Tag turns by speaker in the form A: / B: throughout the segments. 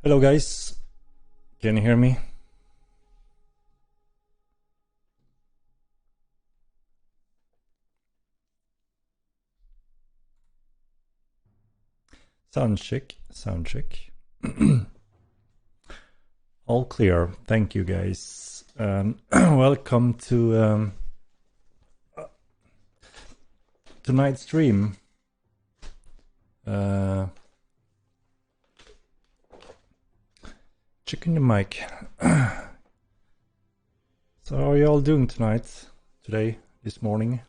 A: Hello guys, can you hear me? Sound check, sound check. All clear, thank you guys. Welcome to tonight's stream. Checking the mic. So how are you all doing tonight? Today, this morning?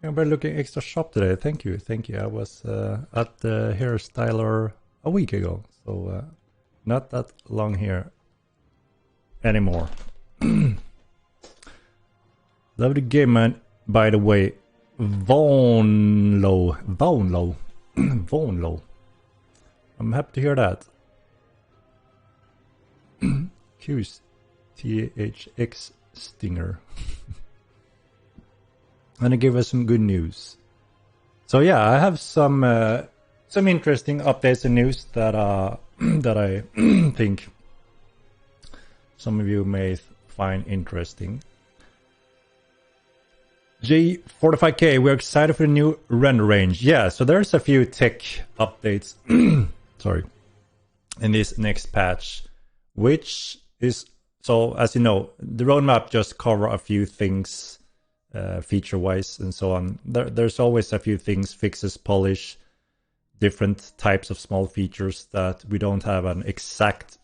A: Everybody looking extra sharp today. Thank you, thank you. I was at the hairstyler a week ago, so not that long hair anymore. Love the game, man. By the way, Vonlo. I'm happy to hear that. Q's THX Stinger. And it gave us some good news. So yeah, I have some interesting updates and news that that I think some of you may find interesting. G45K, we're excited for the new render range. Yeah, so there's a few tech updates sorry, in this next patch, which is, so as you know, the roadmap just cover a few things feature-wise and so on. There's always a few things, fixes, polish, different types of small features that we don't have an exact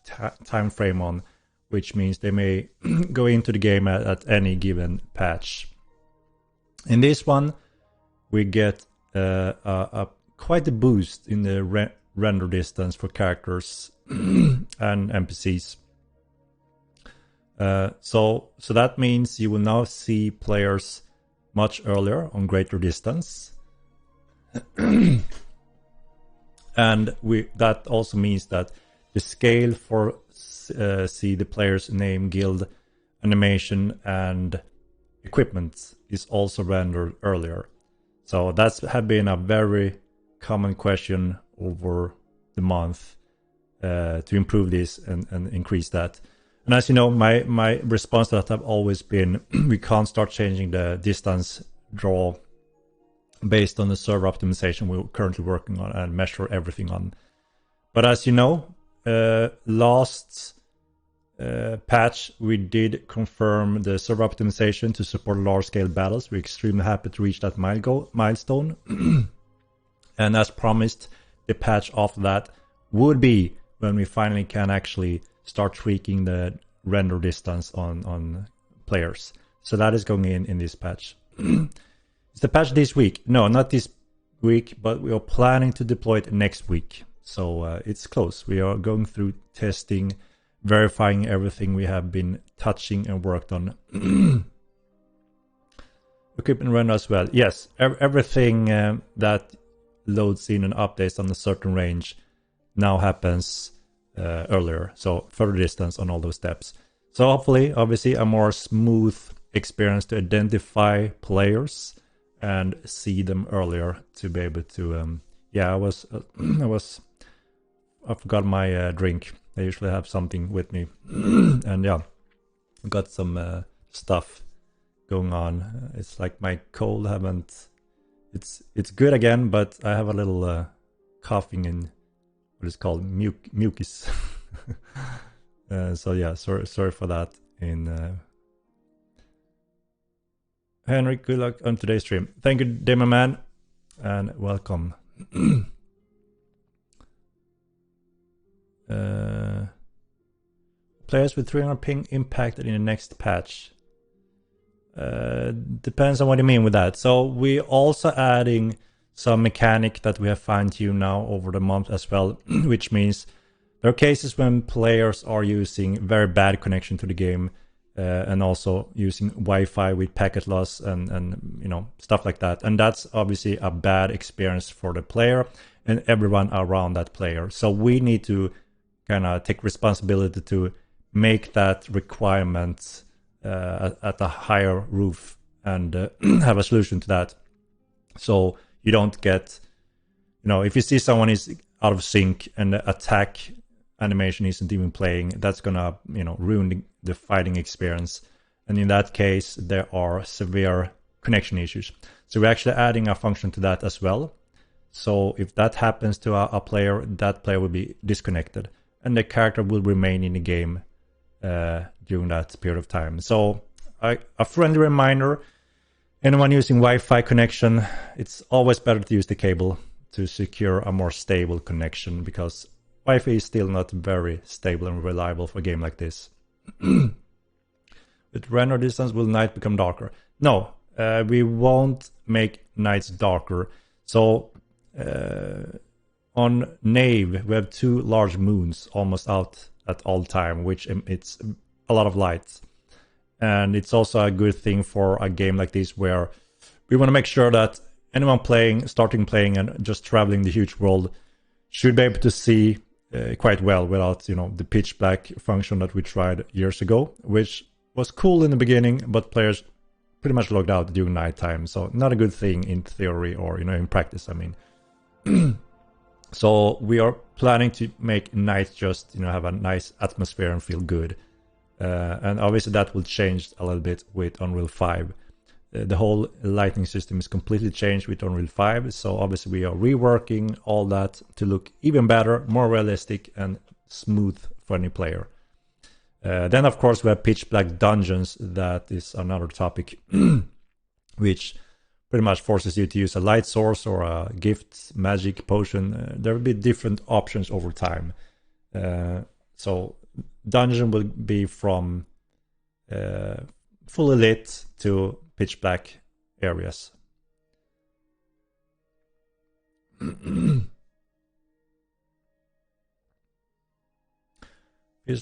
A: time frame on, which means they may go into the game at any given patch. In this one, we get quite a boost in the render distance for characters and NPCs. So that means you will now see players much earlier on greater distance. And that also means that the scale for see the player's name, guild, animation, and equipment is also rendered earlier. So that's have been a very common question over the month to improve this and increase that. And as you know, my response to that have always been we can't start changing the distance draw based on the server optimization we're currently working on and measure everything on. But as you know, last patch we did confirm the server optimization to support large scale battles. We're extremely happy to reach that milestone. And as promised, the patch after that would be when we finally can actually start tweaking the render distance on players. So that is going in this patch. Is the patch this week? No, not this week, but we are planning to deploy it next week. So it's close. We are going through testing, verifying everything we have been touching and worked on. Equipment render as well. Yes, everything that loads in and updates on a certain range now happens earlier, so further distance on all those steps. So hopefully, obviously, a more smooth experience to identify players and see them earlier to be able to. Yeah, I forgot my drink. I usually have something with me, and yeah, got some stuff going on. It's like my cold haven't. It's good again, but I have a little coughing and what is called mucus. So yeah, sorry for that. In Henrik, good luck on today's stream. Thank you, Demo Man, and welcome. Players with 300 ping impacted in the next patch. Depends on what you mean with that. So we also adding some mechanic that we have fine-tuned now over the month as well, which means there are cases when players are using very bad connection to the game and also using Wi-Fi with packet loss and you know, stuff like that. And that's obviously a bad experience for the player and everyone around that player. So we need to kind of take responsibility to make that requirement at a higher roof and have a solution to that. So you don't get, if you see someone is out of sync and the attack animation isn't even playing, that's gonna, ruin the fighting experience. And in that case, there are severe connection issues. So we're actually adding a function to that as well. So if that happens to a player, that player will be disconnected, and the character will remain in the game during that period of time. So a friendly reminder, anyone using Wi-Fi connection, it's always better to use the cable to secure a more stable connection, because Wi-Fi is still not very stable and reliable for a game like this. With render distance, will night become darker? No, we won't make nights darker. So on Nave, we have 2 large moons almost out at all time, which it's a lot of lights. And it's also a good thing for a game like this, where we want to make sure that anyone starting playing and just traveling the huge world should be able to see quite well without, the pitch black function that we tried years ago, which was cool in the beginning, but players pretty much logged out during nighttime. So not a good thing in theory or, in practice, I mean. So we are planning to make night just, have a nice atmosphere and feel good. And obviously that will change a little bit with Unreal 5. The whole lighting system is completely changed with Unreal 5. So obviously we are reworking all that to look even better, more realistic and smooth for any player. Then of course we have pitch black dungeons. That is another topic, which pretty much forces you to use a light source or a gift, magic, potion. There will be different options over time. So dungeon will be from fully lit to pitch black areas. Feels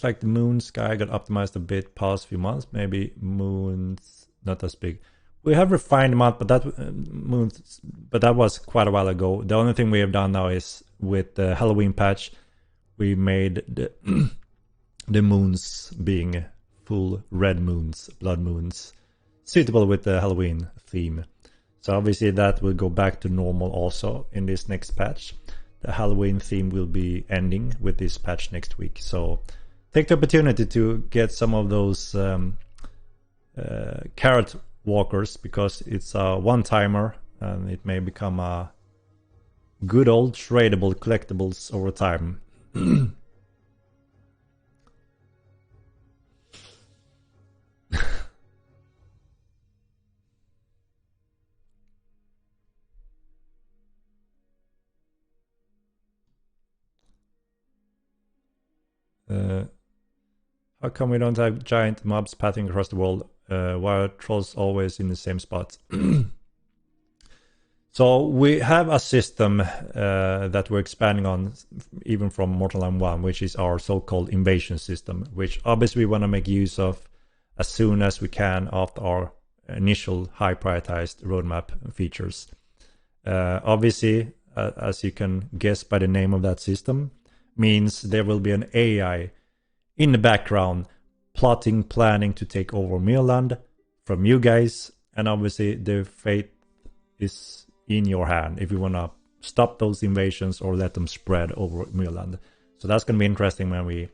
A: like the moon sky got optimized a bit past few months. Maybe moon's not as big. We have refined them out, but that was quite a while ago. The only thing we have done now is with the Halloween patch, we made the moons being full red moons, blood moons, suitable with the Halloween theme. So obviously that will go back to normal also in this next patch. The Halloween theme will be ending with this patch next week. So take the opportunity to get some of those carrot walkers, because it's a one-timer and it may become a good old tradable collectibles over time. How come we don't have giant mobs pathing across the world? Why are trolls always in the same spot? So we have a system that we're expanding on even from Mortal Kombat 1, which is our so-called invasion system, which obviously we want to make use of as soon as we can after our initial high prioritized roadmap features. Obviously, as you can guess by the name of that system, means there will be an AI in the background plotting, planning to take over Mirland from you guys, and obviously the fate is in your hand if you want to stop those invasions or let them spread over Mirland. So that's going to be interesting when we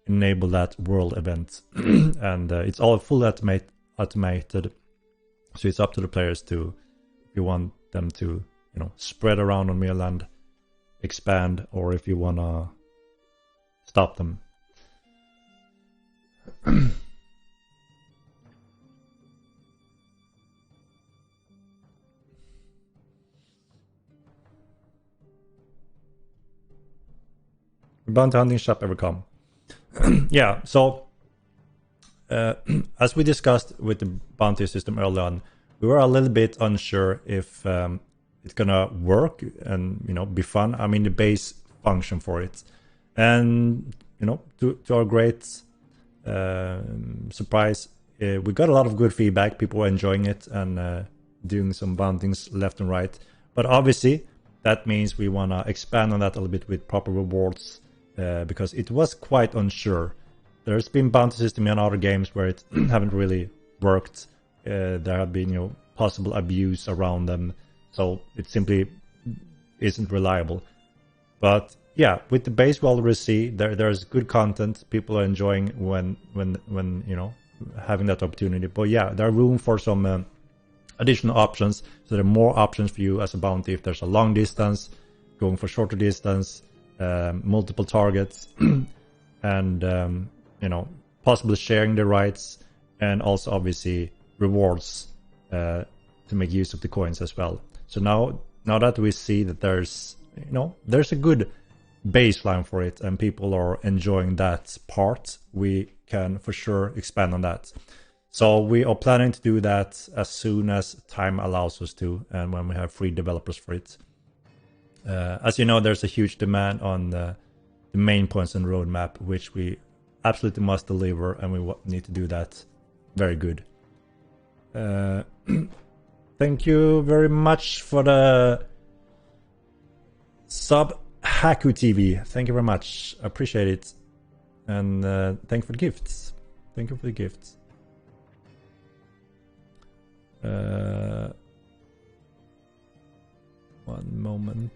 A: enable that world event. And it's all fully automated, so it's up to the players to, if you want them to, spread around on Mirland, expand, or if you want to stop them. Bounty hunting shop ever come? Yeah, so as we discussed with the bounty system early on, we were a little bit unsure if it's gonna work and be fun. I mean, the base function for it, and to our great surprise, we got a lot of good feedback. People were enjoying it and doing some bountings left and right. But obviously, that means we want to expand on that a little bit with proper rewards, because it was quite unsure. There's been bounty system in other games where it haven't really worked there have been possible abuse around them, so it simply isn't reliable. But yeah, with the base we already see there's good content. People are enjoying when having that opportunity. But yeah, there are room for some additional options. So there are more options for you as a bounty if there's a long distance, going for shorter distance, multiple targets, and possibly sharing the rights, and also obviously rewards to make use of the coins as well. So now that we see that there's a good baseline for it and people are enjoying that part, we can for sure expand on that. So we are planning to do that as soon as time allows us to, and when we have free developers for it. As you know, there's a huge demand on the main points in the roadmap, which we absolutely must deliver, and we need to do that very good. Thank you very much for the sub, Haku TV. Thank you very much. Appreciate it. And thank you for the gifts. Thank you for the gifts. One moment.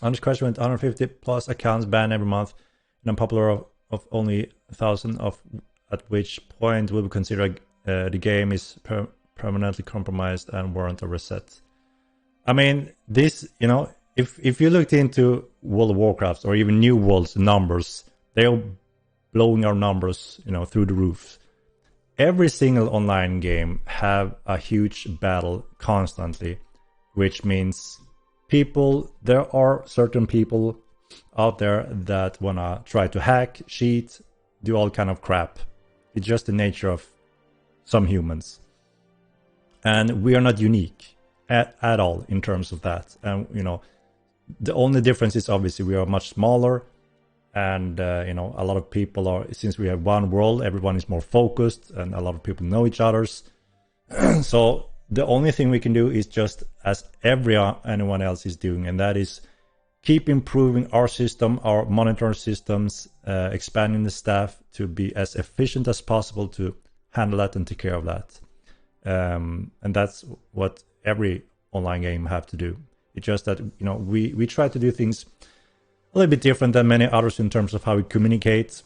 A: Honest question: with 150 plus accounts banned every month and unpopular of only 1,000, at which point will we consider the game is permanently compromised and warrant a reset? I mean, this, if you looked into World of Warcraft or even New World's numbers, they are blowing our numbers, through the roof. Every single online game have a huge battle constantly, which means there are certain people out there that wanna try to hack, cheat, do all kind of crap. It's just the nature of some humans, and we are not unique at all in terms of that. And the only difference is obviously we are much smaller, and a lot of people are, since we have one world, everyone is more focused, and a lot of people know each other's. So the only thing we can do is just as anyone else is doing, and that is keep improving our system, our monitor systems, expanding the staff to be as efficient as possible to handle that and take care of that. And that's what every online game have to do. It's just that we try to do things a little bit different than many others in terms of how we communicate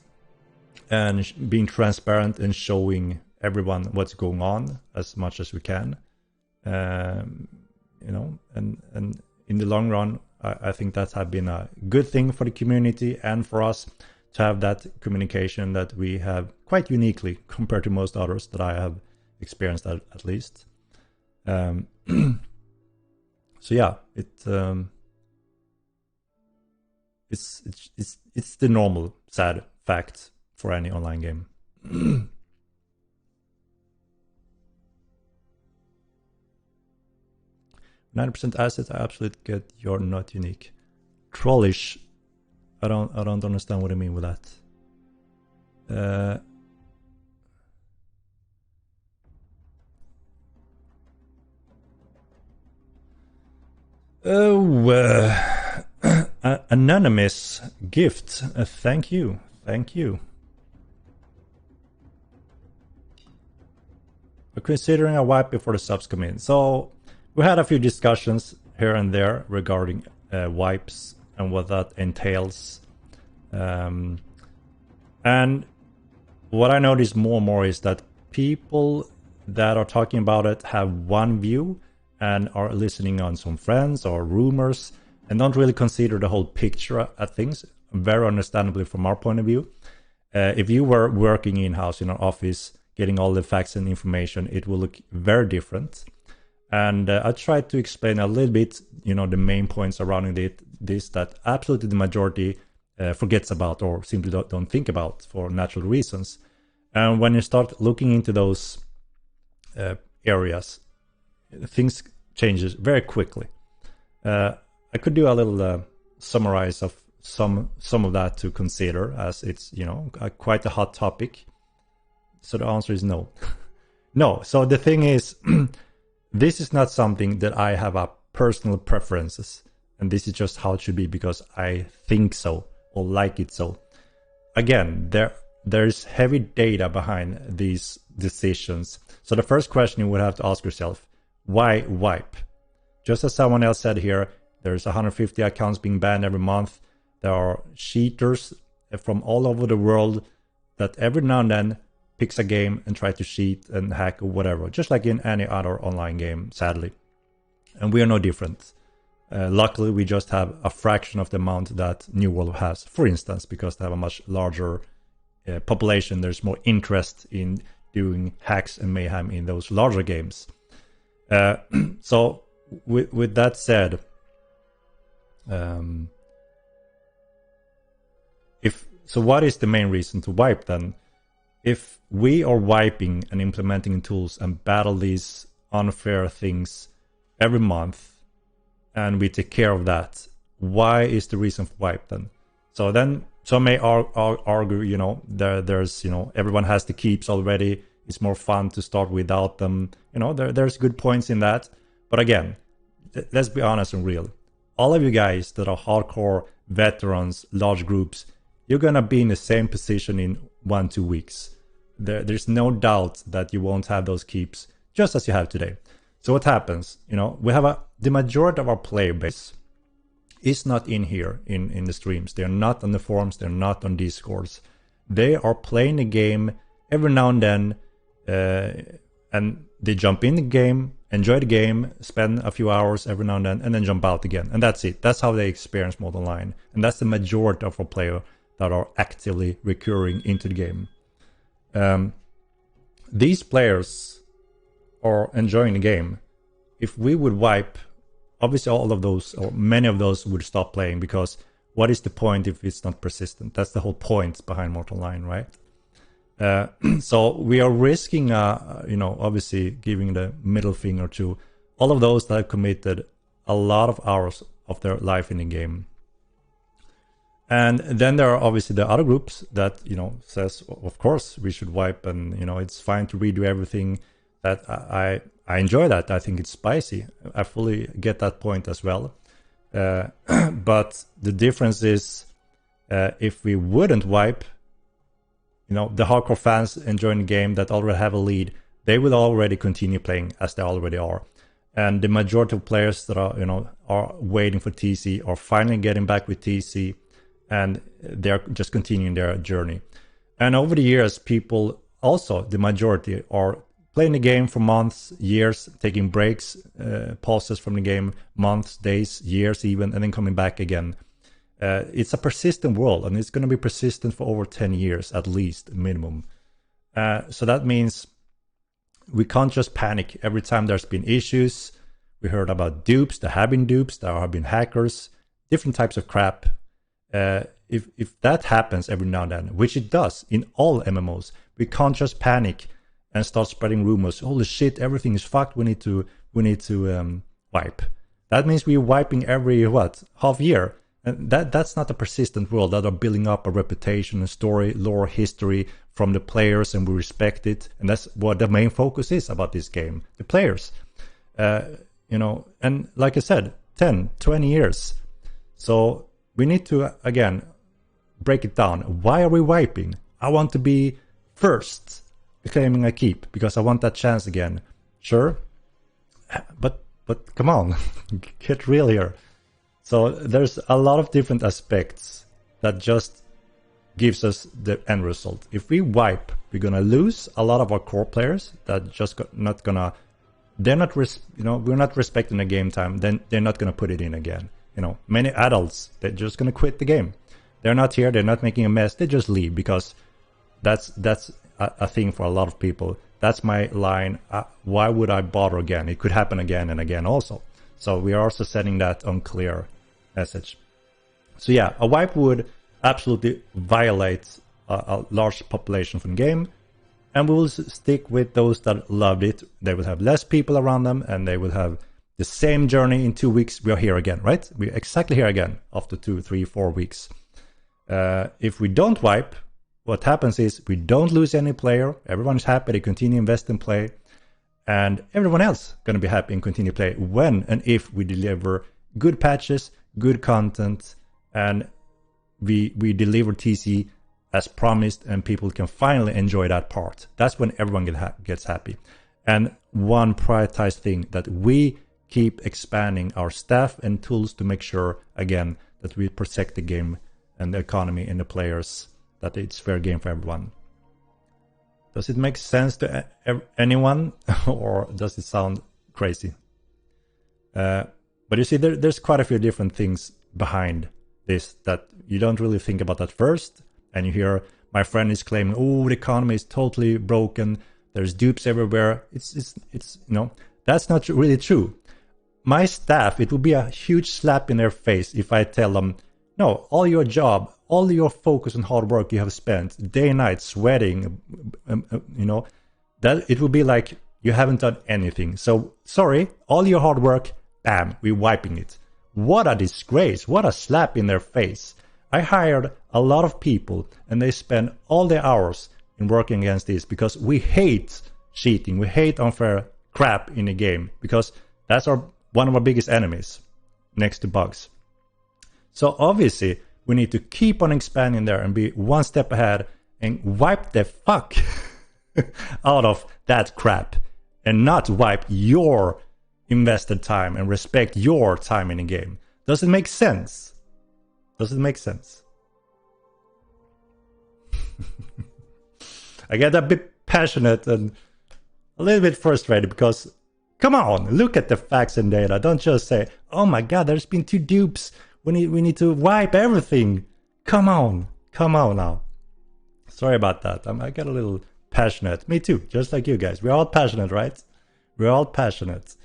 A: and being transparent and showing everyone what's going on as much as we can. And in the long run, I think that has been a good thing for the community and for us to have that communication that we have quite uniquely compared to most others that I have experienced at least. So yeah, it's the normal sad fact for any online game. 90% assets, I absolutely get you're not unique. Trollish. I don't understand what I mean with that. Anonymous gift. Thank you. Thank you. We're considering a wipe before the subs come in. So we had a few discussions here and there regarding wipes and what that entails. And what I notice more and more is that people that are talking about it have one view and are listening on some friends or rumors and don't really consider the whole picture at things, very understandably from our point of view. If you were working in-house in our office, getting all the facts and information, it will look very different. And I tried to explain a little bit, the main points around this that absolutely the majority forgets about or simply don't think about for natural reasons. And when you start looking into those areas, things changes very quickly. I could do a little summarize of some of that to consider, as it's, you know, quite a hot topic. So the answer is no. No. So the thing is, this is not something that I have a personal preferences, and this is just how it should be because I think so or like it so. Again, there's heavy data behind these decisions. So the first question you would have to ask yourself, why wipe? Just as someone else said here, there's 150 accounts being banned every month. There are cheaters from all over the world that every now and then picks a game and try to cheat and hack or whatever, just like in any other online game, sadly. And we are no different. Luckily, we just have a fraction of the amount that New World has, for instance, because they have a much larger population. There's more interest in doing hacks and mayhem in those larger games. So with that said, what is the main reason to wipe then? If we are wiping and implementing tools and battle these unfair things every month, and we take care of that, why is the reason for wipe then? So then some may argue, you know, there's, you know, everyone has the keeps already. It's more fun to start without them. You know, there's good points in that. But again, let's be honest and real. All of you guys that are hardcore veterans, large groups, you're going to be in the same position in 1-2 weeks. There's no doubt that you won't have those keeps just as you have today. So what happens? You know, we have the majority of our player base is not in here in the streams. They're not on the forums. They're not on Discords. They are playing the game every now and then, and they jump in the game, enjoy the game, spend a few hours every now and then jump out again. And that's it. That's how they experience Mode Online. And that's the majority of our players that are actively recurring into the game. These players are enjoying the game. If we would wipe, obviously all of those or many of those would stop playing, because what is the point if it's not persistent? That's the whole point behind Mortal Online, right? So we are risking, you know, obviously giving the middle finger to all of those that have committed a lot of hours of their life in the game. And then there are obviously the other groups that, you know, says, of course, we should wipe, and, you know, it's fine to redo everything. That I enjoy that. I think it's spicy. I fully get that point as well. But the difference is, if we wouldn't wipe, you know, the hardcore fans enjoying the game that already have a lead, they will already continue playing as they already are. And the majority of players that are, you know, are waiting for TC are finally getting back with TC, and they're just continuing their journey. And over the years, people also, the majority, are playing the game for months, years, taking breaks, pauses from the game, months, days, years even, and then coming back again. It's a persistent world, and it's going to be persistent for over 10 years at least, minimum. So that means we can't just panic every time there's been issues. We heard about dupes, there have been dupes, there have been hackers, different types of crap. If that happens every now and then, which it does in all MMOs, we can't just panic and start spreading rumors. Holy shit, everything is fucked. We need to wipe. That means we're wiping every half year. And that's not a persistent world that are building up a reputation, a story, lore, history from the players, and we respect it. And that's what the main focus is about this game, the players. You know, and like I said, 10, 20 years. So we need to, again, break it down. Why are we wiping? I want to be first claiming a keep because I want that chance again. Sure, but come on, get real here. So there's a lot of different aspects that just gives us the end result. If we wipe, we're gonna lose a lot of our core players that just not gonna, they're not we're not respecting the game time. Then they're not gonna put it in again. You know, many adults, they're just gonna quit the game. They're not here. They're not making a mess. They just leave because that's a thing for a lot of people. That's my line. Why would I bother again? It could happen again and again also. So we are also setting that on clear message. So yeah, a wipe would absolutely violate a large population from the game, and we will stick with those that loved it. They will have less people around them, and they will have The same journey in 2 weeks, we are here again, right? We're exactly here again after 2, 3, 4 weeks. If we don't wipe, what happens is we don't lose any player. Everyone's happy. They continue invest and play. And everyone else going to be happy and continue play when and if we deliver good patches, good content, and we deliver TC as promised, and people can finally enjoy that part. That's when everyone gets happy. And one prioritized thing, that we keep expanding our staff and tools to make sure, again, that we protect the game and the economy and the players, that it's fair game for everyone. Does it make sense to anyone, or does it sound crazy? But you see, there's quite a few different things behind this that you don't really think about at first. And you hear my friend is claiming, oh, the economy is totally broken. There's dupes everywhere. It's that's not really true. My staff, it would be a huge slap in their face if I tell them, no, all your job, all your focus and hard work you have spent day and night sweating, that it would be like you haven't done anything. So sorry, all your hard work, bam, we're wiping it. What a disgrace. What a slap in their face. I hired a lot of people and they spend all their hours in working against this, because we hate cheating. We hate unfair crap in the game, because that's one of our biggest enemies next to bugs. So obviously we need to keep on expanding there and be one step ahead and wipe the fuck out of that crap, and not wipe your invested time and respect your time in the game. Does it make sense? Does it make sense? I get a bit passionate and a little bit frustrated, because come on, look at the facts and data. Don't just say, oh my god, there's been 2 dupes. We need to wipe everything. Come on now. Sorry about that. I get a little passionate. Me too, just like you guys. We're all passionate, right? We're all passionate.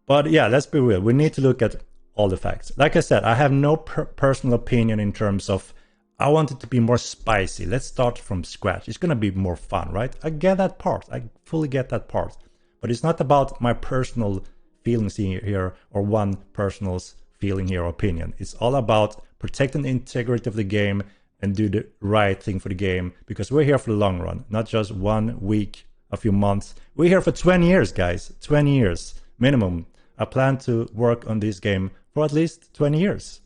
A: But yeah, let's be real. We need to look at all the facts. Like I said, I have no personal opinion in terms of, I want it to be more spicy. Let's start from scratch. It's going to be more fun, right? I get that part. I fully get that part. But it's not about my personal feelings here, or one person's feeling here or opinion. It's all about protecting the integrity of the game and do the right thing for the game, because we're here for the long run, not just 1 week, a few months. We're here for 20 years, guys. 20 years minimum. I plan to work on this game for at least 20 years.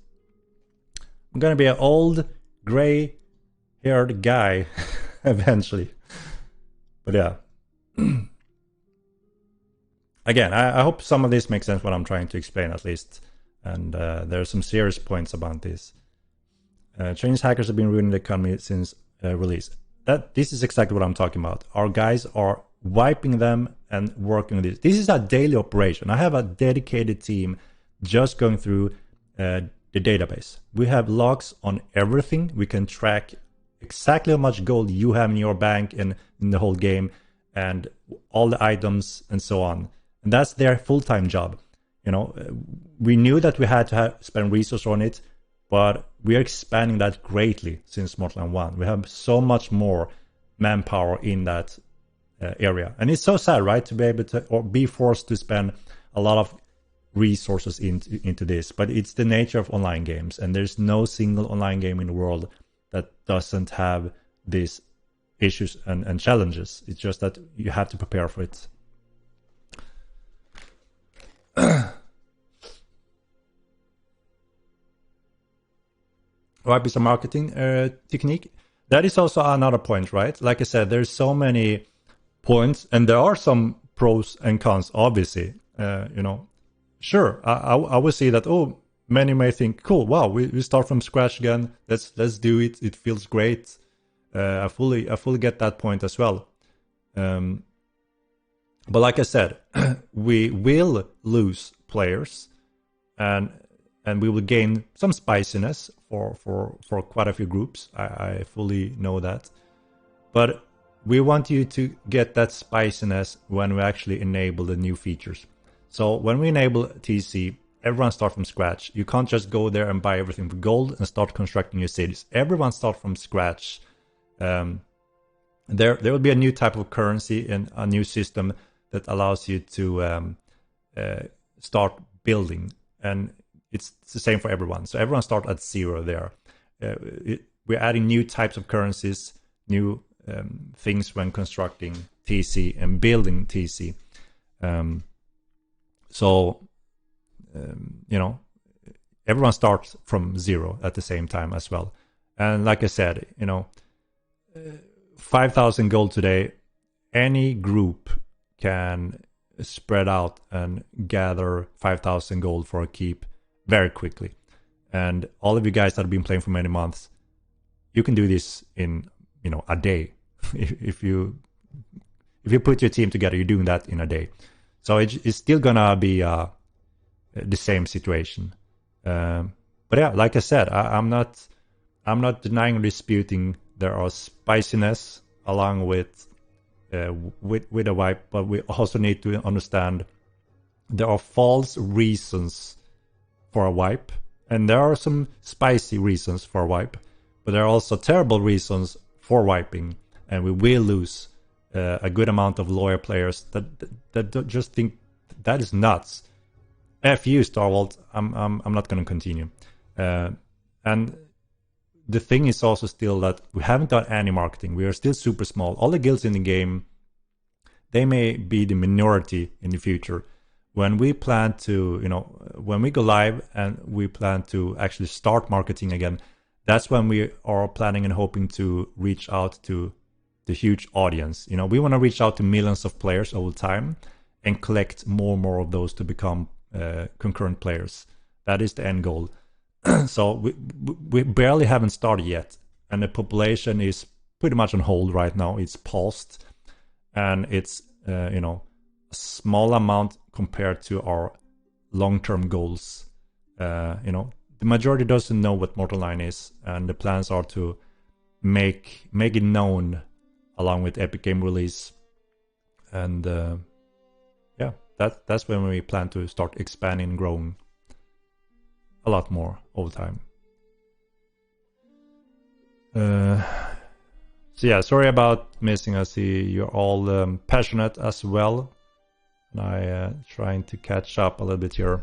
A: I'm gonna be an old, gray-haired guy eventually. But yeah. Again, I hope some of this makes sense, what I'm trying to explain at least. And there are some serious points about this. Chinese hackers have been ruining the economy since release. This is exactly what I'm talking about. Our guys are wiping them and working on this. This is a daily operation. I have a dedicated team just going through the database. We have logs on everything. We can track exactly how much gold you have in your bank and in the whole game, and all the items and so on. And that's their full-time job. We knew that we had to spend resources on it, but we are expanding that greatly since Mortal 1. We have so much more manpower in that area. And it's so sad, right, to be able to, or be forced to spend a lot of resources into this. But it's the nature of online games, and there's no single online game in the world that doesn't have these issues and challenges. It's just that you have to prepare for it. Right, it's a marketing technique. That is also another point, right? Like I said, there's so many points, and there are some pros and cons, obviously. Sure, I will see that, many may think, cool, wow, we start from scratch again. Let's do it. It feels great. I fully get that point as well. But like I said, we will lose players, and we will gain some spiciness for quite a few groups. I fully know that. But we want you to get that spiciness when we actually enable the new features. So when we enable TC, everyone starts from scratch. You can't just go there and buy everything for gold and start constructing your cities. Everyone starts from scratch. There will be a new type of currency and a new system that allows you to start building, and it's the same for everyone. So everyone starts at 0 there. We're adding new types of currencies, new things when constructing TC and building TC. Everyone starts from 0 at the same time as well. And like I said, 5,000 gold today, any group can spread out and gather 5,000 gold for a keep very quickly. And all of you guys that have been playing for many months, you can do this in a day. if you put your team together, you're doing that in a day. So it's still gonna be the same situation. But yeah, like I said, I'm not denying or disputing there are spiciness along with a wipe, but we also need to understand there are false reasons for a wipe, and there are some spicy reasons for a wipe, but there are also terrible reasons for wiping, and we will lose a good amount of loyal players that just think that is nuts. F you, Star Walt. I'm not going to continue. And the thing is also still that we haven't done any marketing. We are still super small. All the guilds in the game, they may be the minority in the future. When we plan to, when we go live and we plan to actually start marketing again, that's when we are planning and hoping to reach out to the huge audience. We want to reach out to millions of players over time and collect more and more of those to become concurrent players. That is the end goal. So we barely haven't started yet, and the population is pretty much on hold right now. It's paused, and it's a small amount compared to our long-term goals. The majority doesn't know what Mortal Line is, and the plans are to make it known along with Epic Game release. And that's when we plan to start expanding and growing a lot more over time. So yeah, sorry about missing. I see you're all passionate as well, and I trying to catch up a little bit here.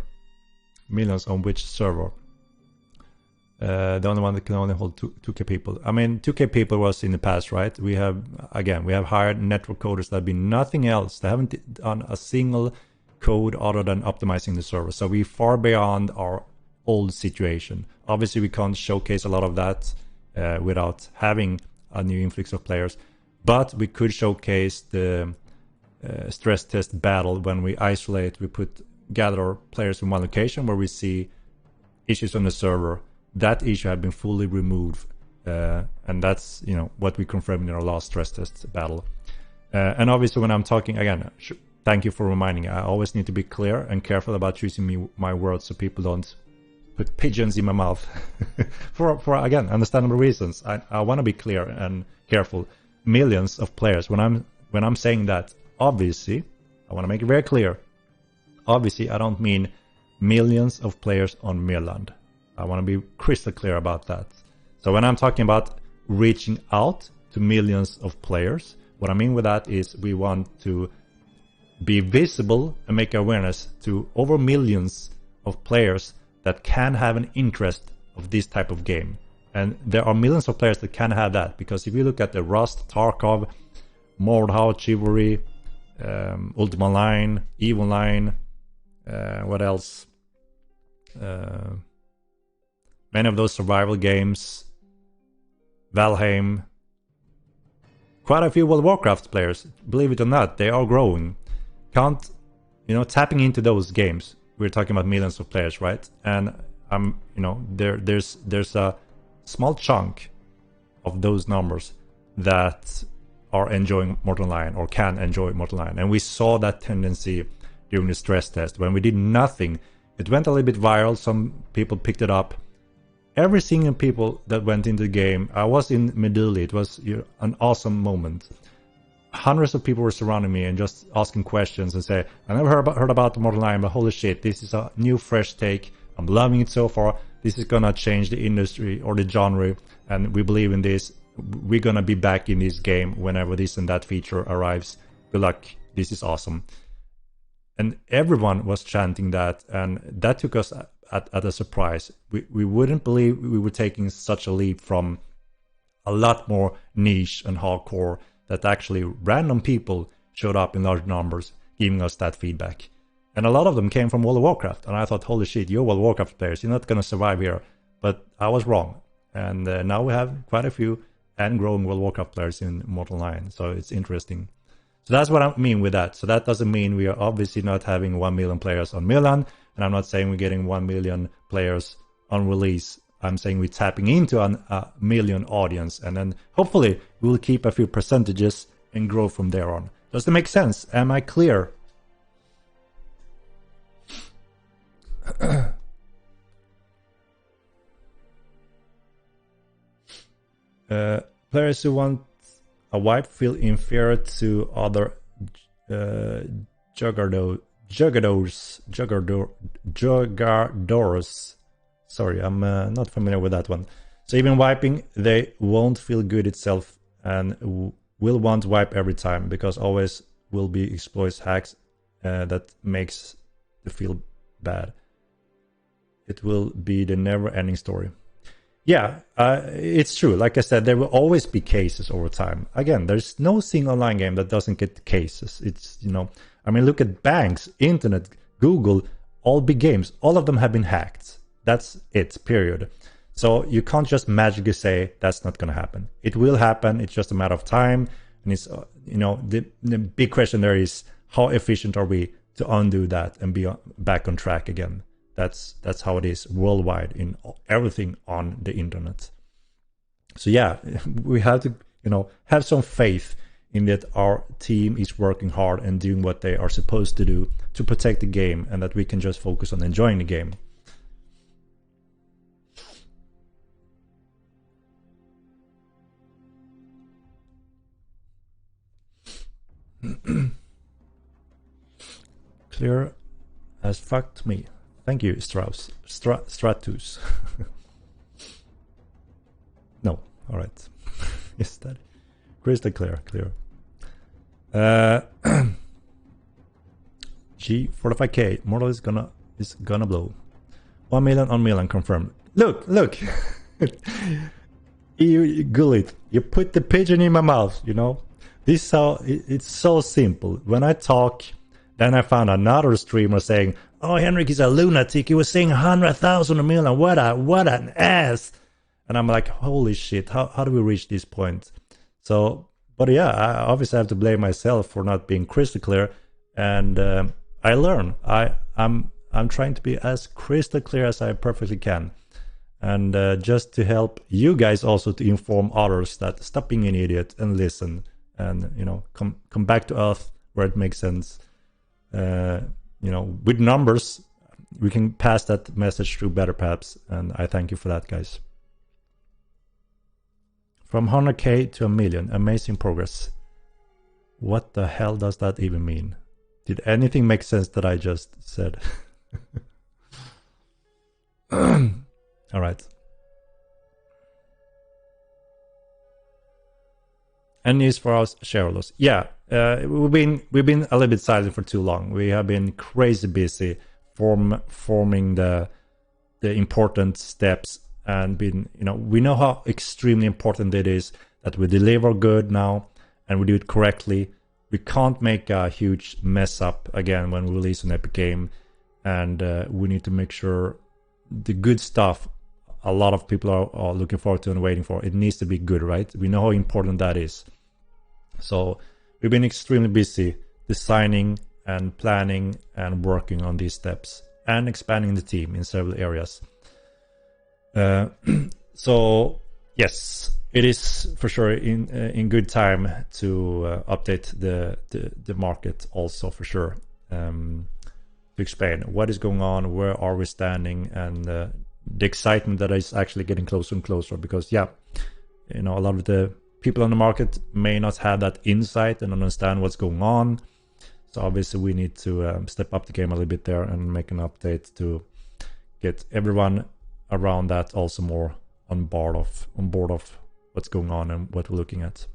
A: Millions on which server? The only one that can only hold 2K people. I mean, 2K people was in the past, right? We have hired network coders that have been nothing else. They haven't done a single code other than optimizing the server. So we're far beyond our old situation. Obviously, we can't showcase a lot of that without having a new influx of players, but we could showcase the stress test battle when we isolate. We gather players in one location where we see issues on the server. That issue had been fully removed, and that's what we confirmed in our last stress test battle. And obviously, when I'm talking again, thank you for reminding. I always need to be clear and careful about choosing my words so people don't put pigeons in my mouth for again understandable reasons. I want to be clear and careful. Millions of players. When I'm saying that, obviously, I want to make it very clear. Obviously, I don't mean millions of players on Mirland. I want to be crystal clear about that. So when I'm talking about reaching out to millions of players, what I mean with that is we want to be visible and make awareness to over millions of players that can have an interest of this type of game. And there are millions of players that can have that, because if you look at the Rust, Tarkov, Mordhau, Chivalry, Ultima Line, Evil Line, what else? Many of those survival games, Valheim, quite a few World of Warcraft players, believe it or not, they are growing. Tapping into those games, we're talking about millions of players, right? And there's a small chunk of those numbers that are enjoying Mortal Line or can enjoy Mortal Line. And we saw that tendency during the stress test. When we did nothing, it went a little bit viral. Some people picked it up. Every single people that went into the game, I was in Meduli. It was an awesome moment. Hundreds of people were surrounding me and just asking questions and say, I never heard about the Mortal Line, but holy shit, this is a new fresh take. I'm loving it so far. This is gonna change the industry or the genre, and we believe in this. We're gonna be back in this game whenever this and that feature arrives. Good luck. This is awesome. and everyone was chanting that, and that took us at a surprise. We wouldn't believe we were taking such a leap from a lot more niche and hardcore, that actually random people showed up in large numbers giving us that feedback. And a lot of them came from World of Warcraft, and I thought, holy shit, you're World of Warcraft players, you're not going to survive here. But I was wrong, and now we have quite a few and growing World of Warcraft players in Immortal 9, so it's interesting. So that's what I mean with that. So that doesn't mean we are obviously not having 1 million players on Milan, and I'm not saying we're getting 1 million players on release. I'm saying we're tapping into a million audience, and then hopefully we'll keep a few percentages and grow from there on. Does that make sense? Am I clear? Players who want a wipe feel inferior to other juggernauts. Sorry, I'm not familiar with that one. So even wiping, they won't feel good itself, and will want wipe every time, because always will be exploits hacks that makes the feel bad. It will be the never-ending story. Yeah, it's true. Like I said, there will always be cases over time. Again, there's no single online game that doesn't get cases. It's, you know, I mean, look at banks, internet, Google, all big games. All of them have been hacked. That's it, period. So you can't just magically say that's not going to happen. It will happen. It's just a matter of time. And it's, you know, the big question there is, how efficient are we to undo that and be back on track again? That's how it is worldwide in everything on the internet. So yeah, we have to, you know, have some faith in that our team is working hard and doing what they are supposed to do to protect the game, and that we can just focus on enjoying the game. Clear as fuck to me. Thank you, Stratus. No, all right. Yes, that crystal clear. G45K. Mortal is gonna blow. 1 million on Milan confirmed. Look. You Gullit. You put the pigeon in my mouth. You know, this is how it's so simple. When I talk, then I found another streamer saying, "Oh, Henrik is a lunatic. He was saying 100,000 a million. What an ass!" And I'm like, "Holy shit! How do we reach this point?" So, but yeah, I obviously have to blame myself for not being crystal clear, and I learn. I'm trying to be as crystal clear as I perfectly can, and just to help you guys also to inform others that stop being an idiot and listen, and you know, come back to earth where it makes sense. You know, with numbers, we can pass that message through better perhaps, and I thank you for that, guys. From 100k to 1 million, amazing progress. What the hell does that even mean? Did anything make sense that I just said? All right. And news for us shareholders. Yeah, we've been a little bit silent for too long. We have been crazy busy forming the important steps, and been, you know, we know how extremely important it is that we deliver good now and we do it correctly. We can't make a huge mess up again when we release an epic game, and we need to make sure the good stuff a lot of people are looking forward to and waiting for, it needs to be good, right? We know how important that is. So we've been extremely busy designing and planning and working on these steps and expanding the team in several areas. So yes, it is for sure in good time to update the market also, for sure, to explain what is going on, where are we standing, and the excitement that is actually getting closer and closer. Because yeah, you know, a lot of the people on the market may not have that insight and understand what's going on. So obviously we need to step up the game a little bit there and make an update to get everyone around that also more on board of what's going on and what we're looking at.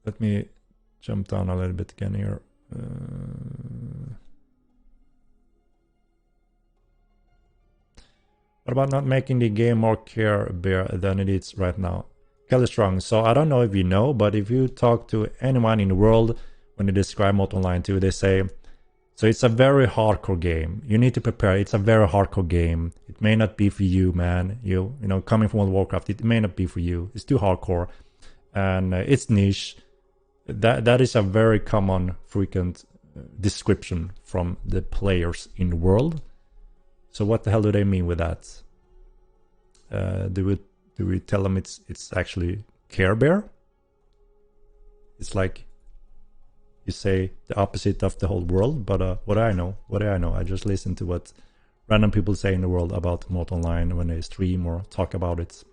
A: Let me jump down a little bit again here. What about not making the game more Care Bear than it is right now? Kelly Strong. So I don't know if you know, but if you talk to anyone in the world, when they describe Mod Online 2, they say, so it's a very hardcore game. You need to prepare. It's a very hardcore game. It may not be for you, man. You know, coming from World of Warcraft, it may not be for you. It's too hardcore, and it's niche. That is a very common, frequent description from the players in the world. So what the hell do they mean with that? Do we tell them it's actually Care Bear? It's like you say the opposite of the whole world, but what do I know? What do I know? I just listen to what random people say in the world about Mod Online when they stream or talk about it.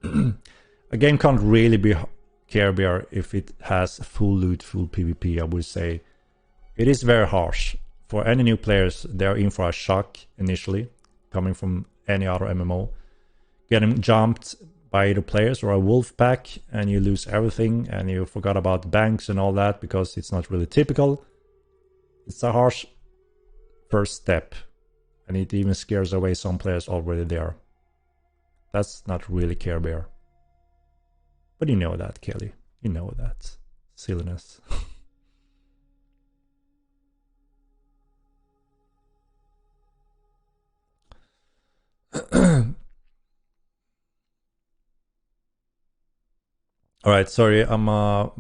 A: A game can't really be Care Bear if it has full loot, full PvP, I would say. It is very harsh. For any new players, they're in for a shock initially, coming from any other MMO. Getting jumped by either players or a wolf pack, and you lose everything, and you forgot about banks and all that because it's not really typical. It's a harsh first step, and it even scares away some players already there. That's not really Care Bear. But you know that, Kelly. You know that. Silliness. All right, sorry, I'm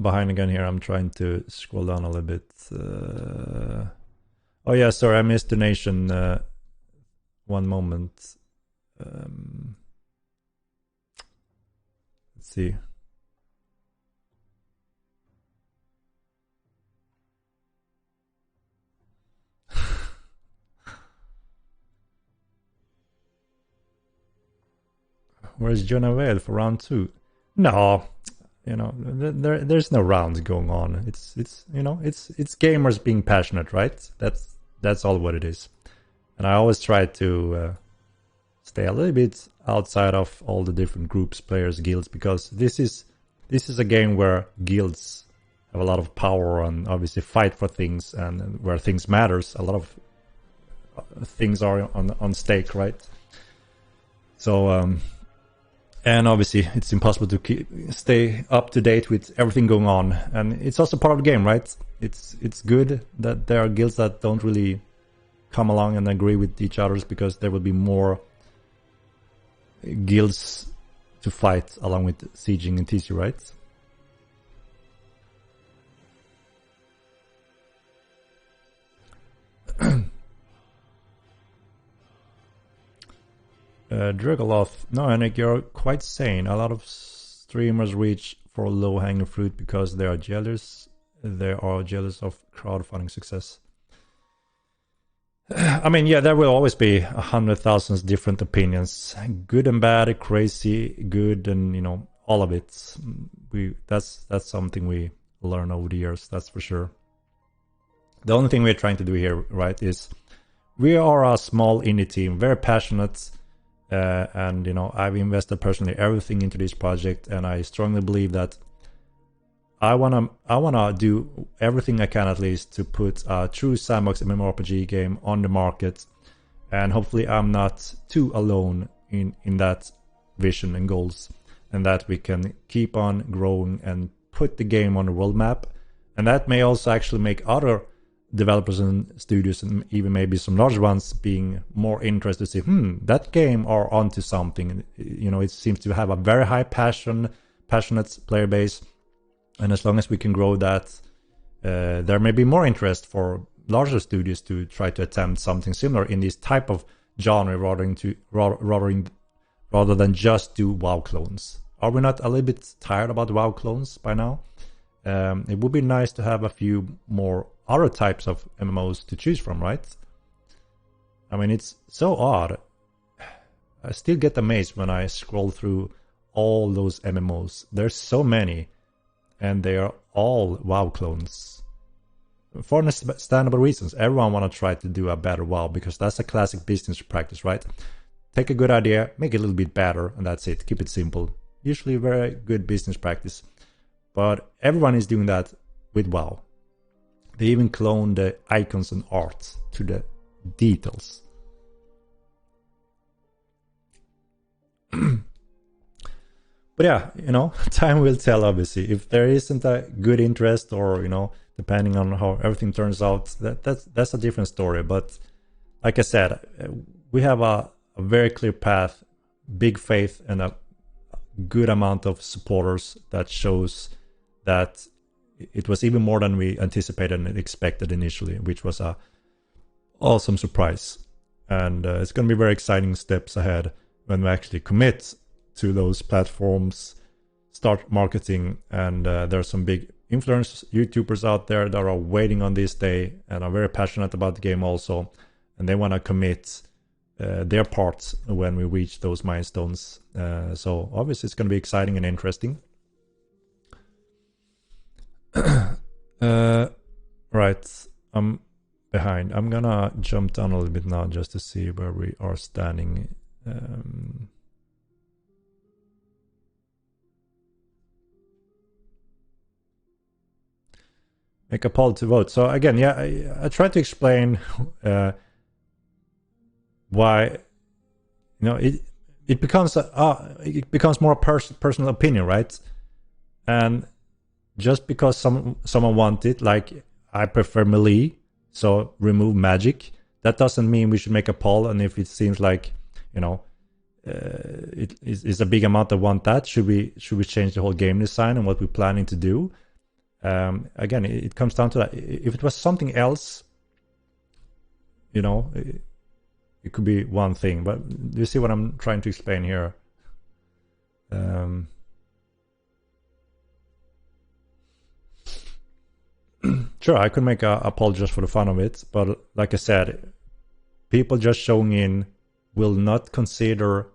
A: behind again here. I'm trying to scroll down a little bit. Oh yeah, sorry, I missed donation. One moment. Let's see. Where's Jonah Vale for round 2? No, you know, there's no rounds going on. It's you know, it's gamers being passionate, right? That's all what it is. And I always try to stay a little bit outside of all the different groups, players, guilds, because this is a game where guilds have a lot of power and obviously fight for things, and where things matters. A lot of things are on stake, right? So and obviously it's impossible to stay up to date with everything going on, and it's also part of the game, right? It's good that there are guilds that don't really come along and agree with each other's, because there will be more guilds to fight along with sieging and TC, right? Drigaloth. No, Henrik, you're quite sane. A lot of streamers reach for low-hanging fruit because they are jealous. They are jealous of crowdfunding success. I mean, yeah, there will always be 100,000 different opinions, good and bad, crazy, good, and you know, all of it. That's something we learn over the years. That's for sure. The only thing we're trying to do here, right, is we are a small indie team, very passionate. And you know, I've invested personally everything into this project, and I strongly believe that I wanna do everything I can, at least, to put a true sandbox MMORPG game on the market, and hopefully I'm not too alone in that vision and goals, and that we can keep on growing and put the game on the world map, and that may also actually make other developers and studios, and even maybe some large ones, being more interested to see, that game are onto something. You know, it seems to have a very high passionate player base, and as long as we can grow that, there may be more interest for larger studios to try to attempt something similar in this type of genre, rather than just do WoW clones. Are we not a little bit tired about WoW clones by now? It would be nice to have a few more other types of MMOs to choose from, right? I mean, it's so odd. I still get amazed when I scroll through all those MMOs. There's so many, and they are all WoW clones. For understandable reasons. Everyone want to try to do a better WoW, because that's a classic business practice, right? Take a good idea, make it a little bit better, and that's it. Keep it simple. usually very good business practice. But everyone is doing that with WoW. They even clone the icons and art to the details. But yeah, time will tell, obviously. If there isn't a good interest, or, depending on how everything turns out, that's a different story. But like I said, we have a very clear path, big faith, and a good amount of supporters that shows that it was even more than we anticipated and expected initially, which was a awesome surprise. And it's going to be very exciting steps ahead when we actually commit to those platforms, start marketing, and there are some big influencers, YouTubers out there that are waiting on this day and are very passionate about the game also, and they want to commit their parts when we reach those milestones. So obviously it's going to be exciting and interesting. Right, I'm behind. I'm gonna jump down a little bit now just to see where we are standing. Make a poll to vote. So again, yeah, I tried to explain why, it becomes more personal opinion, right? And just because someone wants it, like I prefer melee, so remove magic, that doesn't mean we should make a poll. And if it seems like, it is a big amount that want that, should we change the whole game design and what we're planning to do? Again, it comes down to that. If it was something else, it could be one thing. But do you see what I'm trying to explain here? Sure, I could make a poll just for the fun of it, but like I said, people just showing in will not consider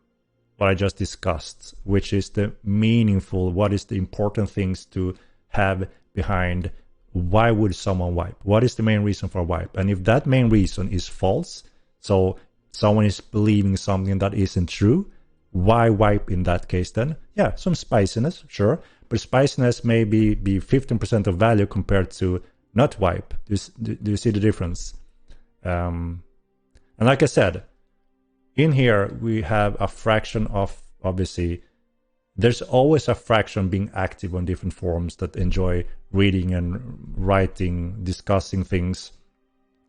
A: what I just discussed, which is the meaningful, what is the important things to have behind why would someone wipe? What is the main reason for a wipe? And if that main reason is false, so someone is believing something that isn't true, why wipe in that case then? Yeah, some spiciness, sure. But spiciness may be 15% of value compared to not wipe. Do you see the difference? And like I said, in here we have a fraction of, obviously, there's always a fraction being active on different forums that enjoy reading and writing, discussing things.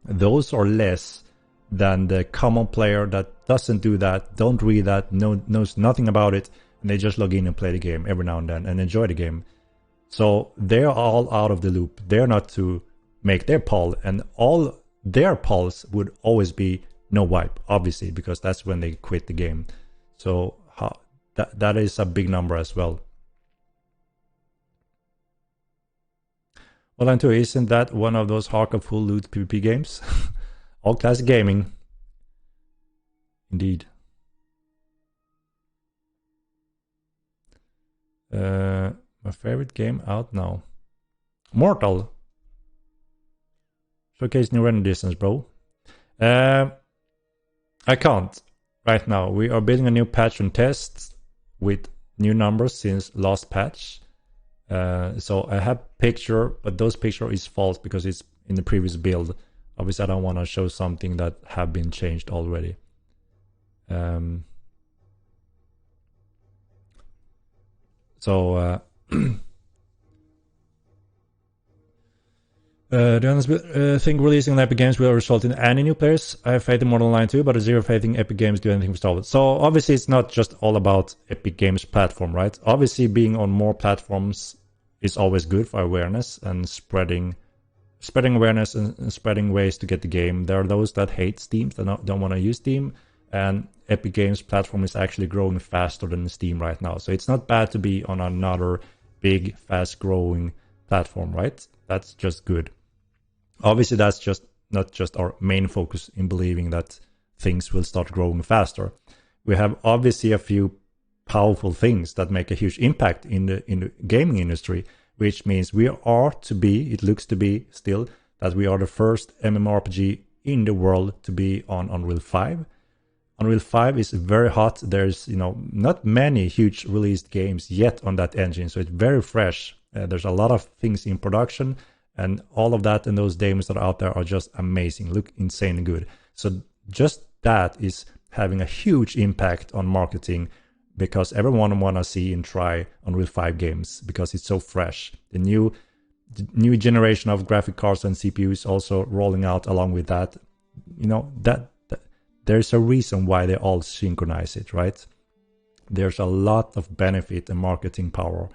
A: Those are less than the common player that doesn't do that, don't read that, knows nothing about it, and they just log in and play the game every now and then and enjoy the game. So they're all out of the loop. They're not to make their poll, and all their polls would always be no wipe, obviously, because that's when they quit the game. So that is a big number as well. Well, then too, isn't that one of those hardcore full loot PvP games? All classic gaming. Indeed. My favorite game out now. Mortal. Showcase new render distance, bro. I can't right now. We are building a new patch and tests with new numbers since last patch. So I have picture, but those picture is false because it's in the previous build. Obviously, I don't want to show something that have been changed already. Do you think releasing on Epic Games will result in any new players? I have faith in Mortal Online 2, but I zero faith in Epic Games do anything for Star Wars. So obviously it's not just all about Epic Games platform, right? Obviously being on more platforms is always good for awareness and spreading awareness and spreading ways to get the game. There are those that hate Steam, that don't want to use Steam, and Epic Games platform is actually growing faster than Steam right now. So it's not bad to be on another big, fast-growing platform, right? That's just good. Obviously, that's just not just our main focus in believing that things will start growing faster. We have obviously a few powerful things that make a huge impact in the gaming industry, which means we are to be, it looks to be still, that we are the first MMORPG in the world to be on Unreal 5. Unreal 5 is very hot. There's, not many huge released games yet on that engine, so it's very fresh. There's a lot of things in production, and all of that and those demos that are out there are just amazing, look insanely good. So just that is having a huge impact on marketing, because everyone want to see and try Unreal 5 games because it's so fresh. The new generation of graphic cards and CPUs also rolling out along with that. That there's a reason why they all synchronize it, right? There's a lot of benefit and marketing power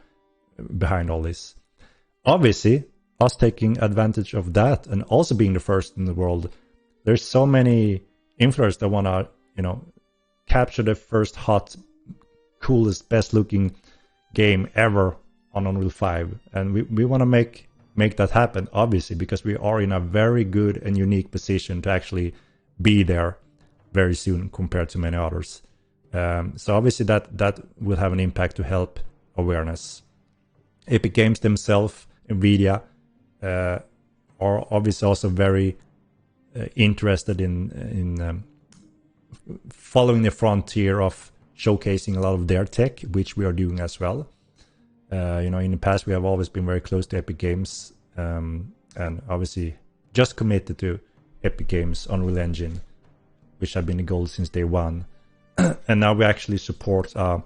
A: behind all this. Obviously, us taking advantage of that and also being the first in the world, there's so many influencers that want to, capture the first hot, coolest, best looking game ever on Unreal 5. And we want to make that happen, obviously, because we are in a very good and unique position to actually be there very soon compared to many others. So obviously that will have an impact to help awareness. Epic Games themselves, Nvidia, are obviously also very interested in following the frontier of showcasing a lot of their tech, which we are doing as well. In the past, we have always been very close to Epic Games, and obviously just committed to Epic Games Unreal Engine, which have been the goal since day one. And now we actually support a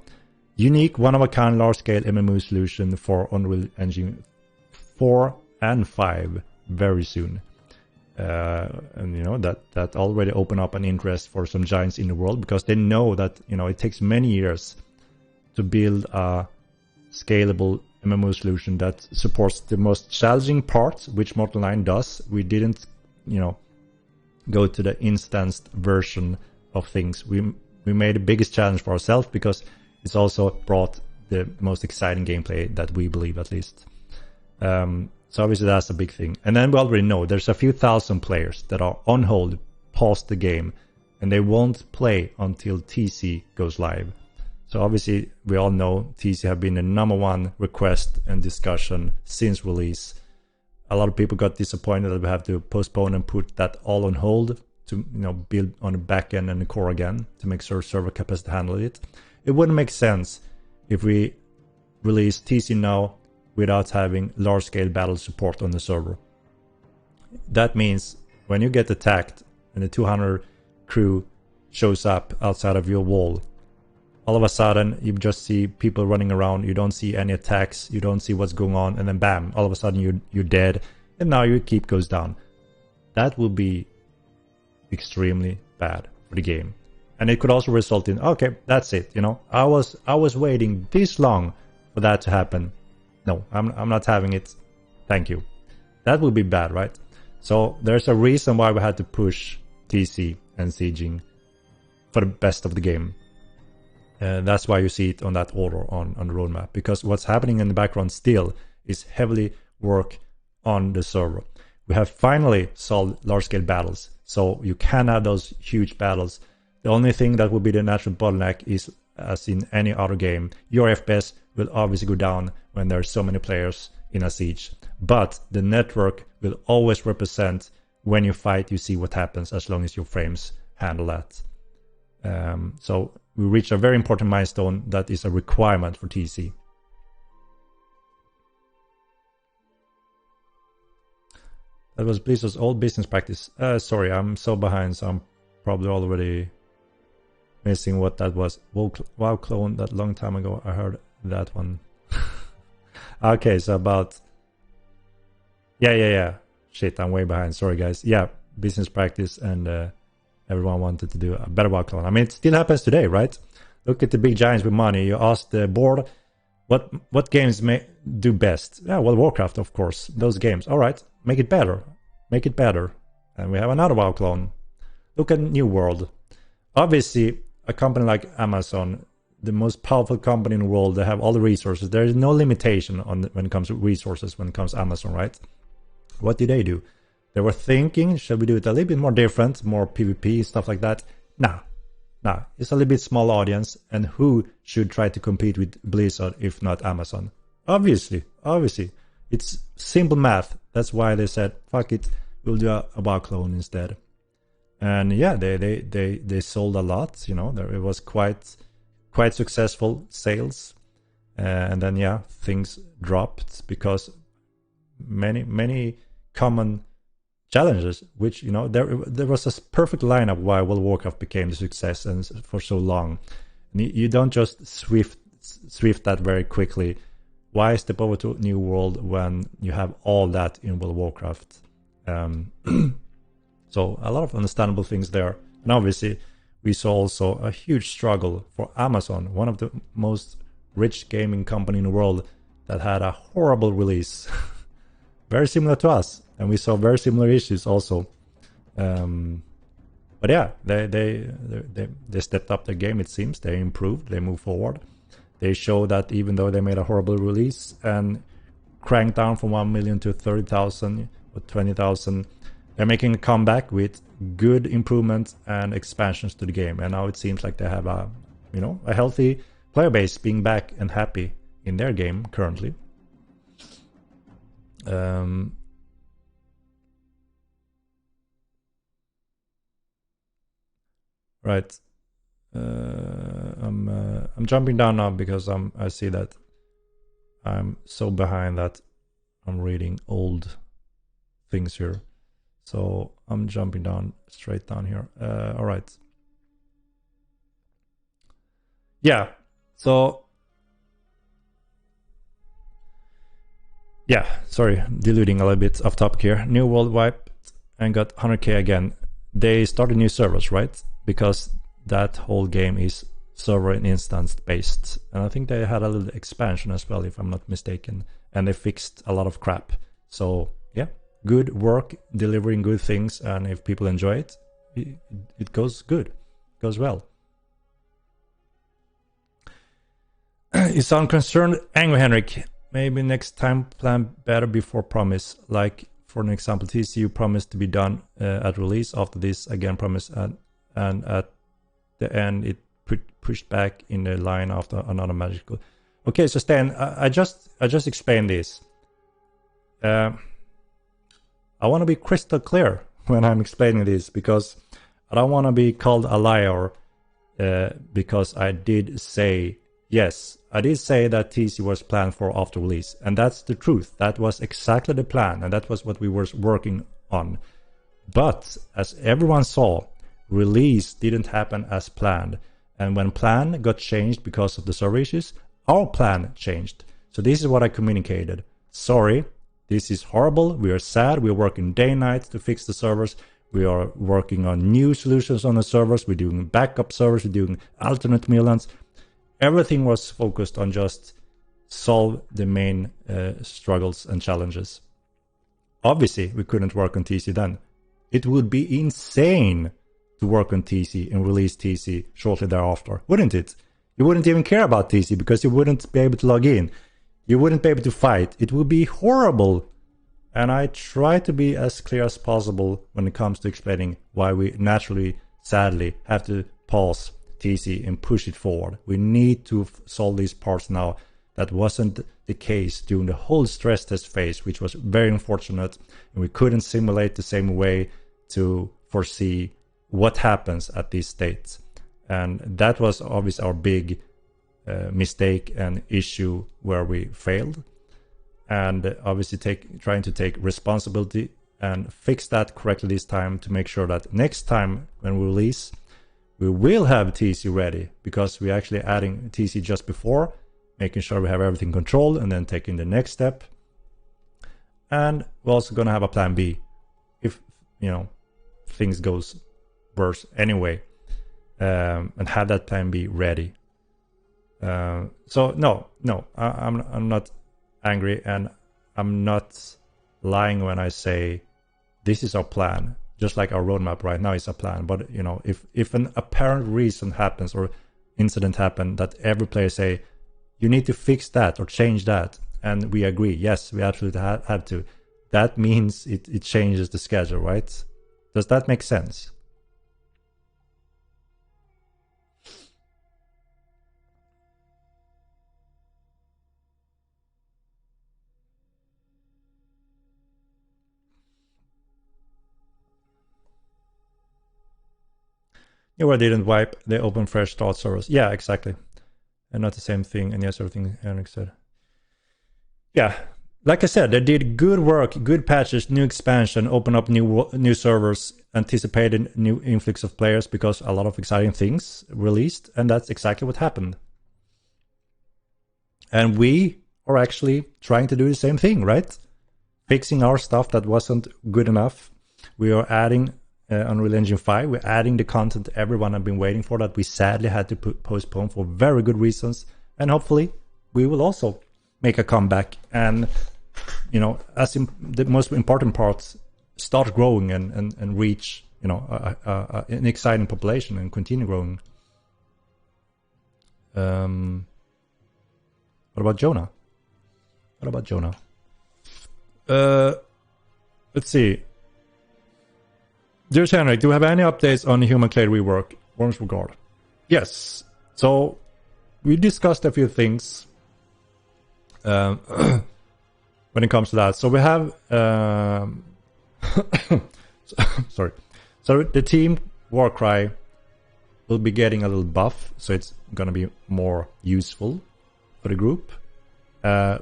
A: unique, one-of-a-kind, large-scale MMO solution for Unreal Engine 4 and 5 very soon. And that already opened up an interest for some giants in the world, because they know that it takes many years to build a scalable MMO solution that supports the most challenging part, which Mortal 9 does. We didn't go to the instanced version of things. We made the biggest challenge for ourselves, because it's also brought the most exciting gameplay that we believe, at least. So obviously that's a big thing. And then we already know there's a few thousand players that are on hold, paused the game, and they won't play until TC goes live. So obviously we all know TC have been the #1 request and discussion since release. A lot of people got disappointed that we have to postpone and put that all on hold to build on the back end and the core again to make sure server capacity handle it. It wouldn't make sense if we release TC now without having large-scale battle support on the server. That means when you get attacked and the 200 crew shows up outside of your wall, all of a sudden you just see people running around, you don't see any attacks, you don't see what's going on, and then bam, all of a sudden you're dead, and now your keep goes down. That will be extremely bad for the game. And it could also result in, okay, that's it, I was waiting this long for that to happen. No, I'm not having it. Thank you. That would be bad, right? So there's a reason why we had to push TC and sieging for the best of the game. That's why you see it on that order on the roadmap, because what's happening in the background still is heavily work on the server. We have finally solved large-scale battles, so you can have those huge battles. The only thing that will be the natural bottleneck is, as in any other game, your FPS will obviously go down when there are so many players in a siege. But the network will always represent when you fight, you see what happens, as long as your frames handle that. So we reached a very important milestone that is a requirement for TC. That was Blizzard's old business practice. Sorry, I'm so behind, so I'm probably already missing what that was. WoW clone that long time ago. I heard that one. Okay, so about... Yeah. Shit, I'm way behind. Sorry, guys. Yeah, business practice, and everyone wanted to do a better WoW clone. I mean, it still happens today, right? Look at the big giants with money. You ask the board, what games may do best? Yeah, well, Warcraft, of course. Those games. All right, make it better. Make it better. And we have another WoW clone. Look at New World. Obviously, a company like Amazon, the most powerful company in the world, they have all the resources. There is no limitation on when it comes to resources when it comes to Amazon, right? What did they do? They were thinking, should we do it a little bit more different, more PvP, stuff like that? Nah. It's a little bit small audience, and who should try to compete with Blizzard if not Amazon? Obviously. It's simple math. That's why they said, fuck it, we'll do a WoW clone instead. And yeah, they sold a lot. You know, it was quite successful sales. And then yeah, things dropped because many common challenges, which, you know, there was a perfect lineup why World of Warcraft became the success and for so long. And you don't just swift that very quickly. Why step over to New World when you have all that in World of Warcraft? So a lot of understandable things there. And obviously, we saw also a huge struggle for Amazon, one of the most rich gaming company in the world, that had a horrible release. Very similar to us. And we saw very similar issues also. But yeah, they stepped up their game, it seems. They improved, they moved forward. They show that even though they made a horrible release and cranked down from 1 million to 30,000 or 20,000, they're making a comeback with good improvements and expansions to the game. And now it seems like they have a, you know, a healthy player base being back and happy in their game currently. Right. I'm jumping down now because I see that I'm so behind that I'm reading old things here. So I'm jumping down straight down here. All right. Yeah. So yeah, sorry, diluting a little bit off topic here. New World wiped and got 100k again. They started new servers, right? Because that whole game is server and instance based. And I think they had a little expansion as well, if I'm not mistaken. And they fixed a lot of crap. So yeah, good work, delivering good things. And if people enjoy it, it goes good, it goes well. You sound concerned, angry, Henrik. Maybe next time plan better before promise. Like for an example, TCU promised to be done at release. After this, again promise, and at the end it pushed back in the line after another magical. Okay, so Stan, I just explained this. I want to be crystal clear when I'm explaining this, because I don't want to be called a liar, because I did say, yes, I did say that TC was planned for after release, and that's the truth. That was exactly the plan, and that was what we were working on. But as everyone saw, release didn't happen as planned, and when plan got changed because of the server issues, our plan changed. So this is what I communicated. Sorry, this is horrible. We are sad. We're working day and night to fix the servers. We are working on new solutions on the servers. We're doing backup servers. We're doing alternate mainlands. Everything was focused on just solve the main struggles and challenges. Obviously, we couldn't work on TC then. It would be insane to work on TC and release TC shortly thereafter, wouldn't it? You wouldn't even care about TC because you wouldn't be able to log in. You wouldn't be able to fight. It would be horrible. And I try to be as clear as possible when it comes to explaining why we naturally, sadly, have to pause TC and push it forward. We need to solve these parts now. That wasn't the case during the whole stress test phase, which was very unfortunate, and we couldn't simulate the same way to foresee what happens at these states. And that was obviously our big mistake and issue where we failed. And obviously trying to take responsibility and fix that correctly this time to make sure that next time when we release, we will have TC ready, because we're actually adding TC just before, making sure we have everything controlled, and then taking the next step. And we're also going to have a plan B if, you know, things goes worse anyway, and have that plan B ready. So no, I'm not angry, and I'm not lying when I say this is our plan. Just like our roadmap right now is a plan. But you know, if an apparent reason happens or incident happen that every player say you need to fix that or change that, and we agree, yes, we absolutely have to, that means it changes the schedule, right? Does that make sense? You didn't wipe. They open fresh start servers. Yeah, exactly. And not the same thing. And yes, everything Henrik said. Yeah, like I said, they did good work, good patches, new expansion, open up new servers, anticipated new influx of players because a lot of exciting things released, and that's exactly what happened. And we are actually trying to do the same thing, right? Fixing our stuff that wasn't good enough. We are adding Unreal Engine 5. We're adding the content everyone have been waiting for that we sadly had to postpone for very good reasons. And hopefully we will also make a comeback and, you know, as the most important part, start growing and reach, you know, an exciting population and continue growing. What about Jonah? What about Jonah? Let's see. Dear Henrik, do you have any updates on the Human Clay rework? Warm's regard. Yes. So we discussed a few things when it comes to that. So we have sorry. So the team Warcry will be getting a little buff, so it's gonna be more useful for the group.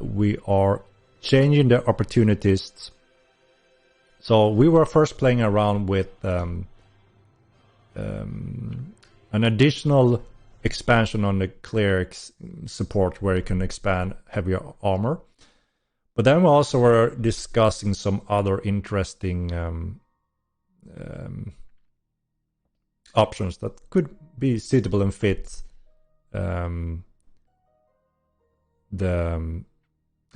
A: We are changing the opportunities. So we were first playing around with an additional expansion on the clerics support where you can expand heavier armor. But then we also were discussing some other interesting options that could be suitable and fit the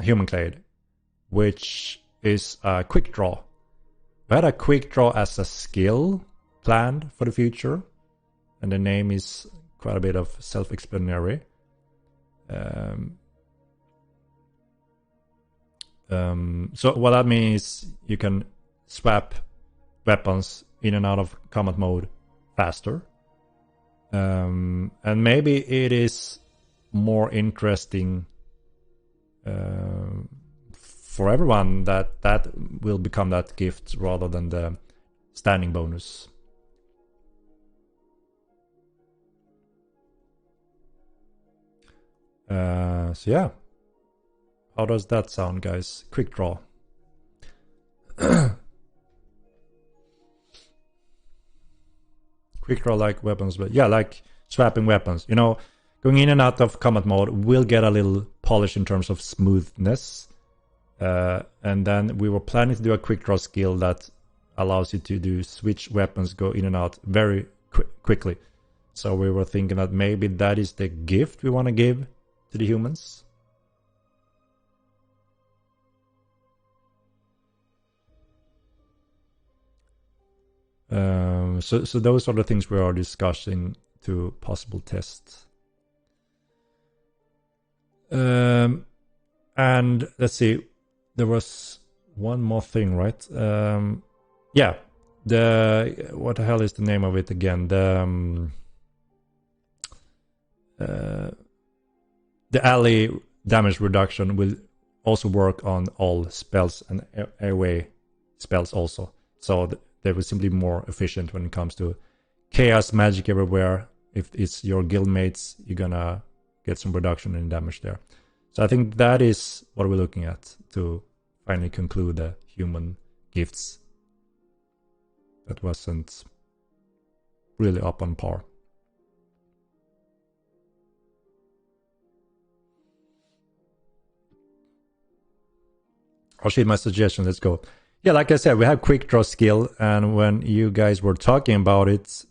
A: Human Clade, which is a quick draw. We had a quick draw as a skill planned for the future, and the name is quite a bit of self-explanatory. So what that means is you can swap weapons in and out of combat mode faster. And maybe it is more interesting for everyone that will become that gift rather than the standing bonus. So yeah, how does that sound, guys? Quick draw. Quick draw like weapons, but yeah, like swapping weapons. You know, going in and out of combat mode will get a little polish in terms of smoothness. And then we were planning to do a quick draw skill that allows you to do switch weapons, go in and out very quickly. So we were thinking that maybe that is the gift we want to give to the humans. So those are the things we are discussing to possible tests. And let's see, there was one more thing, right? Yeah, what the hell is the name of it again? The ally damage reduction will also work on all spells and airway spells also. So they will simply be more efficient when it comes to chaos magic everywhere. If it's your guildmates, you're gonna get some reduction in damage there. So I think that is what we're looking at to finally conclude the human gifts that wasn't really up on par. I'll share my suggestion. Let's go. Yeah, like I said, we have quick draw skill, and when you guys were talking about it,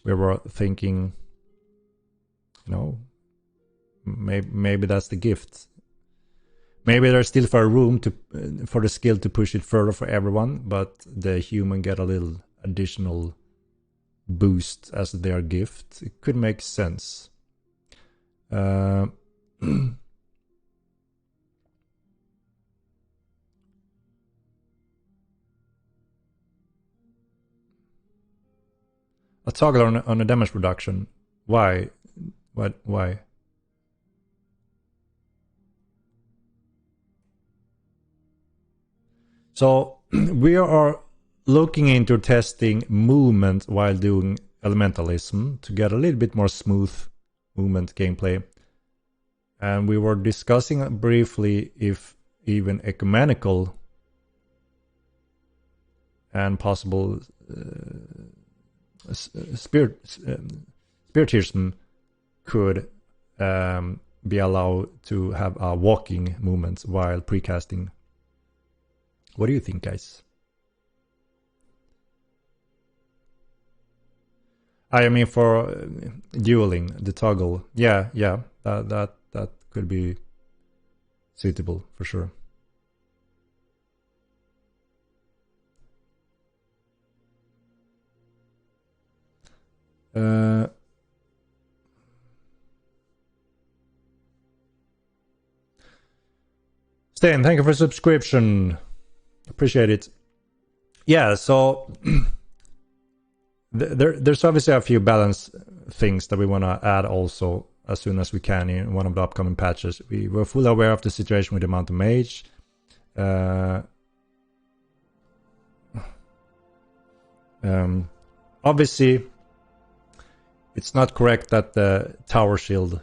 A: we were thinking, you know, maybe that's the gift. Maybe there's still for room for the skill to push it further for everyone, but the human get a little additional boost as their gift. It could make sense. A toggle on a damage reduction. Why? Why? So we are looking into testing movement while doing elementalism to get a little bit more smooth movement gameplay. And we were discussing briefly if even ecumenical and possible spiritism could be allowed to have a walking movement while precasting. What do you think, guys? I mean, for dueling, the toggle, yeah, that could be suitable for sure. Stan, thank you for subscription. Appreciate it. Yeah, so there's obviously a few balance things that we want to add also as soon as we can in one of the upcoming patches. We were fully aware of the situation with the mountain mage. Obviously, it's not correct that the tower shield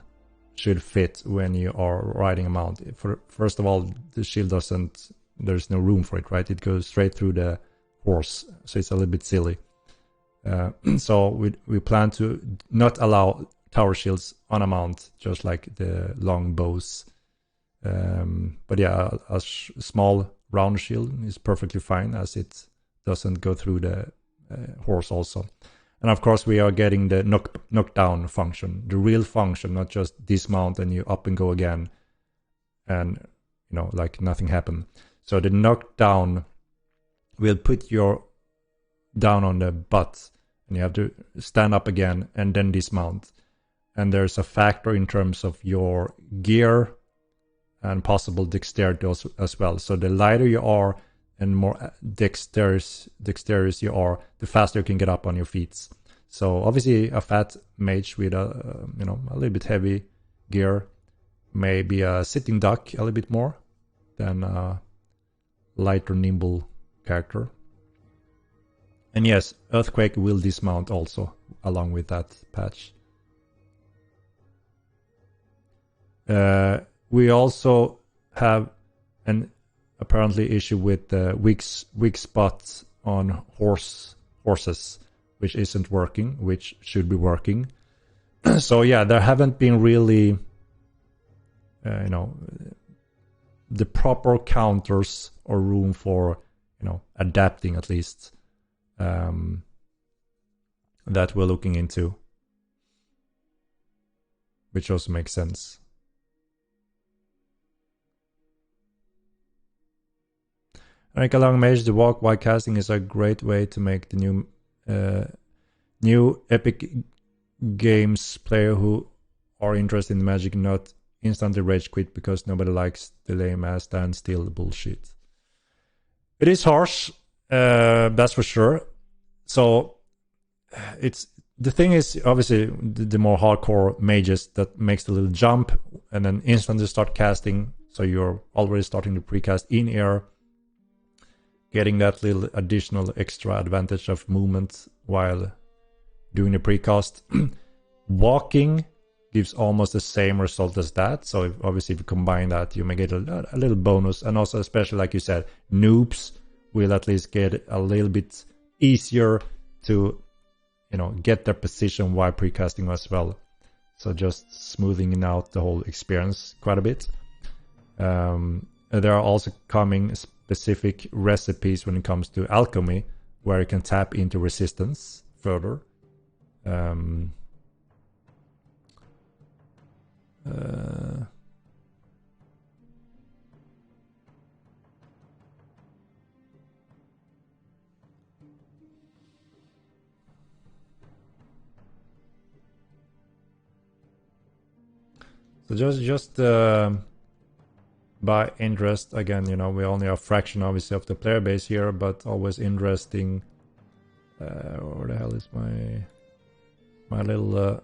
A: should fit when you are riding a mount. First of all, the shield doesn't, there's no room for it, right? It goes straight through the horse, so it's a little bit silly. So we plan to not allow tower shields on a mount, just like the long bows. But yeah, a small round shield is perfectly fine, as it doesn't go through the horse also. And of course, we are getting the knockdown function, the real function, not just dismount and you up and go again, and you know, like nothing happened. So the knockdown will put your down on the butt, and you have to stand up again and then dismount. And there's a factor in terms of your gear and possible dexterity as well. So the lighter you are and more dexterous you are, the faster you can get up on your feet. So obviously a fat mage with a a little bit heavy gear, maybe a sitting duck a little bit more than a lighter nimble character. And yes, Earthquake will dismount also along with that patch. We also have an apparently issue with the weak spots on horses, which isn't working, which should be working. So yeah, there haven't been really, the proper counters or room for, adapting at least, that we're looking into, which also makes sense. Henrik along mage, the walk while casting is a great way to make the new Epic Games player who are interested in Magic not instantly rage quit because nobody likes the lame ass standstill bullshit. It is harsh, that's for sure. So it's the thing is, obviously the more hardcore mages that makes the little jump and then instantly start casting, so you're already starting to precast in air, getting that little additional extra advantage of movement while doing the precast. Walking gives almost the same result as that. So obviously if you combine that, you may get a little bonus. And also, especially like you said, noobs will at least get a little bit easier to, get their position while precasting as well. So just smoothing out the whole experience quite a bit. There are also coming specific recipes when it comes to alchemy, where you can tap into resistance further. So just by interest, again, we only have a fraction obviously of the player base here, but always interesting. Where the hell is my little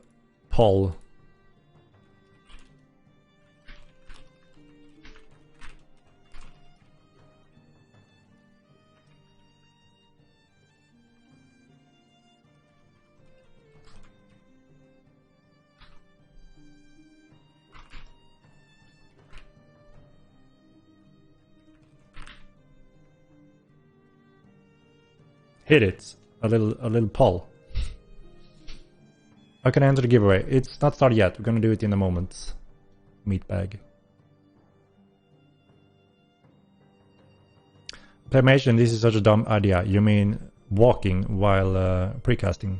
A: poll? Hit it. A little poll. How can I enter the giveaway? It's not started yet. We're gonna do it in a moment. Meat bag. Playmation, this is such a dumb idea. You mean walking while precasting?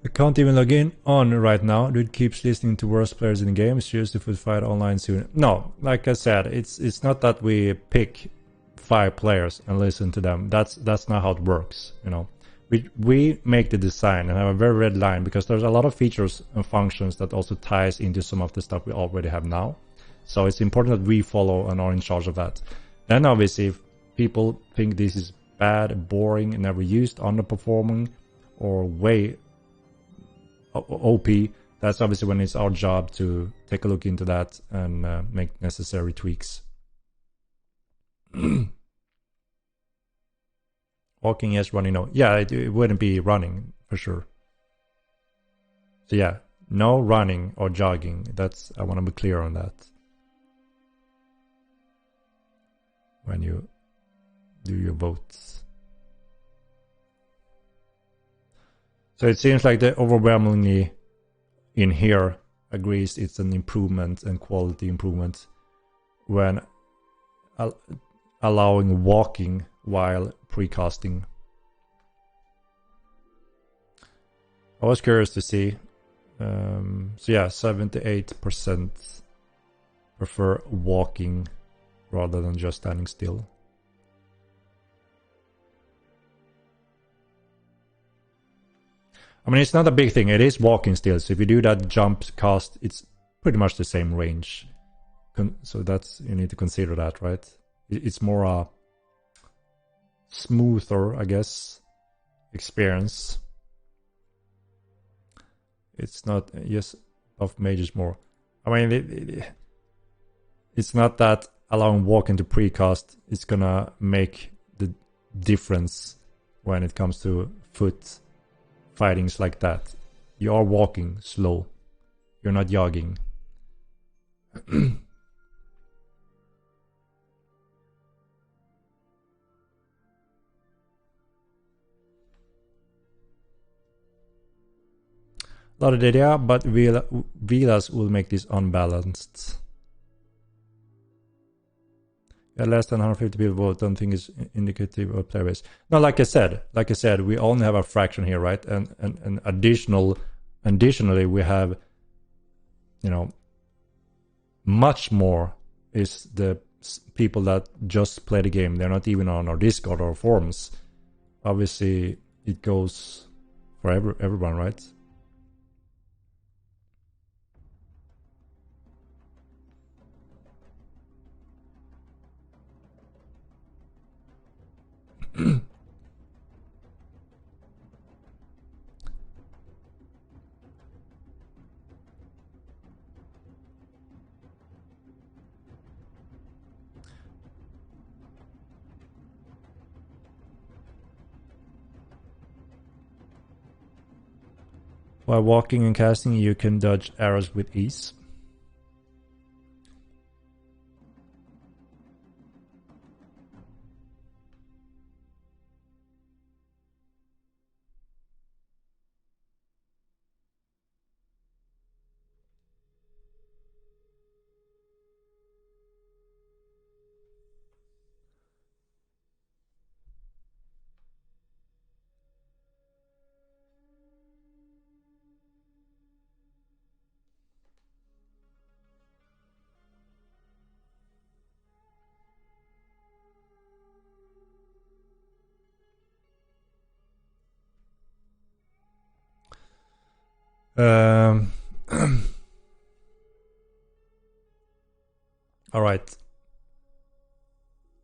A: I can't even log in on right now. Dude keeps listening to worst players in the game. Seriously, would fight online soon. No, like I said, it's not that we pick 5 players and listen to them. That's not how it works. You know, we make the design and have a very red line because there's a lot of features and functions that also ties into some of the stuff we already have now. So it's important that we follow and are in charge of that. Then obviously, if people think this is bad, boring, never used, underperforming, or way OP, that's obviously when it's our job to take a look into that and make necessary tweaks. Walking, yes. Running, no. Yeah, it wouldn't be running for sure. So yeah, no running or jogging. That's, I want to be clear on that when you do your votes. So it seems like the overwhelmingly in here agrees it's an improvement and quality improvement when allowing walking while precasting. I was curious to see. So yeah, 78% prefer walking rather than just standing still. I mean, it's not a big thing. It is walking still. So if you do that jump cast, it's pretty much the same range. So that's, you need to consider that, right? It's more a smoother, I guess, experience. It's not, yes, buff mages more. I mean, it's not that allowing walking to precast is gonna make the difference when it comes to foot fightings like that. You are walking slow. You're not jogging. A lot of data, but Vilas will make this unbalanced. Yeah, less than 150 people vote. Don't think is indicative of player base. No, like I said, we only have a fraction here, right? And additionally, we have, you know, much more is the people that just play the game. They're not even on our Discord or forums. Obviously, it goes for everyone, right? While walking and casting, you can dodge arrows with ease. All right.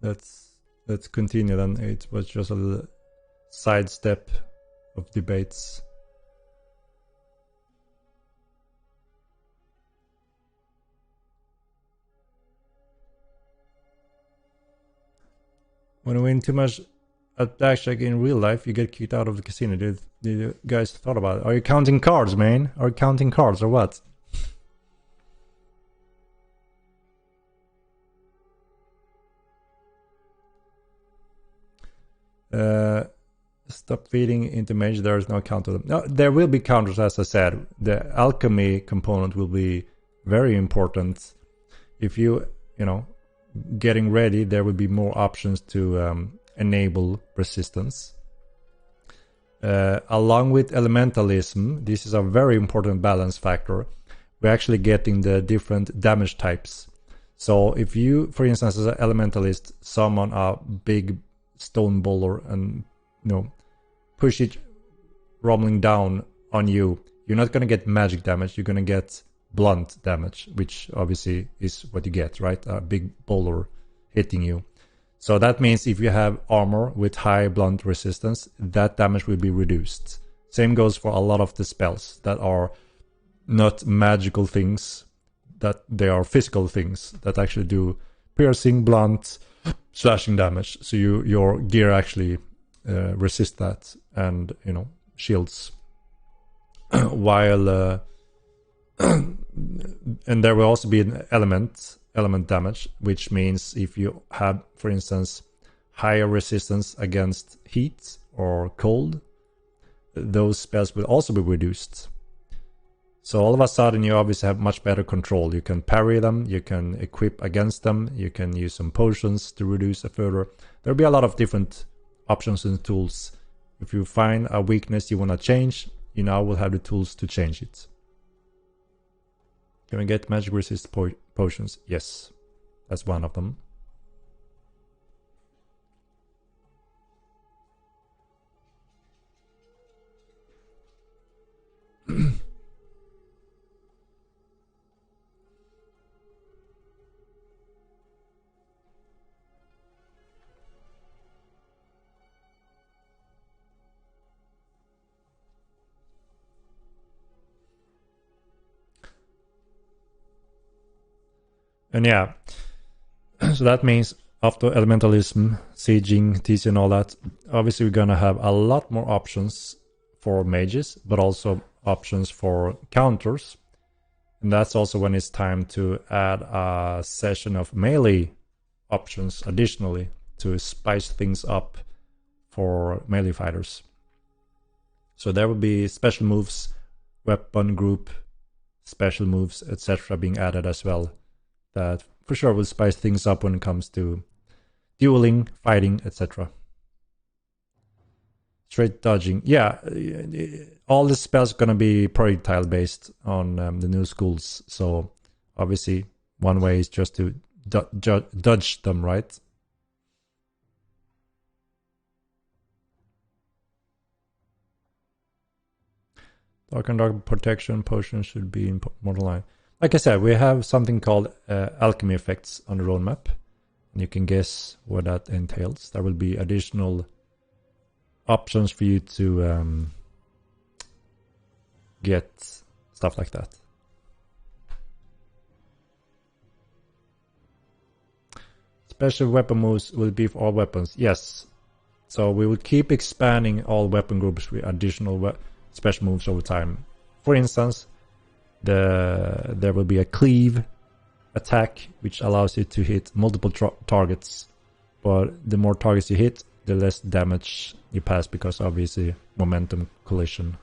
A: Let's continue then. It was just a little sidestep of debates. When you win too much at blackjack in real life, you get kicked out of the casino. Did you guys thought about it? Are you counting cards, man? Are you counting cards or what? Stop feeding into mage. There is no counter. No, there will be counters, as I said. The alchemy component will be very important. If you know, getting ready, there will be more options to enable resistance. Along with elementalism, this is a very important balance factor. We're actually getting the different damage types. So if you, for instance, as an elementalist, summon a big stone boulder and push it rumbling down on you, you're not going to get magic damage, you're going to get blunt damage, which obviously is what you get, right? A big boulder hitting you. So that means if you have armor with high blunt resistance, that damage will be reduced. Same goes for a lot of the spells that are not magical things, that they are physical things that actually do piercing, blunt, slashing damage. So your gear actually resist that, and shields. While and there will also be an element damage, which means if you have, for instance, higher resistance against heat or cold, those spells will also be reduced. So all of a sudden you obviously have much better control. You can parry them, you can equip against them, you can use some potions to reduce it further. There'll be a lot of different options and tools. If you find a weakness you want to change, you now will have the tools to change it. Can we get magic resist potions? Yes, that's one of them. And yeah, so that means after elementalism, sieging, TC and all that, obviously we're gonna have a lot more options for mages, but also options for counters. And that's also when it's time to add a session of melee options additionally to spice things up for melee fighters. So there will be special moves, weapon group, special moves, etc. being added as well. That for sure will spice things up when it comes to dueling, fighting, etc. Straight dodging. Yeah, all the spells are going to be projectile based on the new schools. So obviously one way is just to dodge them, right? Dark and dark protection potion should be in Mortal Line. Like I said, we have something called alchemy effects on the roadmap. And you can guess what that entails. There will be additional options for you to get stuff like that. Special weapon moves will be for all weapons. Yes. So we will keep expanding all weapon groups with additional special moves over time. For instance, there will be a cleave attack, which allows you to hit multiple targets. But the more targets you hit, the less damage you pass, because obviously momentum collision.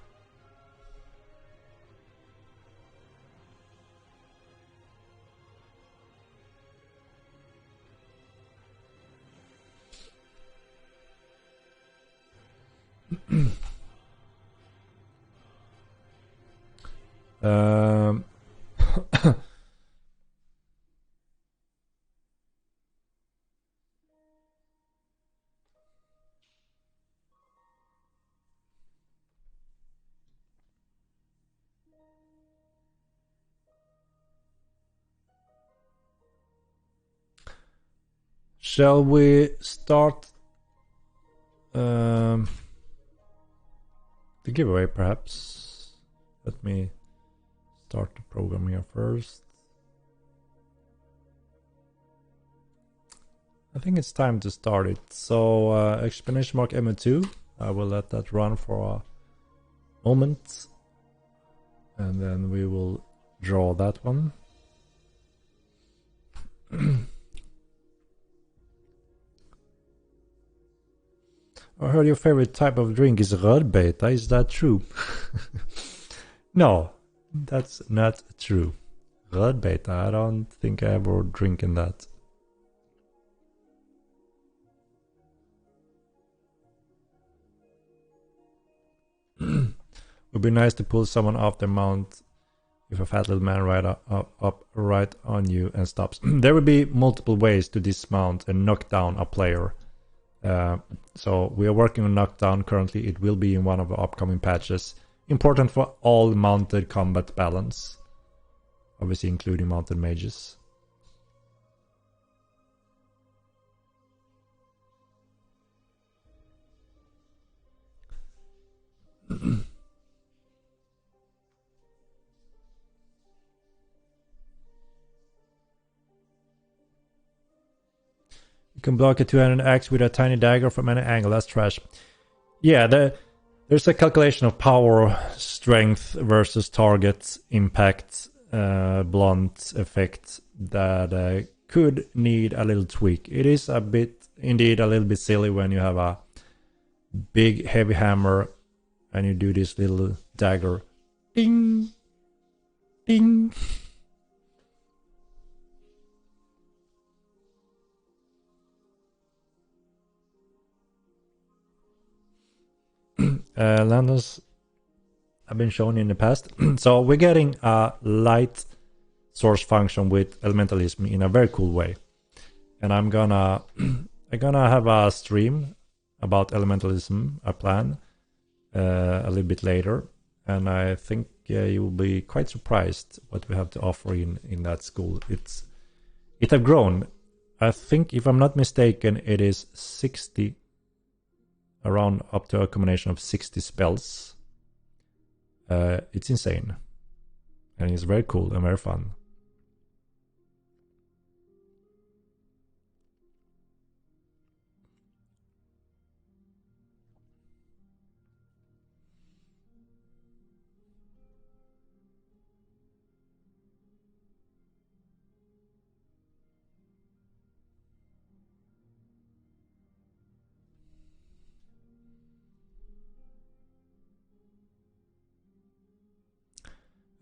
A: Shall we start the giveaway, perhaps? Let me start the program here first. I think it's time to start it. So exclamation mark M2. I will let that run for a moment. And then we will draw that one. I heard your favorite type of drink is rödbeta. Is that true? No, that's not true. Rödbeta, I don't think I ever drinking that. Would be nice to pull someone off their mount if a fat little man up right on you and stops. There will be multiple ways to dismount and knock down a player. So we are working on knockdown currently. It will be in one of the upcoming patches. Important for all mounted combat balance. Obviously including mounted mages. You can block a 200 axe with a tiny dagger from any angle. That's trash. Yeah, there's a calculation of power, strength versus target, impact, blunt effect that could need a little tweak. It is a bit, indeed, a little bit silly when you have a big heavy hammer and you do this little dagger. Ding! Ding! Landos have been shown in the past. So we're getting a light source function with elementalism in a very cool way. And I'm gonna have a stream about elementalism, a plan, a little bit later. And I think you will be quite surprised what we have to offer in that school. It have grown. I think, if I'm not mistaken, it is 60, around up to a combination of 60 spells. It's insane. And it's very cool and very fun.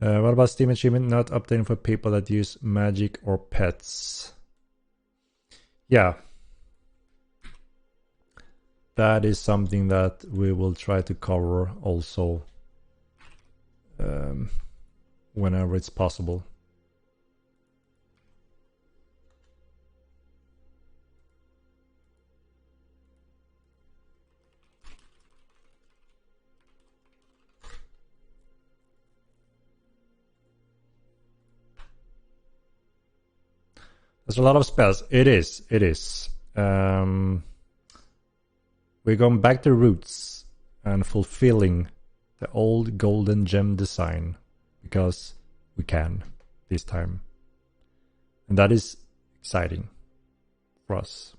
A: What about Steam Achievement not updating for people that use magic or pets? Yeah. That is something that we will try to cover also whenever it's possible. There's a lot of spells. It is. We're going back to roots and fulfilling the old golden gem design because we can this time. And that is exciting for us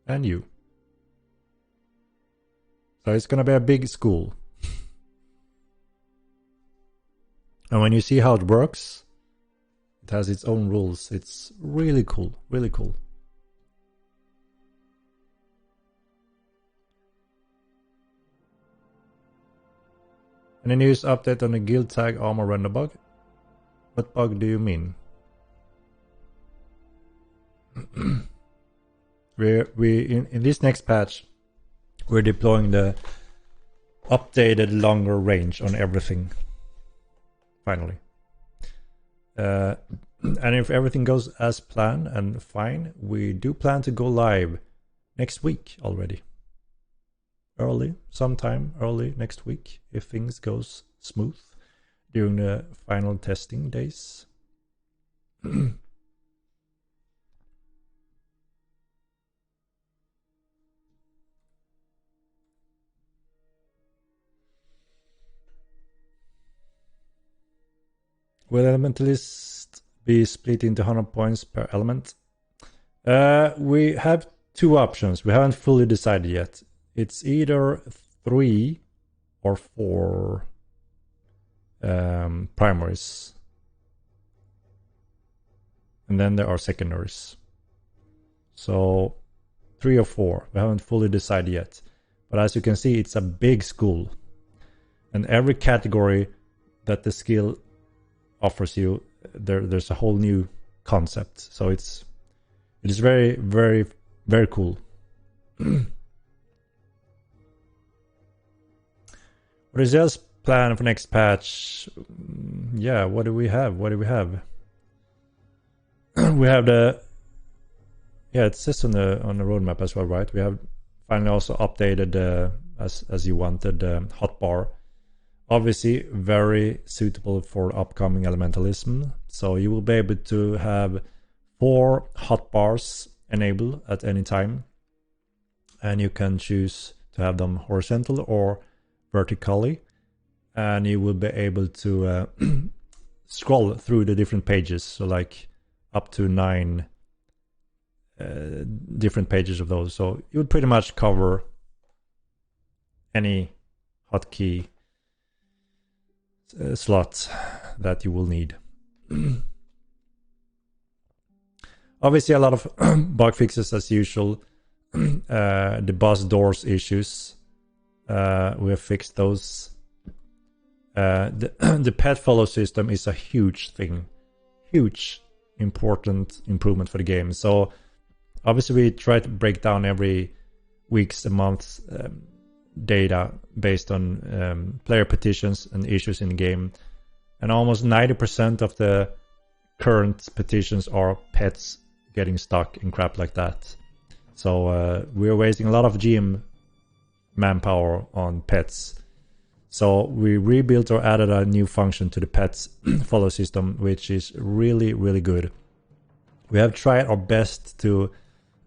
A: and you. So it's going to be a big school. And when you see how it works, it has its own rules. It's really cool, really cool. Any news update on the guild tag armor render bug? What bug do you mean? In this next patch, we're deploying the updated longer range on everything. Finally. And if everything goes as planned and fine, we do plan to go live next week already. Sometime early next week, if things goes smooth during the final testing days. Will Elementalist be split into 100 points per element? We have two options. We haven't fully decided yet. It's either 3 or 4 primaries. And then there are secondaries. So 3 or 4. We haven't fully decided yet. But as you can see, it's a big school. And every category that the skill offers you, there's a whole new concept. So it is very, very, very cool. What is else planned for next patch? Yeah, what do we have? What do we have? We have it says on the roadmap as well, right? We have finally also updated as you wanted hotbar. Obviously very suitable for upcoming elementalism. So you will be able to have 4 hotbars enabled at any time, and you can choose to have them horizontal or vertically, and you will be able to scroll through the different pages, so like up to 9 different pages of those. So you would pretty much cover any hotkey slot that you will need. Obviously a lot of bug fixes as usual. The bus doors issues, we have fixed those. The pet follow system is a huge thing, huge important improvement for the game. So obviously we try to break down every week's and month's data based on player petitions and issues in the game, and almost 90% of the current petitions are pets getting stuck and crap like that. So we're wasting a lot of GM manpower on pets. So we rebuilt or added a new function to the pets follow system, which is really, really good. We have tried our best to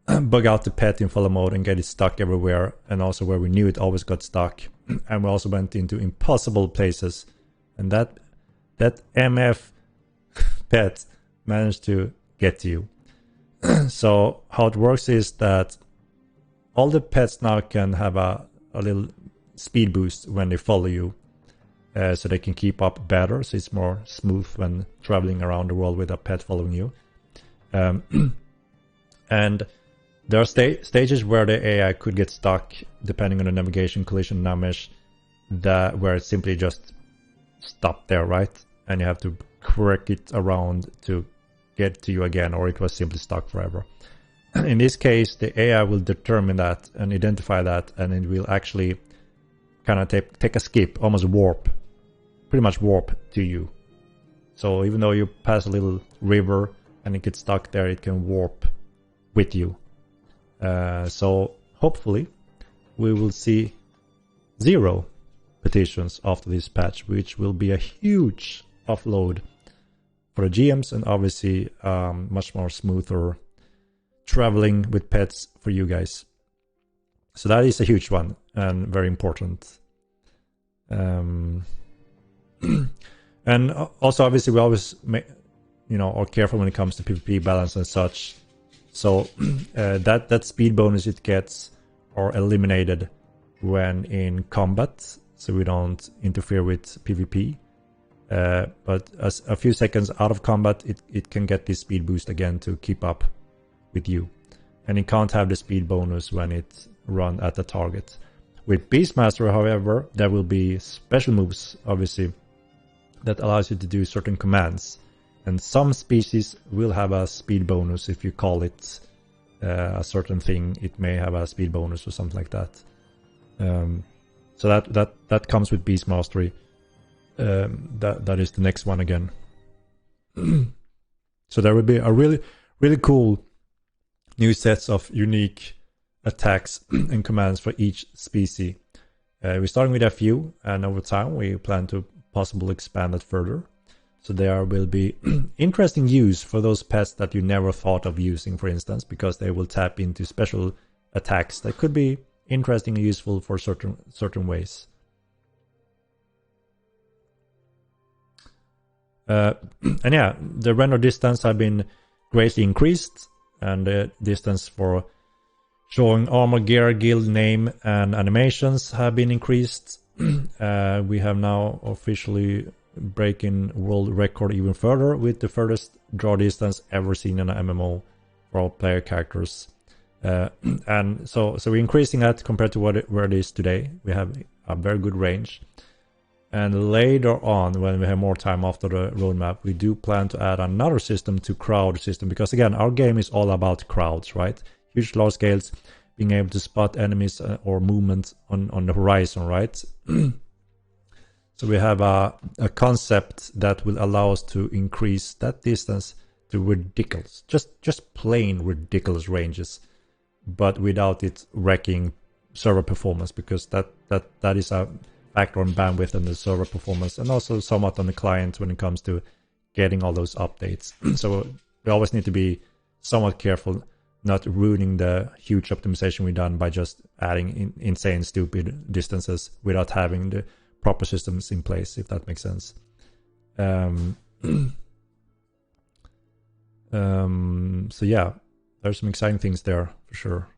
A: bug out the pet in follow mode and get it stuck everywhere, and also where we knew it always got stuck. And we also went into impossible places, and that MF pet managed to get to you. So how it works is that all the pets now can have a little speed boost when they follow you, so they can keep up better, so it's more smooth when traveling around the world with a pet following you. And there are stages where the AI could get stuck depending on the navigation, collision, namish, where it simply just stopped there, right? And you have to correct it around to get to you again, or it was simply stuck forever. In this case, the AI will determine that and identify that, and it will actually kind of take a skip, almost warp, pretty much warp to you. So even though you pass a little river and it gets stuck there, it can warp with you. So hopefully we will see 0 petitions after this patch, which will be a huge offload for the GMs, and obviously much more smoother traveling with pets for you guys. So that is a huge one and very important. And also obviously we always are careful when it comes to PvP balance and such. So that speed bonus it gets are eliminated when in combat, so we don't interfere with PvP. But as a few seconds out of combat, it can get this speed boost again to keep up with you, and it can't have the speed bonus when it run at the target. With Beastmaster, however, there will be special moves, obviously, that allows you to do certain commands, and some species will have a speed bonus. If you call it a certain thing, it may have a speed bonus or something like that. So that comes with Beast Mastery. That is the next one again. So there will be a really, really cool new sets of unique attacks and commands for each species. We're starting with a few, and over time we plan to possibly expand it further. So there will be interesting use for those pets that you never thought of using, for instance, because they will tap into special attacks that could be interesting and useful for certain ways. And yeah, the render distance have been greatly increased. and the distance for showing armor, gear, guild name, and animations have been increased. We have now officially breaking world record even further with the furthest draw distance ever seen in an MMO for all player characters. And so we're increasing that compared to where it is today. We have a very good range. And later on, when we have more time after the roadmap, we do plan to add another system to crowd system. Because again, our game is all about crowds, right? Huge large scales, being able to spot enemies or movement on the horizon, right? So we have a concept that will allow us to increase that distance to ridiculous, just plain ridiculous ranges, but without it wrecking server performance, because that is a factor on bandwidth and the server performance, and also somewhat on the client when it comes to getting all those updates. So we always need to be somewhat careful not ruining the huge optimization we've done by just adding insane stupid distances without having the proper systems in place, if that makes sense. So yeah, there's some exciting things there for sure.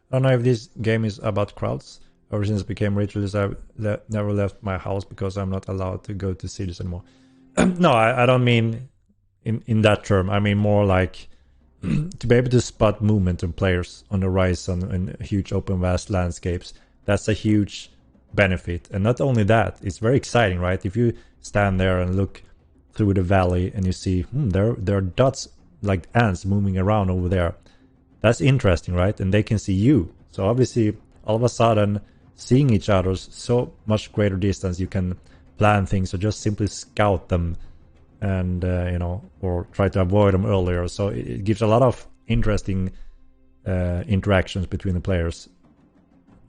A: I don't know if this game is about crowds. Ever since it became rituals, I've never left my house because I'm not allowed to go to cities anymore. No, I don't mean in that term. I mean more like to be able to spot movement of players on the horizon in huge open vast landscapes. That's a huge benefit. And not only that, it's very exciting, right? If you stand there and look through the valley and you see there are dots like ants moving around over there. That's interesting, right? And they can see you. So obviously, all of a sudden, seeing each other's so much greater distance, you can plan things or just simply scout them and, or try to avoid them earlier. So it gives a lot of interesting interactions between the players.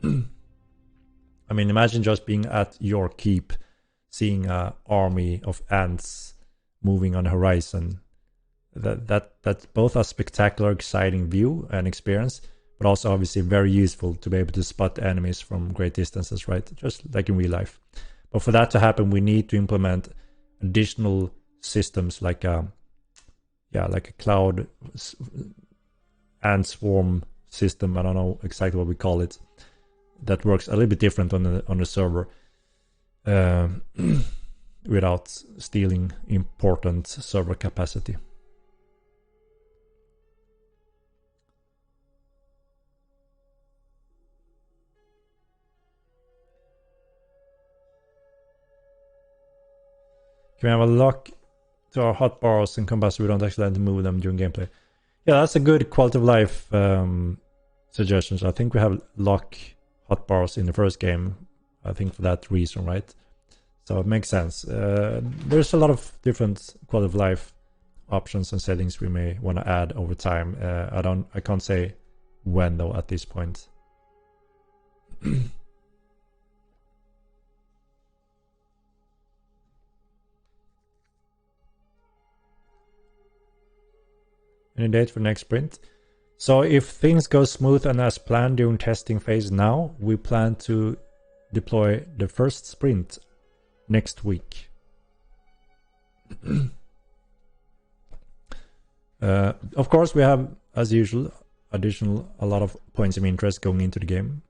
A: I mean, imagine just being at your keep, seeing an army of ants moving on the horizon. That's both a spectacular, exciting view and experience, but also obviously very useful to be able to spot enemies from great distances, right? Just like in real life. But for that to happen, we need to implement additional systems like a cloud ant swarm system. I don't know exactly what we call it. That works a little bit different on the server, without stealing important server capacity. Can we have a lock to our hotbars and compass so we don't accidentally move them during gameplay? Yeah, that's a good quality of life suggestions. I think we have lock hotbars in the first game, I think for that reason, right? So it makes sense. There's a lot of different quality of life options and settings we may want to add over time. I can't say when though at this point. Any date for next sprint? So if things go smooth and as planned during testing phase now, we plan to deploy the first sprint next week. Of course, we have, as usual, a lot of points of interest going into the game.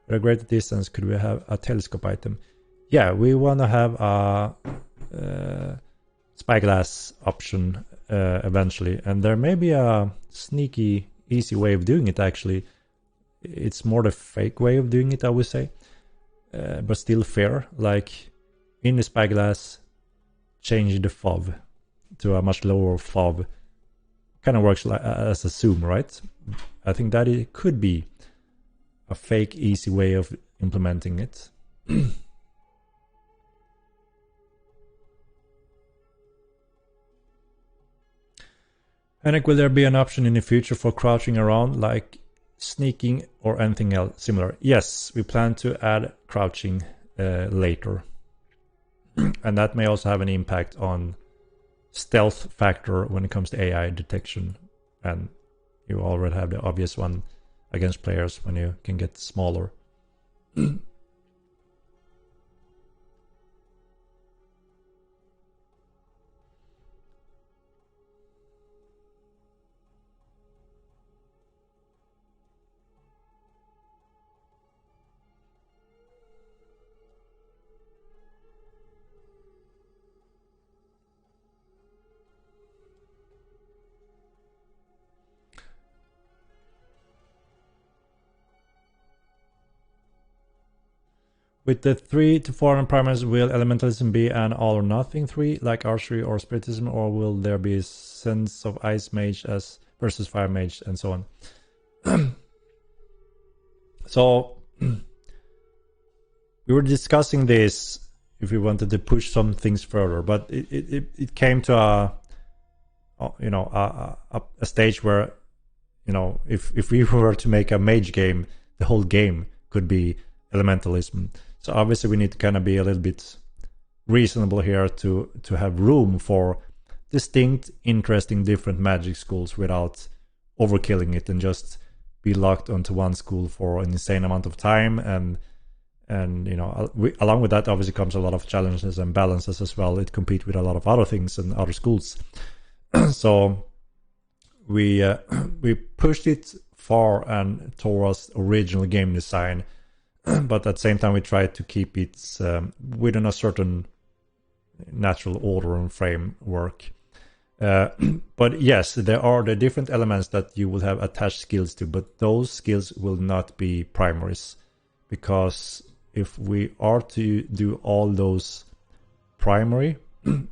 A: At a greater distance, could we have a telescope item? Yeah, we want to have a spyglass option eventually, and there may be a sneaky, easy way of doing it. Actually, it's more the fake way of doing it, I would say, but still fair. Like in the spyglass, change the FOV to a much lower FOV. Kind of works like as a zoom, right? I think that it could be a fake, easy way of implementing it. Henrik, will there be an option in the future for crouching around, like sneaking or anything else similar? Yes, we plan to add crouching later. And that may also have an impact on stealth factor when it comes to AI detection and, You already have the obvious one against players when you can get smaller. With the 3 to 4 primaries, will elementalism be an all or nothing 3 like archery or spiritism, or will there be a sense of ice mage as versus fire mage and so on? So we were discussing this if we wanted to push some things further, but it came to a stage where, you know, if we were to make a mage game, the whole game could be elementalism. So obviously we need to kind of be a little bit reasonable here to have room for distinct, interesting, different magic schools without overkilling it and just be locked onto one school for an insane amount of time. And you know, along with that obviously comes a lot of challenges and balances as well. It competes with a lot of other things and other schools. So we pushed it far and towards original game design, but at the same time we tried to keep it within a certain natural order and framework. But yes, there are the different elements that you will have attached skills to, but those skills will not be primaries, because if we are to do all those primary,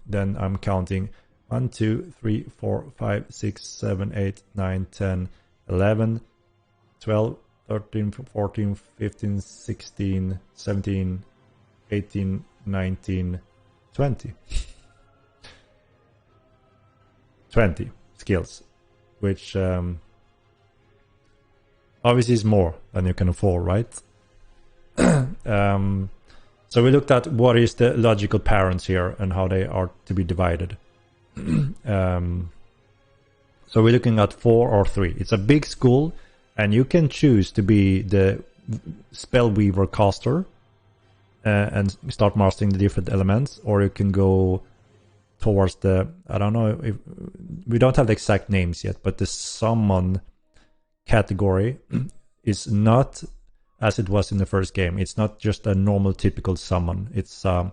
A: then I'm counting 1, 2, 3, 4, 5, 6, 7, 8, 9, 10, 11, 12, 13, 14, 15, 16, 17, 18, 19, 20. 20 skills, which obviously is more than you can afford, right? So we looked at what is the logical parents here and how they are to be divided. So we're looking at 4 or 3. It's a big school, and you can choose to be the spellweaver caster and start mastering the different elements, or you can go towards the, I don't know if we don't have the exact names yet, but the summon category is not as it was in the first game. It's not just a normal typical summon. It's the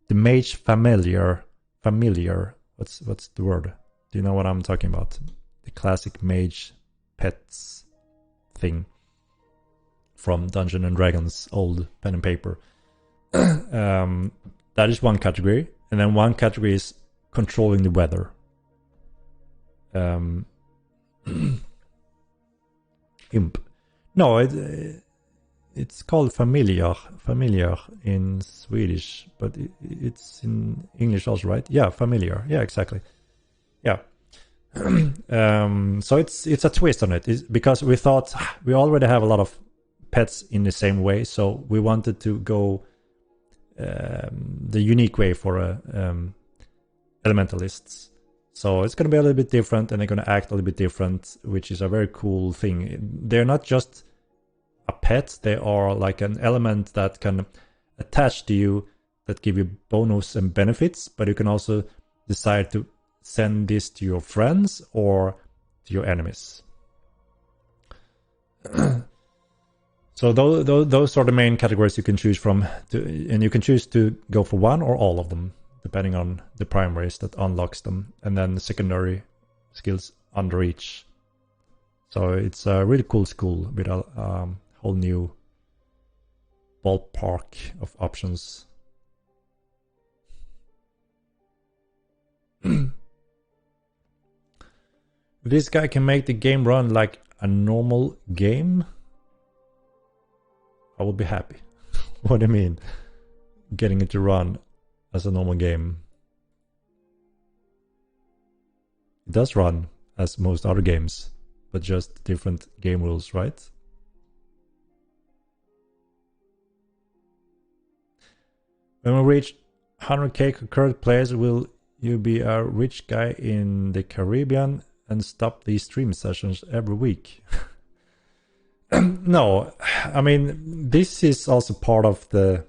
A: mage familiar. What's the word? Do you know what I'm talking about? The classic mage pets thing from Dungeons and Dragons old pen and paper. That is one category, and then one category is controlling the weather. Imp. No, it's called familiar in Swedish, but it's in English also, right? Yeah, familiar. Yeah, exactly. Yeah. So it's a twist on it. It's because we thought we already have a lot of pets in the same way, so we wanted to go the unique way for elementalists. So it's going to be a little bit different, and they're going to act a little bit different, which is a very cool thing. They're not just a pet, they are like an element that can attach to you, that give you bonus and benefits, but you can also decide to send this to your friends or to your enemies. So those are the main categories you can choose from, and you can choose to go for one or all of them, depending on the primaries that unlocks them, and then the secondary skills under each. So it's a really cool school with a whole new ballpark of options. This guy can make the game run like a normal game, I will be happy. What do you mean? Getting it to run as a normal game. It does run as most other games, but just different game rules, right? When we reach 100k concurrent players, will you be a rich guy in the Caribbean and stop these stream sessions every week. No, I mean, this is also part of the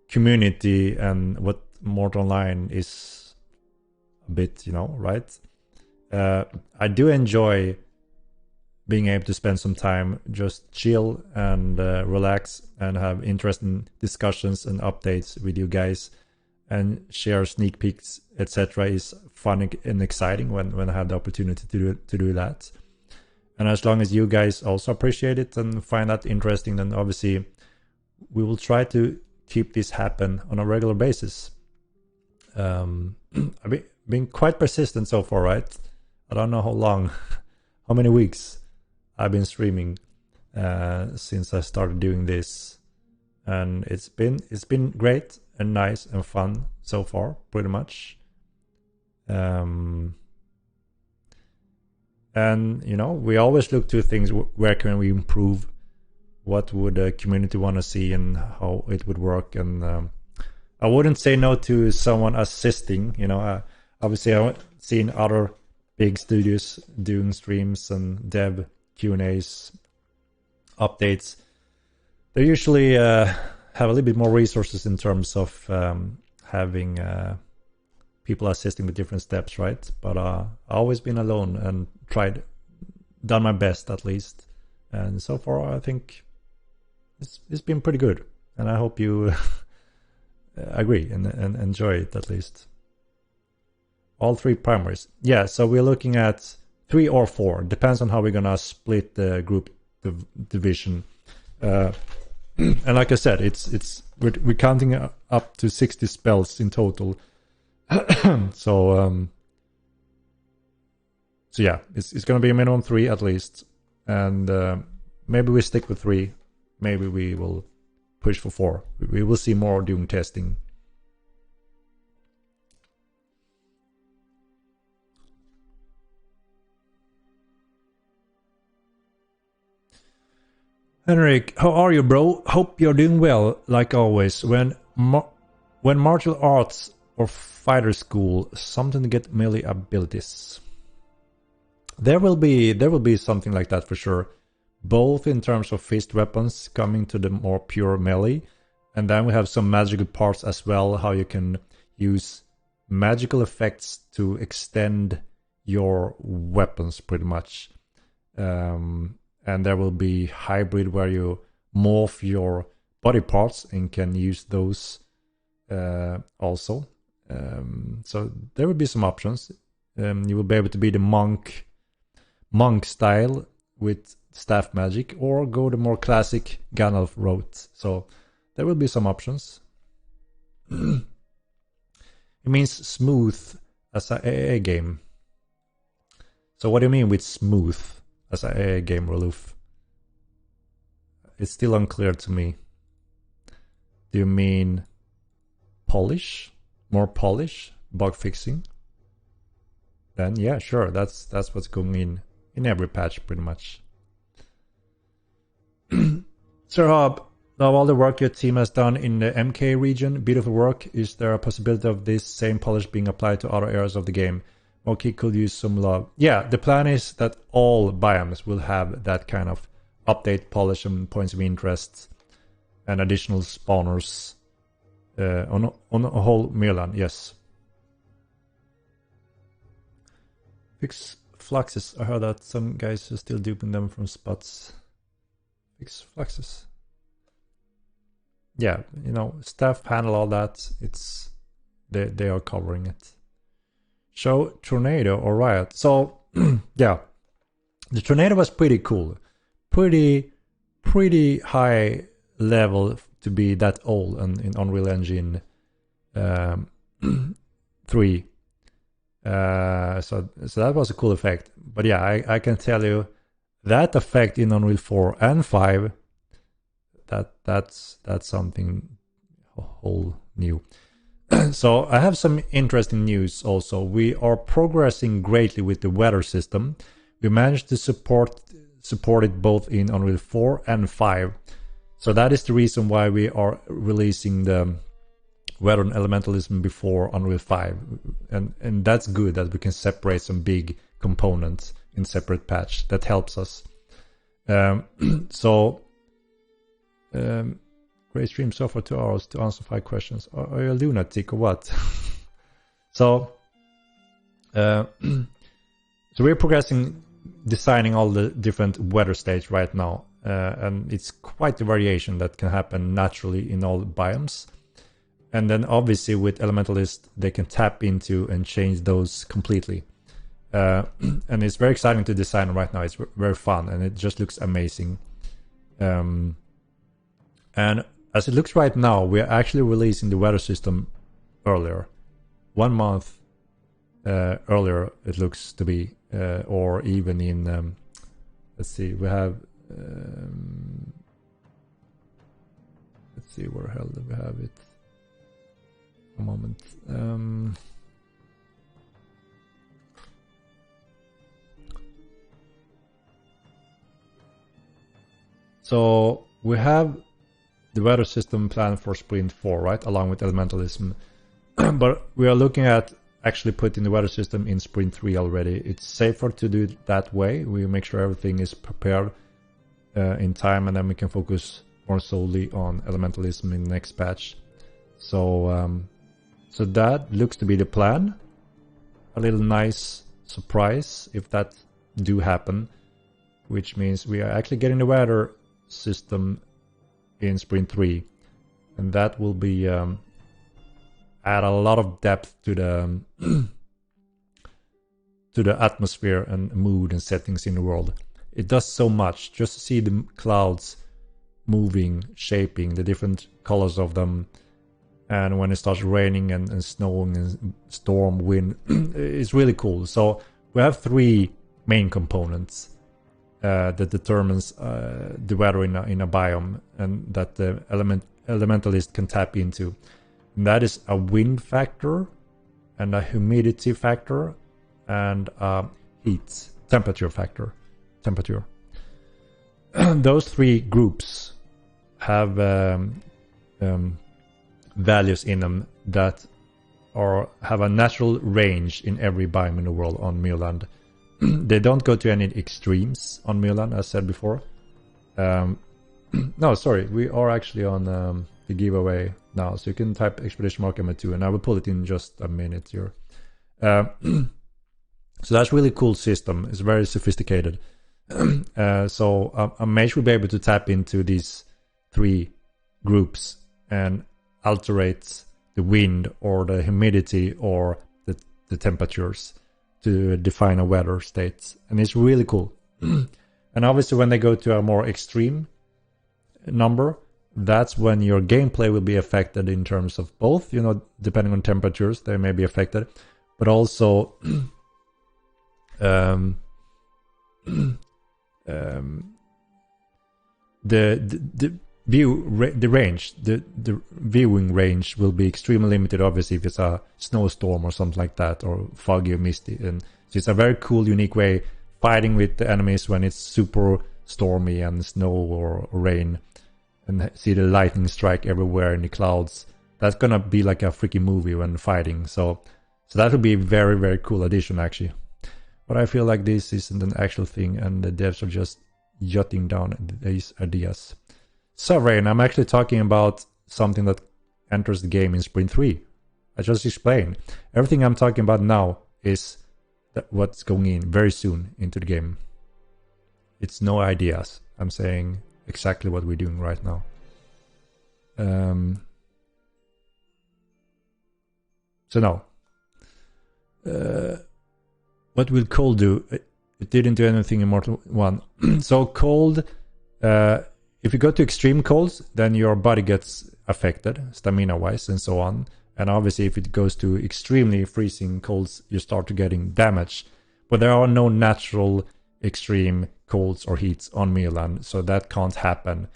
A: community and what Mortal Online is a bit, right? I do enjoy being able to spend some time, just chill and relax and have interesting discussions and updates with you guys and share sneak peeks, etc. is fun and exciting when I have the opportunity to do that. And as long as you guys also appreciate it and find that interesting, then obviously we will try to keep this happen on a regular basis. I've been quite persistent so far, right? I don't know how long, how many weeks I've been streaming since I started doing this, and it's been great and nice and fun so far, pretty much. And we always look to things, where can we improve, what would the community want to see, and how it would work. And I wouldn't say no to someone assisting. Obviously I've seen other big studios doing streams and dev Q&As, updates. They usually have a little bit more resources in terms of having people assisting with different steps, right? But I've always been alone and done my best at least. And so far, I think it's been pretty good. And I hope you agree and enjoy it at least. All 3 primaries. Yeah, so we're looking at 3 or 4. Depends on how we're gonna split the group division. And like I said, we're counting up to 60 spells in total. So yeah, it's gonna be a minimum 3 at least, and maybe we stick with 3. Maybe we will push for 4. We will see more doing testing. Henrik, how are you, bro? Hope you're doing well, like always. When martial arts or fighter school, something to get melee abilities. There will be something like that for sure, both in terms of fist weapons coming to the more pure melee, and then we have some magical parts as well, how you can use magical effects to extend your weapons pretty much. And there will be hybrid where you morph your body parts and can use those also. So there will be some options. You will be able to be the monk style with staff magic, or go the more classic Gandalf route. So there will be some options. It means smooth as a AA game. So what do you mean with smooth as a AA game, Roluf? It's still unclear to me. Do you mean polish? More polish? Bug fixing? Then yeah, sure, that's what's going in every patch pretty much. Sir Hob, of all the work your team has done in the MK region, beautiful work. Is there a possibility of this same polish being applied to other areas of the game? Moki could use some love. Yeah, the plan is that all biomes will have that kind of update, polish, and points of interest, and additional spawners on a whole Mirland, yes. Fix fluxes. I heard that some guys are still duping them from spots. Fix fluxes. Yeah, staff handle all that. They are covering it. Show Tornado or Riot. So yeah, the Tornado was pretty cool. Pretty high level to be that old and in Unreal Engine 3. So that was a cool effect. But yeah, I can tell you that effect in Unreal 4 and 5, that's something whole new. So I have some interesting news also. We are progressing greatly with the weather system. We managed to support it both in Unreal 4 and 5. So that is the reason why we are releasing the weather and elementalism before Unreal 5, and that's good that we can separate some big components in separate patch. That helps us. Great stream so far, 2 hours to answer 5 questions. Are you a lunatic or what? So we're progressing, designing all the different weather states right now, and it's quite a variation that can happen naturally in all biomes. And then obviously with Elementalist, they can tap into and change those completely. And it's very exciting to design right now. It's very fun, and it just looks amazing. And as it looks right now, we're actually releasing the weather system earlier. 1 month earlier it looks to be, or even in, let's see, we have, let's see, where the hell do we have it? A moment. So we have the weather system planned for Sprint 4, right? Along with Elementalism. But we are looking at actually putting the weather system in Sprint 3 already. It's safer to do it that way. We make sure everything is prepared in time, and then we can focus more solely on Elementalism in the next patch. So so that looks to be the plan. A little nice surprise if that do happen, which means we are actually getting the weather system in Sprint 3, and that will be add a lot of depth to the to the atmosphere and mood and settings in the world. It does so much just to see the clouds moving, shaping, the different colors of them. And when it starts raining and snowing and storm, wind, it's really cool. So we have 3 main components that determines the weather in a biome, and that the elementalist can tap into. And that is a wind factor, and a humidity factor, and a temperature factor. Those 3 groups have values in them that have a natural range in every biome in the world on Mewland. They don't go to any extremes on Mewland, as said before. No, sorry, we are actually on the giveaway now, so you can type exclamation mark M2, and I will pull it in just a minute here. So that's really cool system. It's very sophisticated. So a mage will be able to tap into these 3 groups and alterate the wind or the humidity or the temperatures to define a weather state, and it's really cool. And obviously when they go to a more extreme number, that's when your gameplay will be affected in terms of both, you know, depending on temperatures, they may be affected, but also the viewing range will be extremely limited, obviously, if it's a snowstorm or something like that, or foggy or misty. And so it's a very cool, unique way fighting with the enemies when it's super stormy and snow or rain, and see the lightning strike everywhere in the clouds. That's gonna be like a freaking movie when fighting. So that would be a very, very cool addition, actually. But I feel like this isn't an actual thing, and the devs are just jotting down these ideas. Sovereign, I'm actually talking about something that enters the game in Sprint 3. I just explained. Everything I'm talking about now is what's going in very soon into the game. It's no ideas. I'm saying exactly what we're doing right now. So now, what will cold do? It didn't do anything in Mortal 1. So cold, if you go to extreme colds, then your body gets affected, stamina-wise and so on. And obviously if it goes to extremely freezing colds, you start to getting damage. But there are no natural extreme colds or heats on Mewland, so that can't happen.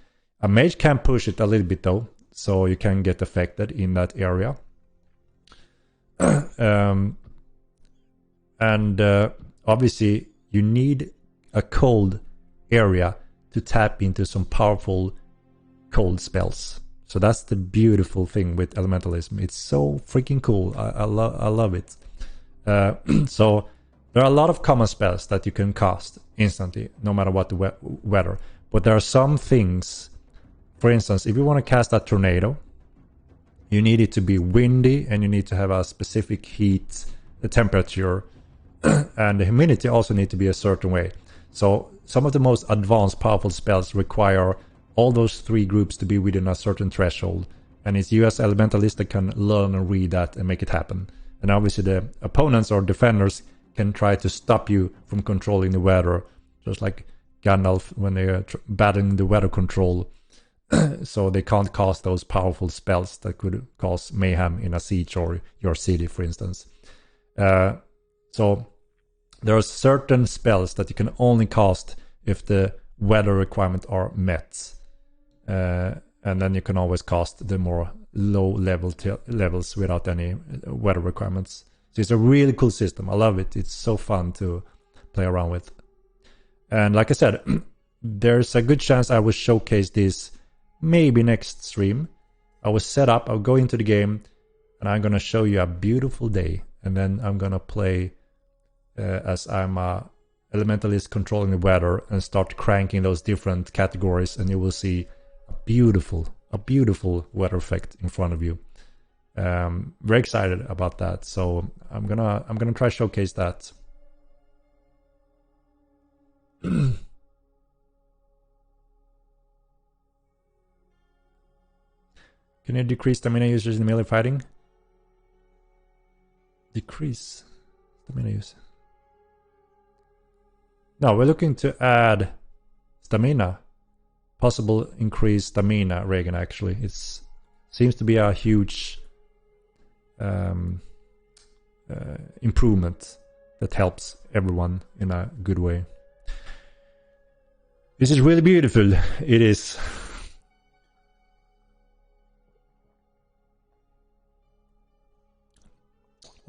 A: A mage can push it a little bit though, so you can get affected in that area. Obviously you need a cold area to tap into some powerful cold spells. So that's the beautiful thing with elementalism. It's so freaking cool. I love it. So there are a lot of common spells that you can cast instantly, no matter what the weather. But there are some things, for instance, if you want to cast a tornado, you need it to be windy and you need to have a specific heat, the temperature, and the humidity also need to be a certain way. So some of the most advanced powerful spells require all those three groups to be within a certain threshold. And it's you as elementalist that can learn and read that and make it happen. And obviously the opponents or defenders can try to stop you from controlling the weather, just like Gandalf when they are battling the weather control. So they can't cast those powerful spells that could cause mayhem in a siege or your city, for instance. So there are certain spells that you can only cast if the weather requirements are met. And then you can always cast the more low levels without any weather requirements. So it's a really cool system. I love it. It's so fun to play around with. And like I said, there's a good chance I will showcase this maybe next stream. I will set up, I'll go into the game, and I'm going to show you a beautiful day. And then I'm going to play as I'm a elementalist controlling the weather and start cranking those different categories, and you will see a beautiful weather effect in front of you. Very excited about that. So I'm gonna try showcase that. Can you decrease stamina users in melee fighting? Decrease stamina use. No, we're looking to add stamina. Possible increased stamina, Reagan, actually. It seems to be a huge improvement that helps everyone in a good way. This is really beautiful. It is.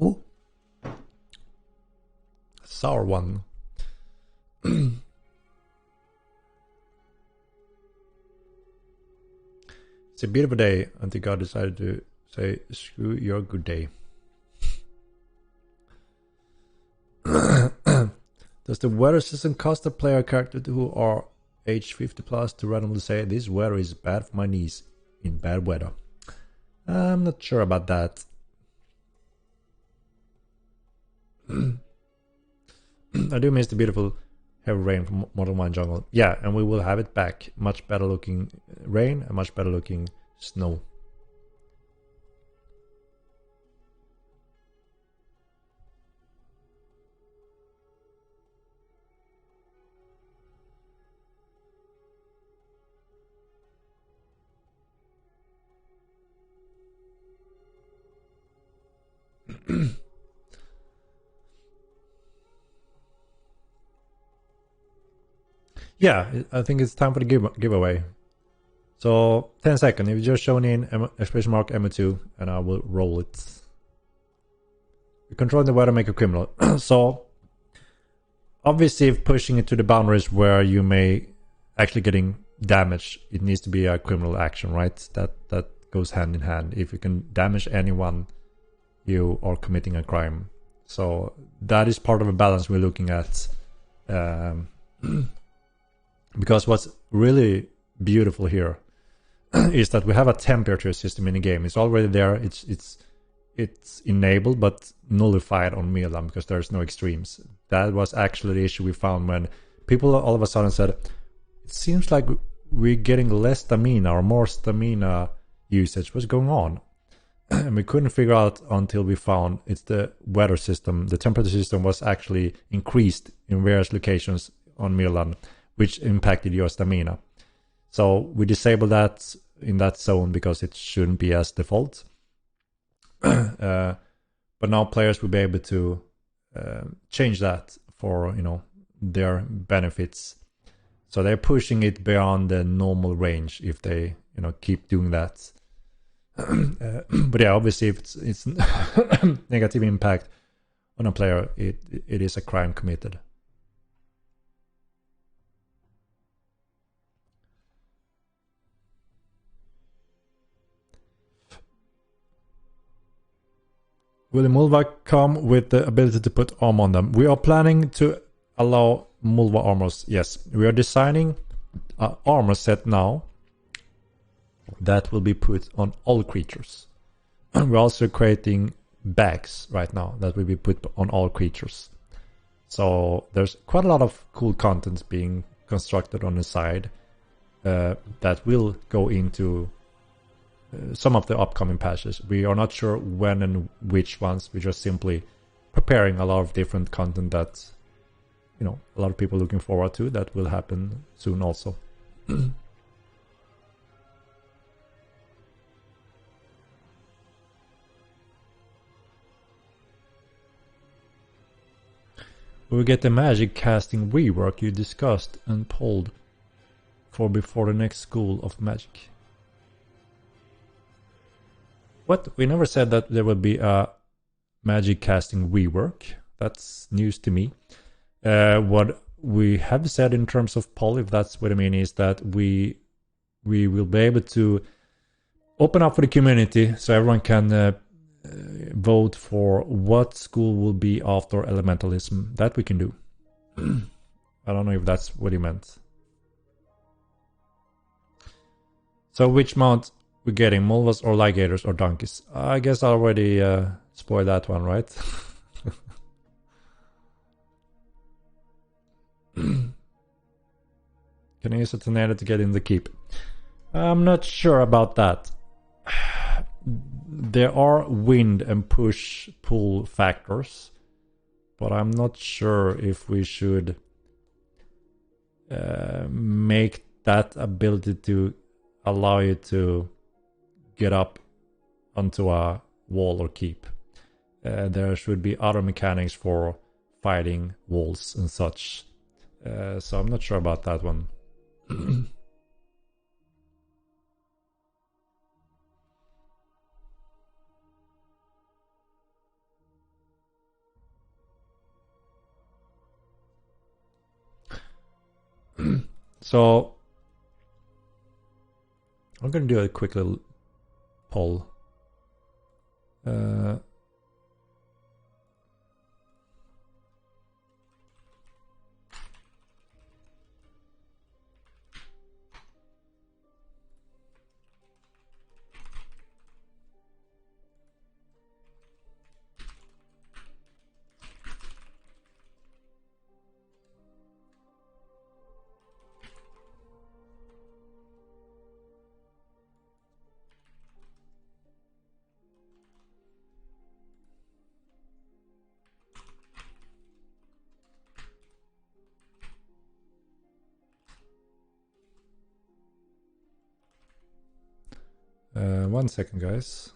A: Oh, sour one. It's a beautiful day until God decided to say, screw your good day. Does the weather system cost a player character who are age 50 plus to randomly say, this weather is bad for my knees in bad weather? I'm not sure about that. I do miss the beautiful heavy rain from Modern 1 Jungle. Yeah, and we will have it back. Much better looking rain and much better looking snow. Yeah, I think it's time for the giveaway. So 10 seconds. If you just shown in exclamation mark MO2 and I will roll it. You control the weather, make a criminal. So obviously if pushing it to the boundaries where you may actually getting damage, it needs to be a criminal action, right? That goes hand in hand. If you can damage anyone, you are committing a crime. So that is part of a balance we're looking at. Because what's really beautiful here is that we have a temperature system in the game. It's already there. It's enabled but nullified on Milan because there's no extremes. That was actually the issue we found when people all of a sudden said, it seems like we're getting less stamina or more stamina usage. What's going on? And we couldn't figure out until we found it's the weather system. The temperature system was actually increased in various locations on Milan, which impacted your stamina. So we disabled that in that zone because it shouldn't be as default. But now players will be able to change that for their benefits. So they're pushing it beyond the normal range if they keep doing that. But yeah, obviously if it's negative impact on a player, it is a crime committed. Will the Mulva come with the ability to put armor on them? We are planning to allow Mulva armors. Yes, we are designing an armor set now that will be put on all creatures. We're also creating bags right now that will be put on all creatures. So there's quite a lot of cool content being constructed on the side that will go into some of the upcoming patches. We are not sure when and which ones. We're just simply preparing a lot of different content that, you know, a lot of people looking forward to. That will happen soon also. We get the magic casting rework you discussed and polled for before the next school of magic. What? We never said that there would be a magic casting rework. That's news to me. What we have said in terms of poll, if that's what I mean, is that we will be able to open up for the community so everyone can vote for what school will be after elementalism. That we can do. I don't know if that's what he meant. So which mount we're getting, Mulvas or Ligators or Donkeys? I guess I already spoiled that one, right? Can I use a tornado to get in the keep? I'm not sure about that. There are wind and push-pull factors, but I'm not sure if we should make that ability to allow you to get up onto a wall or keep. There should be other mechanics for fighting walls and such. So I'm not sure about that one. So I'm going to do a quick little poll. One second, guys.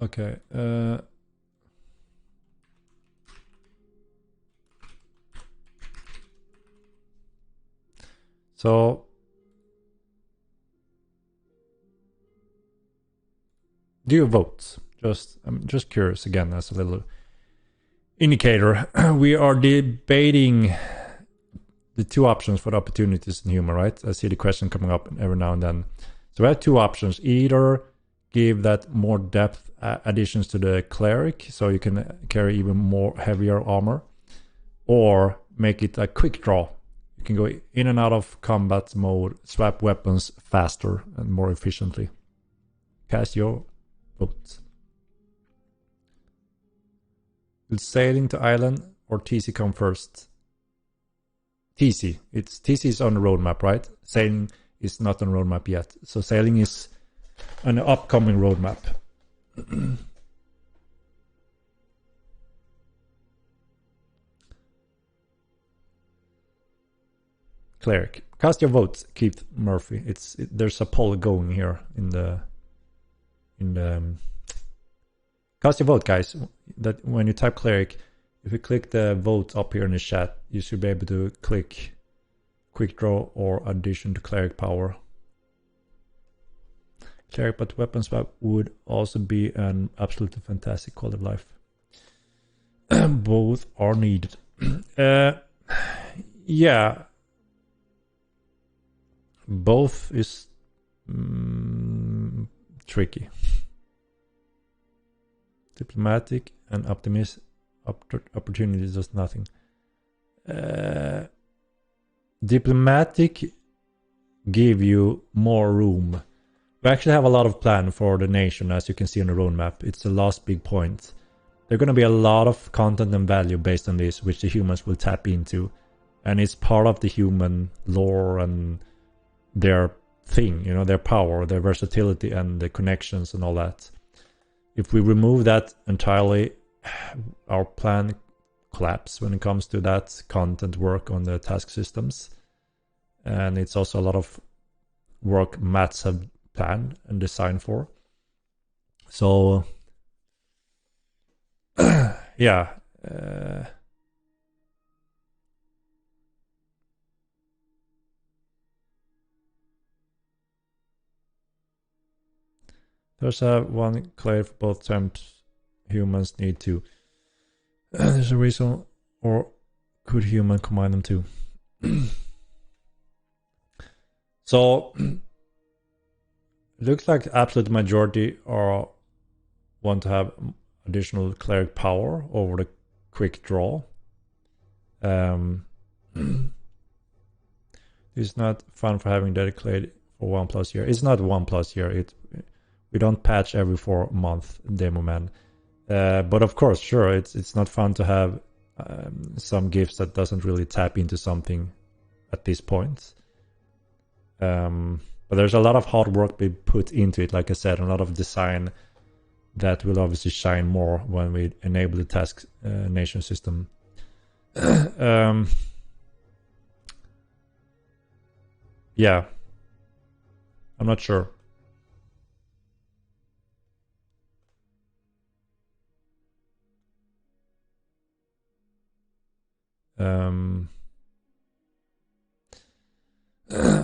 A: Okay. So do you vote? I'm just curious again as a little indicator. We are debating the two options for the opportunities in humor, right? I see the question coming up every now and then. So we have two options. Either give that more depth additions to the cleric so you can carry even more heavier armor, or make it a quick draw. You can go in and out of combat mode, swap weapons faster and more efficiently. Cast your vote. Will sailing to island or TC come first? TC. TC is on the roadmap, right? Sailing is not on the roadmap yet. So sailing is on the upcoming roadmap. Cleric. Cast your vote, Keith Murphy. There's a poll going here in the cast your vote, guys. That when you type cleric, if you click the vote up here in the chat, you should be able to click quick draw or addition to cleric power. Cleric but weapon swap would also be an absolutely fantastic quality of life. Both are needed. Yeah. Both is tricky. Diplomatic and opportunity does nothing. Diplomatic give you more room. We actually have a lot of plan for the nation, as you can see on the roadmap. It's the last big point. There are going to be a lot of content and value based on this, which the humans will tap into. And it's part of the human lore and their thing, you know, their power, their versatility and the connections and all that. If we remove that entirely, our plan collapses when it comes to that content work on the task systems. And it's also a lot of work Mats have planned and designed for. So, yeah. There's one clear for both terms. Humans need to. There's a reason, or could human combine them too? So, looks like absolute majority want to have additional cleric power over the quick draw. It's not fun for having dedicated for 1+ year. It's not 1+ year. We don't patch every 4 months, demo man. But of course, sure, it's not fun to have some gifts that doesn't really tap into something at this point. But there's a lot of hard work being put into it, like I said, a lot of design that will obviously shine more when we enable the task nation system. Yeah, I'm not sure.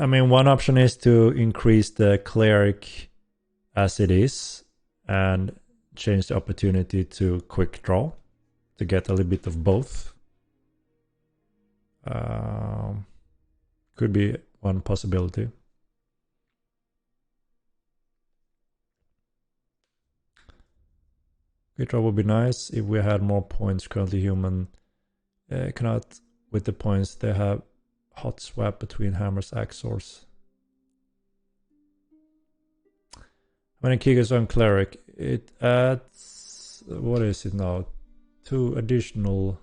A: I mean, one option is to increase the cleric as it is and change the opportunity to quick draw to get a little bit of both. Could be one possibility. Quick draw would be nice if we had more points. Currently human cannot, with the points they have, hot swap between hammers, axe, swords. When a kick is on cleric, it adds, what is it now? 2 additional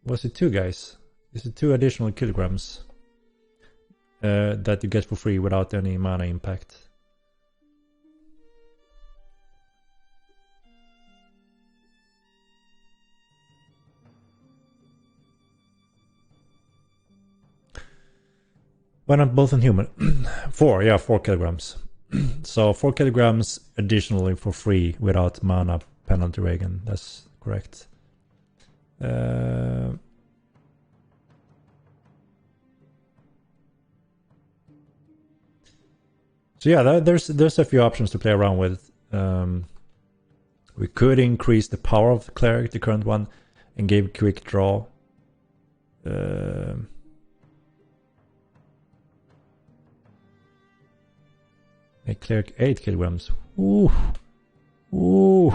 A: was it 2 guys? Is it 2 additional kilograms that you get for free without any mana impact? Why not both on human? 4 kilograms. So 4 kilograms additionally for free without mana penalty Reagan. That's correct. So yeah, there's a few options to play around with. We could increase the power of the cleric, the current one, and give quick draw. Make cleric 8 kilograms. Ooh. Ooh.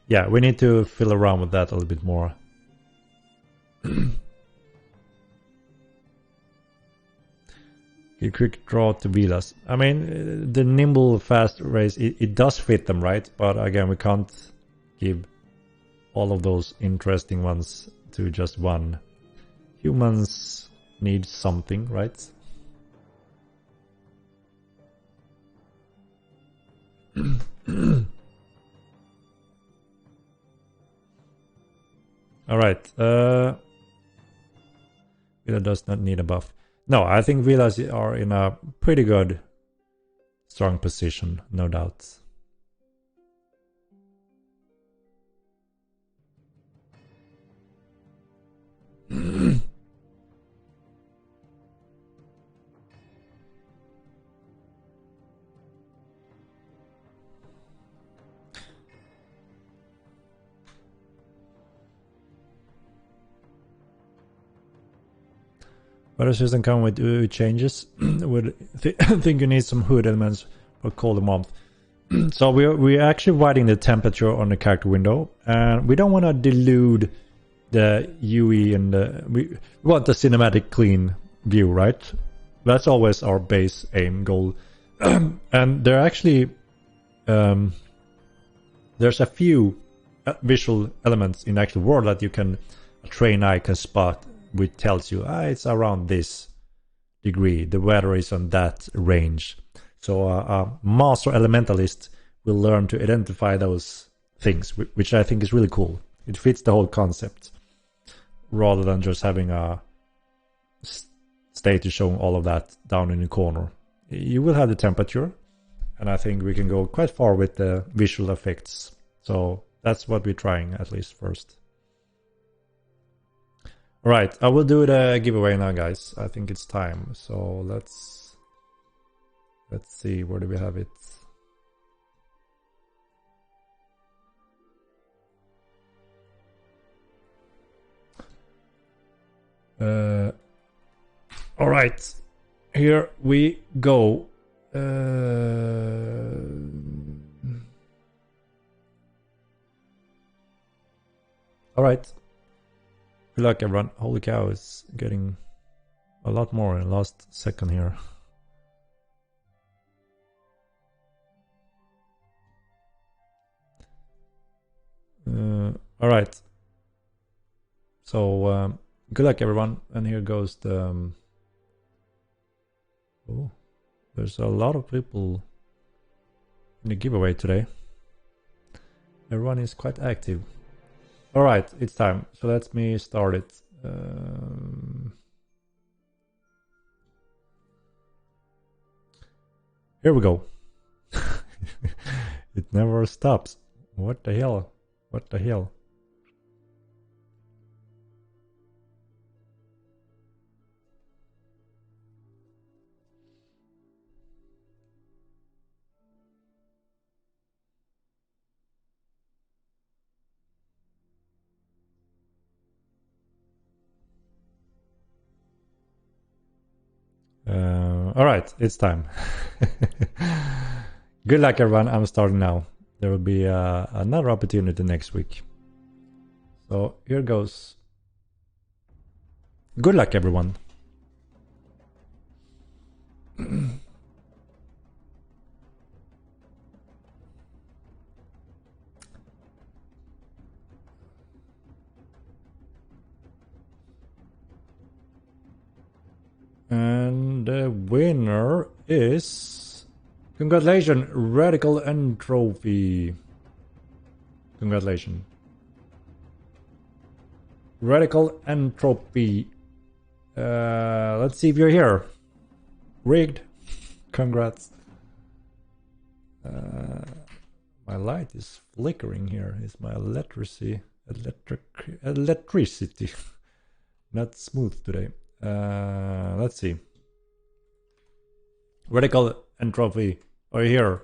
A: Yeah, we need to fill around with that a little bit more. You quick draw to Vilas. I mean, the nimble fast race, it does fit them, right? But again, we can't give all of those interesting ones to just one. Humans need something, right? All right. Villa does not need a buff. No, I think Villas are in a pretty good, strong position, no doubt. Weather system come with changes. Would think you need some hood elements for colder month. So we're actually writing the temperature on the character window, and we don't want to dilute the UE and we want the cinematic clean view, right? That's always our base aim goal. And there are actually there's a few visual elements in the actual world that you can train eye can spot, which tells you it's around this degree, the weather is on that range. So a master elementalist will learn to identify those things, which I think is really cool. It fits the whole concept, rather than just having a status showing all of that down in the corner. You will have the temperature, and I think we can go quite far with the visual effects. So that's what we're trying, at least first. All right, I will do the giveaway now, guys. I think it's time. So let's see, where do we have it? All right, here we go. All right. Good luck, everyone. Holy cow, it's getting a lot more in the last second here. All right. So good luck, everyone. And here goes the. Oh, there's a lot of people in the giveaway today. Everyone is quite active. All right, it's time. So let me start it. Here we go. It never stops. What the hell? What the hell? All right, it's time. Good luck, everyone. I'm starting now. There will be another opportunity next week. So here goes. Good luck, everyone. And the winner is... Congratulations, Radical Entropy. Congratulations. Radical Entropy. Let's see if you're here. Rigged. Congrats. My light is flickering here. It's my electricity. Not smooth today. Let's see. Radical Entropy, are you here?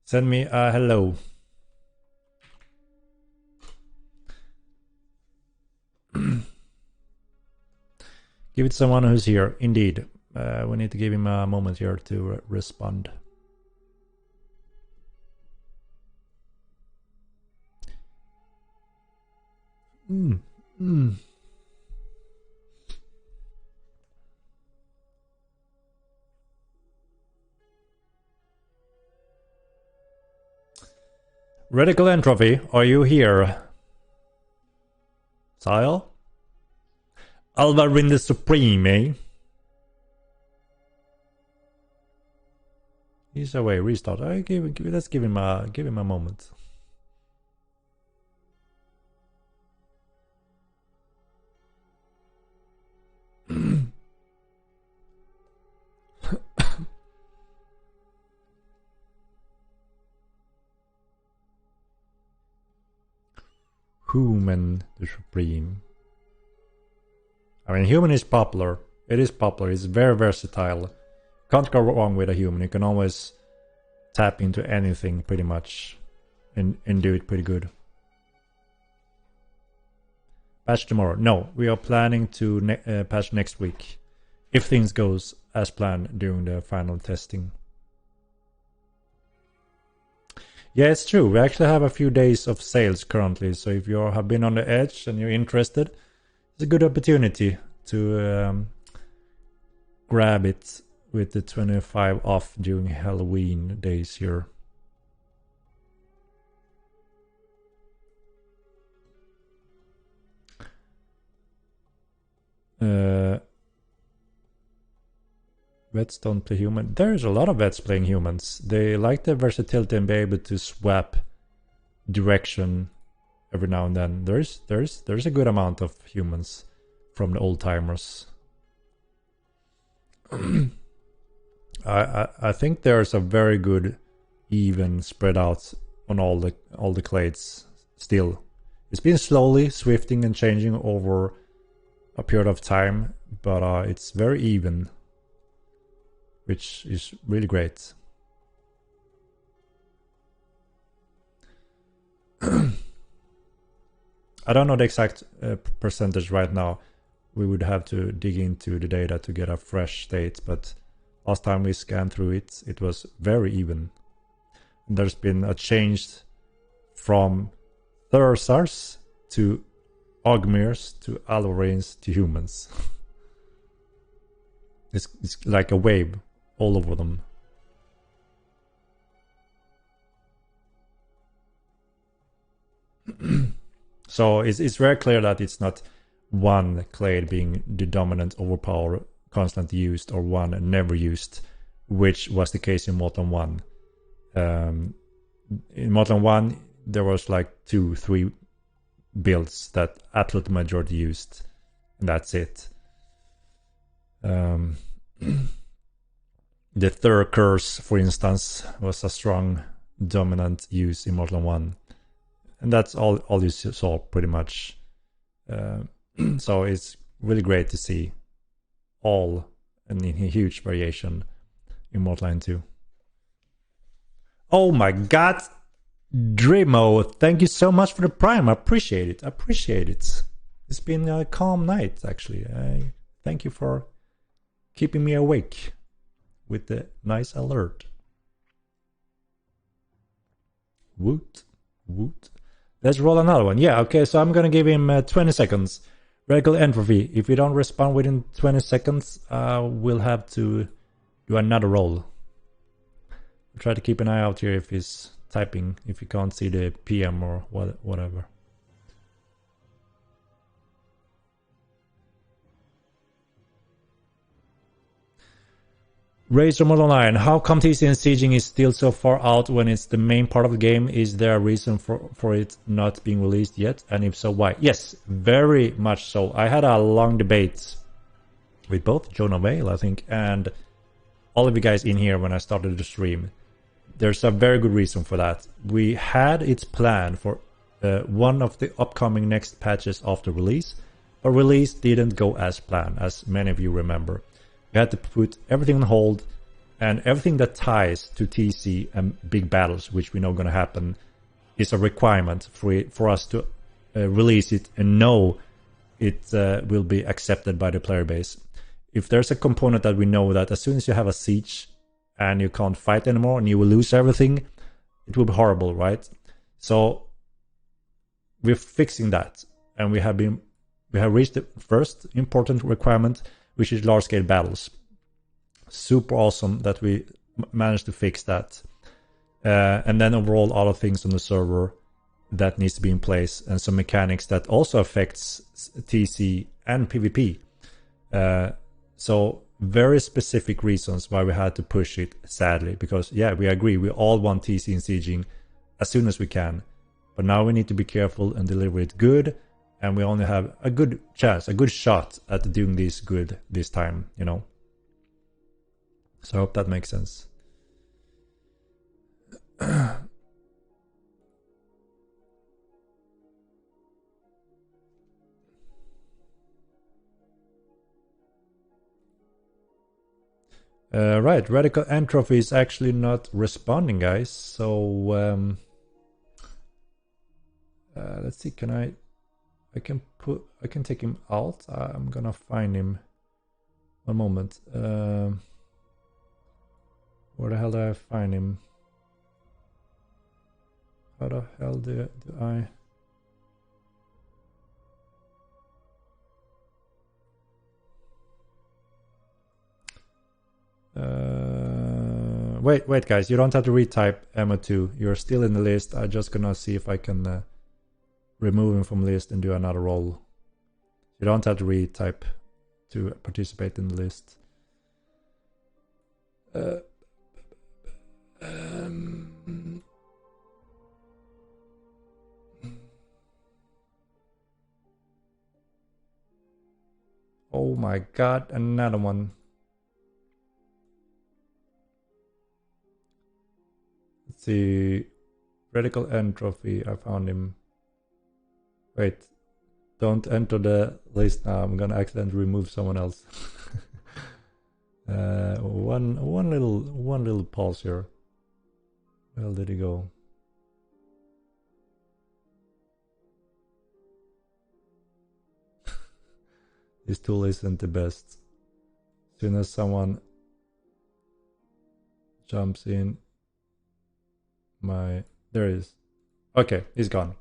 A: Send me a hello. Give it to someone who's here. Indeed. We need to give him a moment here to respond. Radical Entropy, are you here? Sile? Alvarin the Supreme, eh? He's away. Restart. Let's give him a moment. Human the Supreme. I mean, human is popular. It is popular. It's very versatile. Can't go wrong with a human. You can always tap into anything pretty much and do it pretty good. Patch tomorrow. No, we are planning to patch next week. If things goes as planned during the final testing. Yeah, it's true. We actually have a few days of sales currently. So if you have been on the edge and you're interested, it's a good opportunity to grab it with the 25 off during Halloween days here. Vets don't play human. There's a lot of vets playing humans. They like the versatility and be able to swap direction every now and then. There's a good amount of humans from the old timers. I think there's a very good even spread out on all the clades still. It's been slowly swifting and changing over a period of time, but it's very even, which is really great. I don't know the exact percentage right now. We would have to dig into the data to get a fresh state, but last time we scanned through it, it was very even. And there's been a change from Thursars to Ogmirs to Allorains to humans. It's like a wave all over them. So it's very clear that it's not one clade being the dominant overpower constantly used or one never used, which was the case in Modern 1. In Modern 1 there was like 2-3 builds that absolute majority used, and that's it. The third curse, for instance, was a strong dominant use in Modern 1, and that's all you saw pretty much. So it's really great to see all and in a huge variation in Mortal 2. Oh my god, Drimo, thank you so much for the prime. I appreciate it. It's been a calm night, actually. I thank you for keeping me awake with the nice alert. Woot. Let's roll another one. Yeah, okay, so I'm gonna give him 20 seconds. Radical entropy. If we don't respond within 20 seconds, we'll have to do another roll. Try to keep an eye out here if he's typing, if you can't see the PM or whatever. Razor Model 9, how come TC and sieging is still so far out when it's the main part of the game? Is there a reason for it not being released yet? And if so, why? Yes, very much so. I had a long debate with both Jonah Vale, I think, and all of you guys in here when I started the stream. There's a very good reason for that. We had its plan for one of the upcoming next patches after release, but release didn't go as planned, as many of you remember. We had to put everything on hold, and everything that ties to TC and big battles, which we know going to happen, is a requirement for us to release it and know it will be accepted by the player base. If there's a component that we know that as soon as you have a siege and you can't fight anymore and you will lose everything, it will be horrible, right? So we're fixing that, and we have reached the first important requirement, which is large-scale battles. Super awesome that we managed to fix that. And then overall, other things on the server that needs to be in place, and some mechanics that also affects TC and PvP. So very specific reasons why we had to push it, sadly, because yeah, we agree, we all want TC and sieging as soon as we can. But now we need to be careful and deliver it good, and we only have a good chance, a good shot at doing this good this time, you know. So I hope that makes sense. Right, radical entropy is actually not responding, guys. So let's see. Can I can take him out. I'm gonna find him. One moment. Where the hell do I find him? How the hell do I? Wait, guys, you don't have to retype Emma2. You're still in the list. I'm just gonna see if I can remove him from list and do another role. You don't have to retype to participate in the list. Oh my god, another one. Let's see. Radical entropy, I found him. Wait, don't enter the list now. I'm gonna accidentally remove someone else. One little pause here. Where did he go? This tool isn't the best. As soon as someone jumps in, there he is. Okay, he's gone.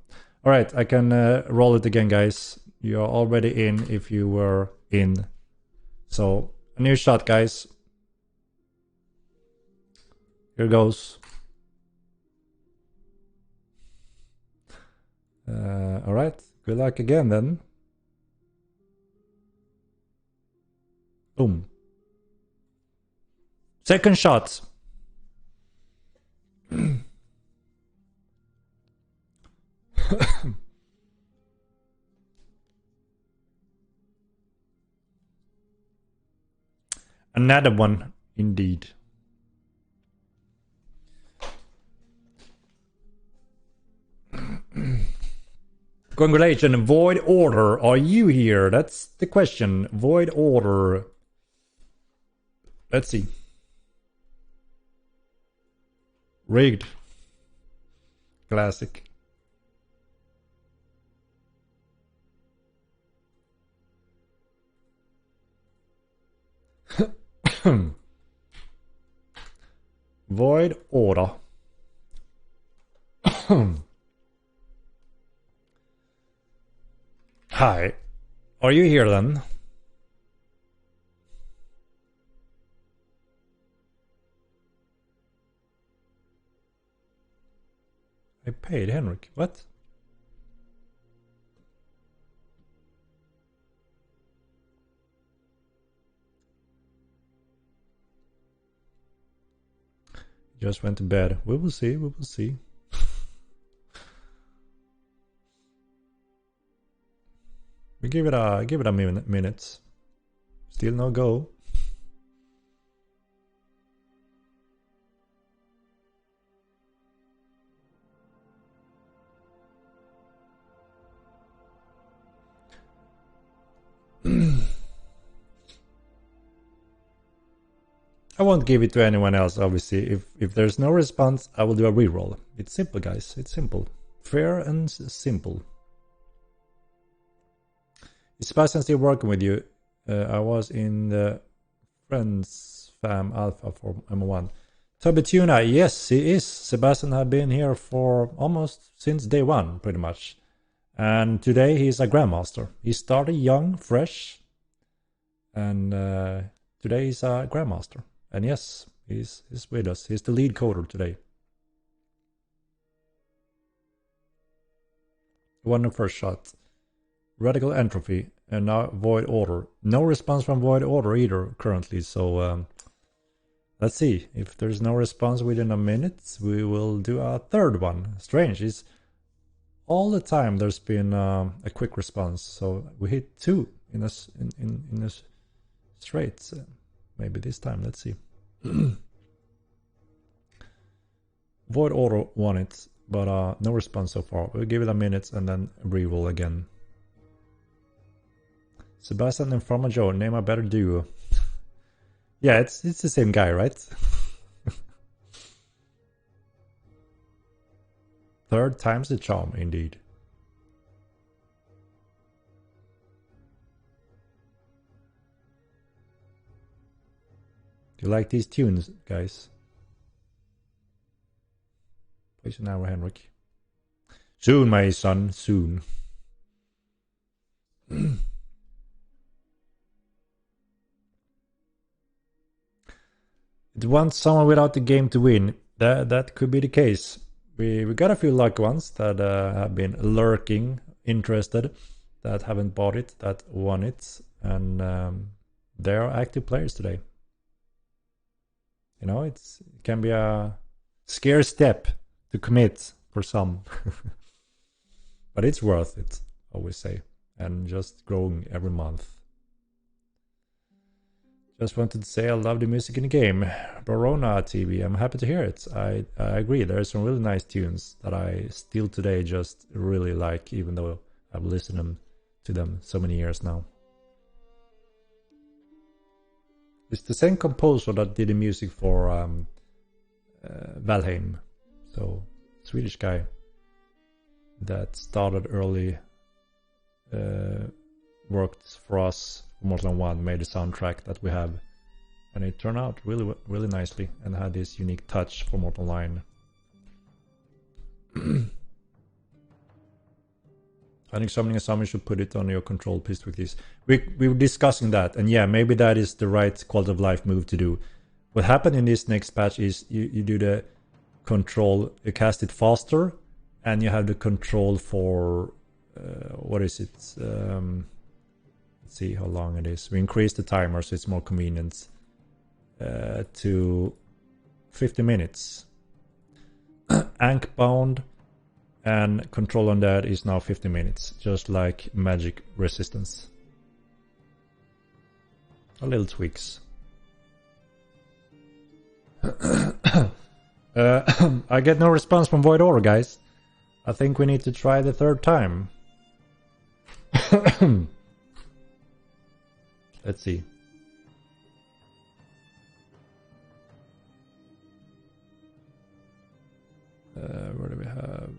A: All right, I can roll it again, guys. You're already in if you were in. So, a new shot, guys. Here goes. All right, good luck again then. Boom. Second shot. Another one, indeed. Congratulations, Void Order. Are you here? That's the question. Void Order. Let's see. Rigged. Classic. Void Order. Hi. Are you here then? I paid Henrik. What? Just went to bed. We will see. We will see. We give it a minute. Still no go. I won't give it to anyone else, obviously. If there's no response, I will do a reroll. It's simple, guys. It's simple. Fair and simple. Is Sebastian still working with you? I was in the Friends Fam Alpha for M1. Toby Tuna, yes, he is. Sebastian had been here for almost since day one, pretty much. And today he's a Grandmaster. He started young, fresh. And today he's a Grandmaster. And yes, he's with us. He's the lead coder today. Won the first shot. Radical entropy. And now Void Order. No response from Void Order either currently. So let's see. If there's no response within a minute, we will do a third one. Strange. It's all the time there's been a quick response. So we hit 2 in a straight. Maybe this time. Let's see. Void Order won it, but no response so far. We'll give it a minute and then re-roll again. Sebastian and Pharma Joe, name a better duo. Yeah, it's the same guy, right? Third time's the charm, indeed. Do you like these tunes, guys? Please an hour, Henrik. Soon, my son, soon. It wants someone without the game to win. That could be the case. We got a few lucky ones that have been lurking, interested, that haven't bought it, that won it, and they are active players today. You know, it can be a scary step to commit for some, but it's worth it, I always say, and just growing every month. Just wanted to say I love the music in the game. Barona TV, I'm happy to hear it. I agree, there are some really nice tunes that I still today just really like, even though I've listened to them so many years now. It's the same composer that did the music for Valheim. So, Swedish guy that started early, worked for us, Mortal 1, made a soundtrack that we have. And it turned out really, really nicely and had this unique touch for Mortal 9. I think summoning a summon should put it on your control pissed with this. We were discussing that, and yeah, maybe that is the right quality of life move to do. What happened in this next patch is you do the control, you cast it faster, and you have the control for what is it? Let's see how long it is. We increase the timer so it's more convenient to 50 minutes. Ankh bound and control on that is now 50 minutes, just like magic resistance. A little tweaks. I get no response from Void Aura, guys. I think we need to try the third time. Let's see. Where do we have?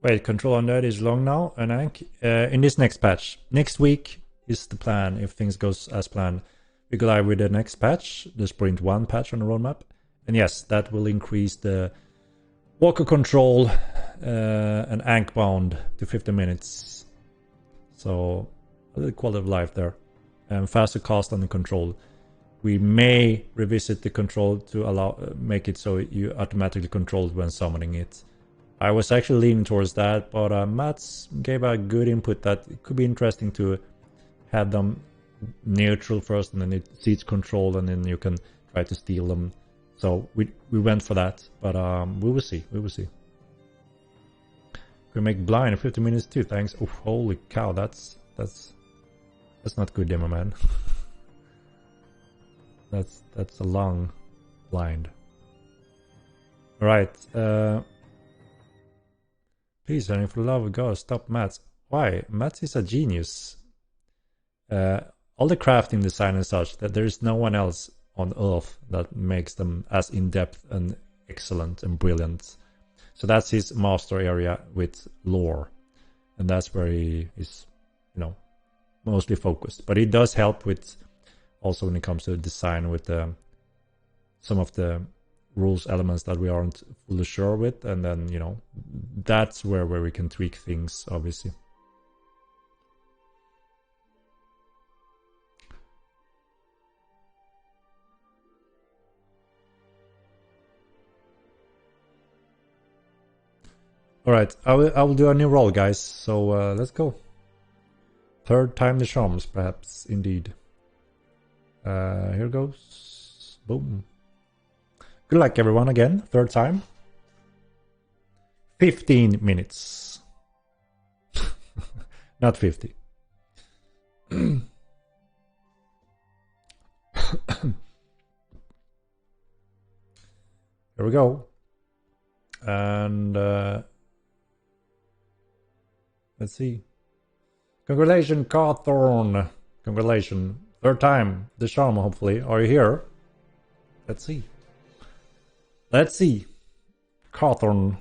A: Wait, control on that is long now, and in this next patch. Next week is the plan, if things goes as planned. We go live with the next patch, the Sprint 1 patch on the roadmap. And yes, that will increase the walker control and Ankh bound to 50 minutes. So a little quality of life there. And faster cast on the control. We may revisit the control to make it so you automatically control when summoning it. I was actually leaning towards that, but Mats gave a good input that it could be interesting to have them neutral first, and then it seats control, and then you can try to steal them. So we went for that, but we will see. We will see. We make blind in 50 minutes too. Thanks. Oh, holy cow! That's not good, demo man. that's a long blind. All right. Please, Henrik, for the love of God, stop Mats. Why? Mats is a genius. All the crafting design and such, that there is no one else on Earth that makes them as in-depth and excellent and brilliant. So that's his master area with lore. And that's where he is, you know, mostly focused. But he does help with, also when it comes to design, with some of the rules elements that we aren't fully sure with, and then, you know, that's where we can tweak things, obviously. All right, I will do a new roll, guys. So let's go. Third time the charms, perhaps, indeed. Here goes. Boom. Good luck, everyone, again. Third time. 15 minutes. Not 50. we go. And let's see. Congratulations, Cawthorn. Congratulations. Third time. The charm, hopefully. Are you here? Let's see. Let's see. Cawthorn.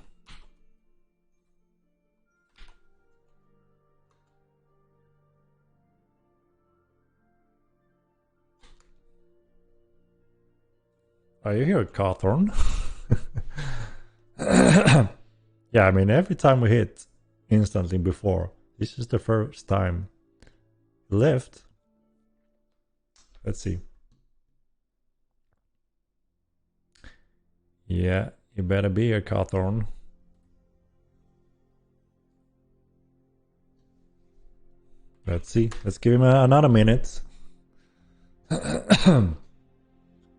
A: Are you here, Cawthorn? Yeah, I mean, every time we hit instantly before, this is the first time he left. Let's see. Yeah, you better be here, Cawthorn. Let's see. Let's give him another minute.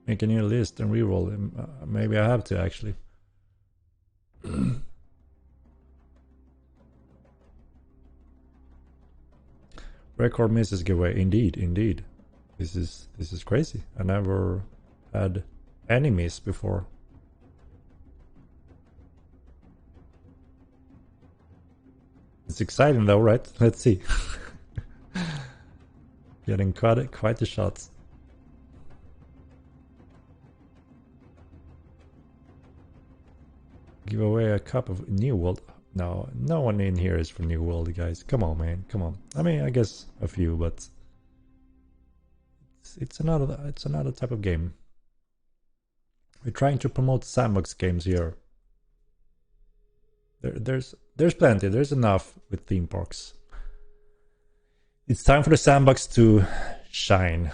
A: Make a new list and reroll him. Maybe I have to, actually. Record misses giveaway. Indeed, indeed. This is crazy. I never had any miss before. It's exciting though, right? Let's see. Getting quite the shots. Give away a cup of New World. No, no one in here is from New World, guys. Come on, man. Come on. I mean, I guess a few, but it's another type of game. We're trying to promote sandbox games here. There's plenty. There's enough with theme parks. It's time for the sandbox to shine.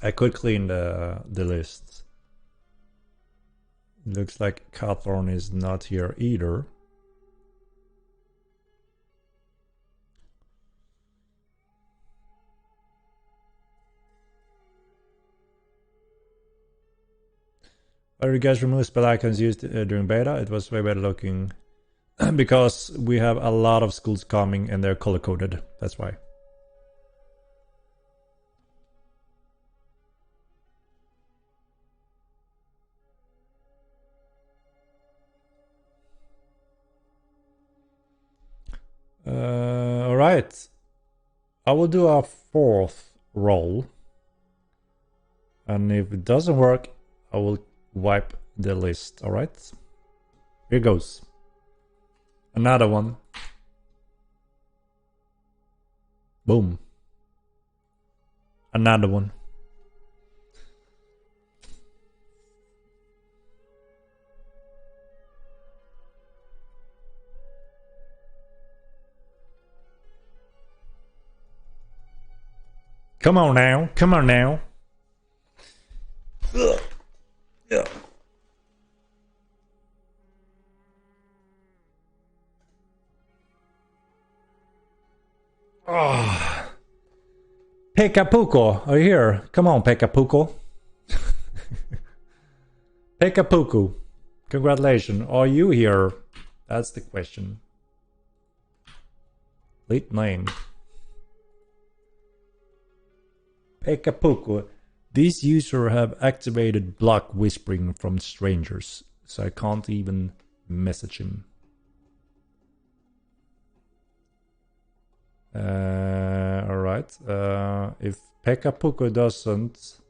A: I could clean the list. Looks like Cawthorn is not here either. Why did you guys remove spell icons used during beta? It was way better looking because we have a lot of schools coming and they're color coded. That's why. All right. I will do a fourth roll. And if it doesn't work, I will wipe the list. All right. Here goes. Another one. Boom. Another one. Come on now. Come on now. Ugh. Yeah. Oh. Pekapuko, are you here? Come on, Pekapuko. Pekapuku, congratulations. Are you here? That's the question. Late name. Pekapuku. This user have activated block whispering from strangers, so I can't even message him. Alright. If Pekapuku doesn't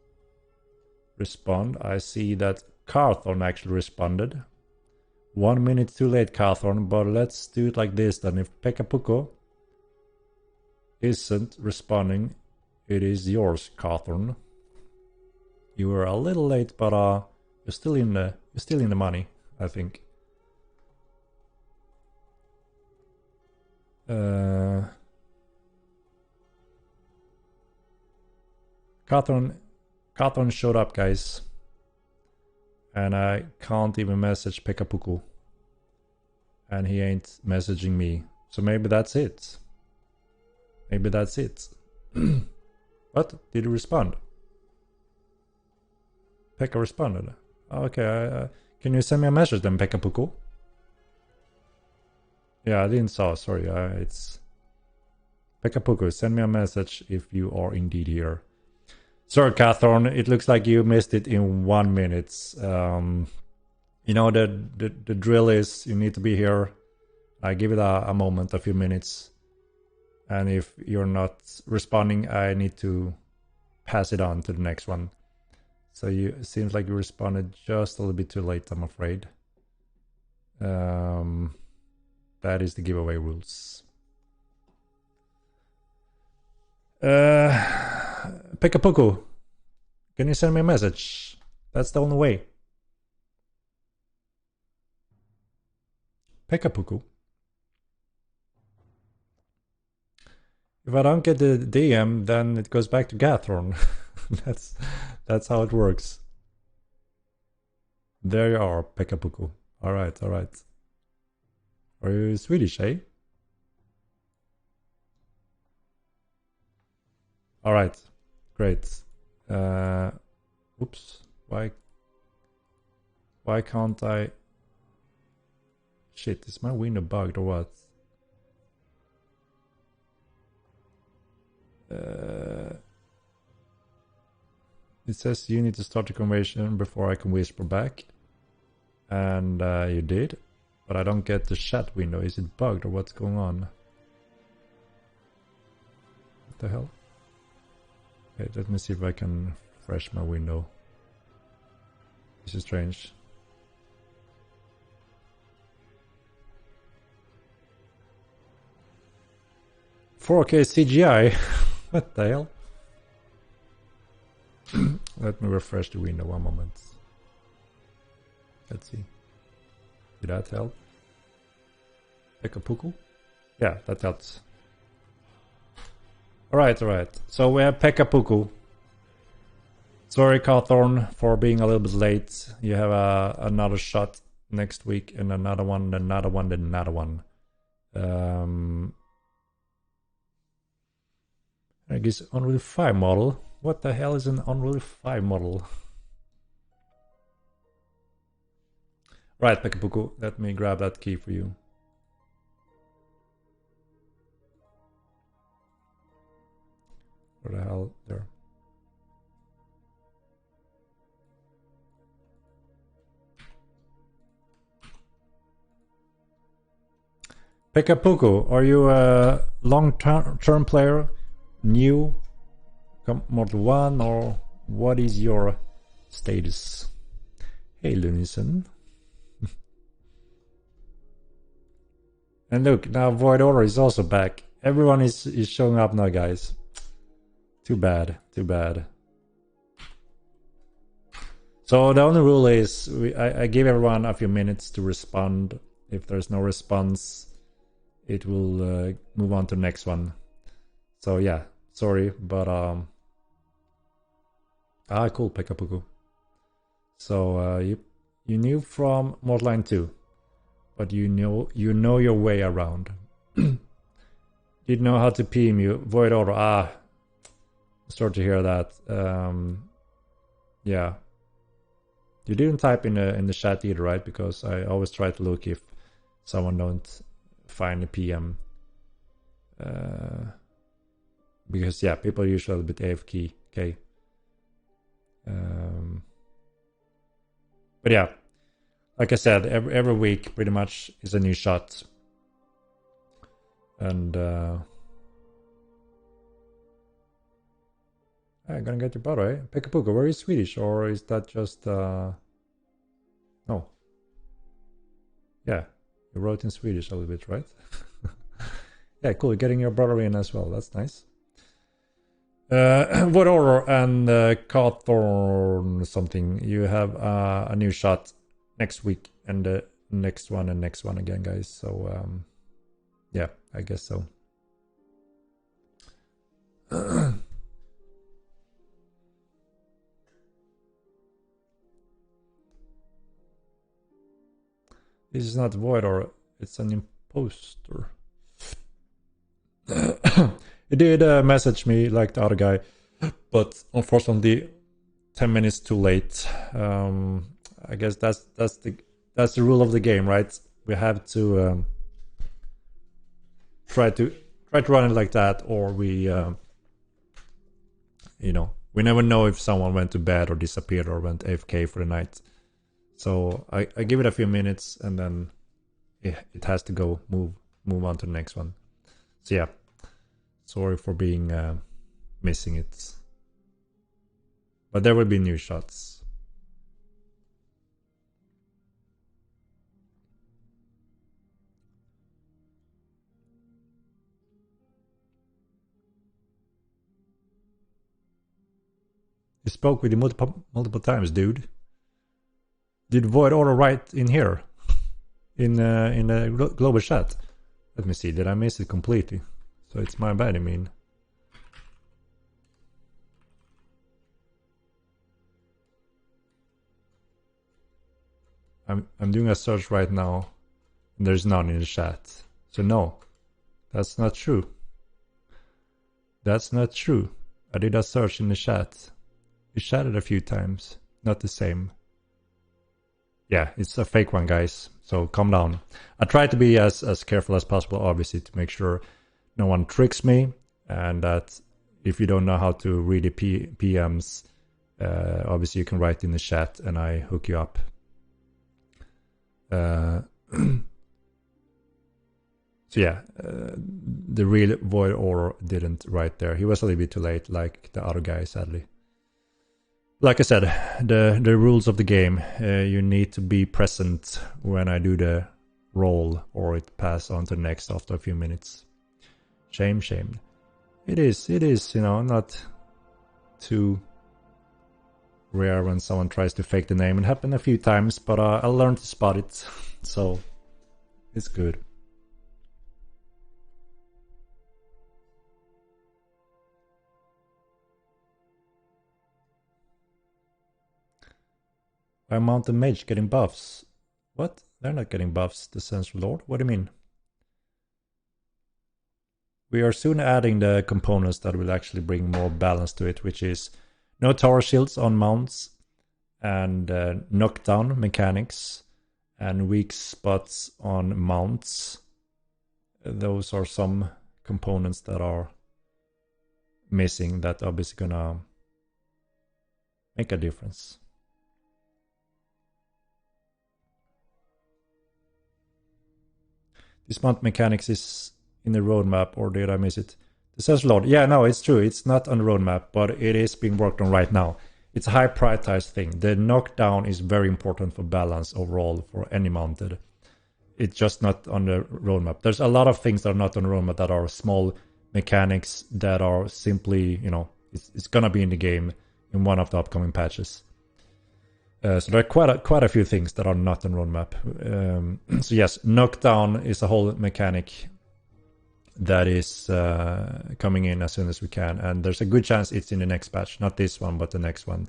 A: respond, I see that Cawthorn actually responded. 1 minute too late, Cawthorn, but let's do it like this then. If Pekapuku isn't responding, it is yours, Cawthorn. You were a little late, but you're still in the money, I think. Cawthorn showed up, guys, and I can't even message Pekapuku, and he ain't messaging me. So maybe that's it. Maybe that's it. What? Did he respond? Pekka responded. Okay, can you send me a message then, Pekapuku? Yeah, I didn't saw. Sorry, it's Pekapuku. Send me a message if you are indeed here. Sorry, Catherine, it looks like you missed it in 1 minute. You know, the drill is you need to be here. I give it a moment, a few minutes. And if you're not responding, I need to pass it on to the next one. So it seems like you responded just a little bit too late, I'm afraid. That is the giveaway rules. Pekapuku, can you send me a message? That's the only way. Pekapuku. If I don't get the DM, then it goes back to Gathorn. that's how it works. There you are, Pekapuku. All right, all right. Are you Swedish, eh? All right, great. Oops, why can't I? Shit, is my window bugged or what? It says you need to start the conversation before I can whisper back. And you did. But I don't get the chat window. Is it bugged or what's going on? What the hell? Okay, let me see if I can refresh my window. This is strange. "4K CGI? What the hell?" Let me refresh the window 1 moment. Let's see. Did that help? Pekapuku? Yeah, that helps. Alright, alright. So we have Pekapuku. Sorry, Cawthorn, for being a little bit late. You have another shot next week, and another one, another one, then another one. I guess Unreal 5 model. What the hell is an Unreal 5 model? Right, Pekapuku, let me grab that key for you. Where the hell? There. Pekapuku, are you a long-term player? New? Model 1? Or what is your status? Hey, Lunison. And look, now Void Order is also back. Everyone is showing up now, guys. Too bad, too bad. So the only rule is I give everyone a few minutes to respond. If there's no response, it will move on to the next one. So yeah, sorry, but cool, Pekapuku. So you knew from Mortline 2, but you know your way around. Didn't know how to PM you. Void Order. Start to hear that. Yeah. You didn't type in the chat either, right? Because I always try to look if someone don't find a PM. Because yeah, people are usually a bit AFK. Okay. But yeah, like I said, every week pretty much is a new shot. And I'm gonna get your brother, eh? Pekapuka, where is Swedish? Or is that just no. Yeah, you wrote in Swedish a little bit, right? Yeah, cool, you're getting your brother in as well, that's nice. Void Order and Cawthorn something. You have a new shot next week and the next one and next one again, guys. So yeah, I guess so. This is not Void Order, it's an imposter. He did message me like the other guy, but unfortunately 10 minutes too late. I guess that's the rule of the game, right? We have to try to run it like that, or we We never know if someone went to bed or disappeared or went AFK for the night. So I give it a few minutes and then it has to go move on to the next one. So yeah, sorry for being missing it. But there will be new shots. You spoke with you multiple times, dude. Did Void Order write in here? In the global chat? Let me see, did I miss it completely? So it's my bad, I mean. I'm doing a search right now, and there's none in the chat. So no, that's not true. That's not true. I did a search in the chat. We chatted a few times, not the same. Yeah, it's a fake one, guys. So calm down. I try to be as careful as possible, obviously, to make sure no one tricks me, and that if you don't know how to read the PMs, obviously you can write in the chat and I hook you up. So yeah, the real Void Order didn't write there. He was a little bit too late, like the other guy, sadly. Like I said, the rules of the game, you need to be present when I do the roll, or it pass on to the next after a few minutes. Shame. It is, you know, not too rare when someone tries to fake the name. It happened a few times, but I learned to spot it, so it's good. Why Mountain Mage getting buffs? What? They're not getting buffs, the Sensual Lord? What do you mean? We are soon adding the components that will actually bring more balance to it, which is no tower shields on mounts, and knockdown mechanics, and weak spots on mounts. Those are some components that are missing that obviously gonna make a difference. This mount mechanics is in the roadmap, or did I miss it? The Sensual Lord. Yeah, no, it's true. It's not on the roadmap, but it is being worked on right now. It's a high prioritized thing. The knockdown is very important for balance overall for any mounted. It's just not on the roadmap. There's a lot of things that are not on the roadmap that are small mechanics that are simply, you know, it's gonna be in the game in one of the upcoming patches. So there are quite a few things that are not on roadmap. So yes, knockdown is a whole mechanic that is coming in as soon as we can, and there's a good chance it's in the next patch, not this one, but the next one.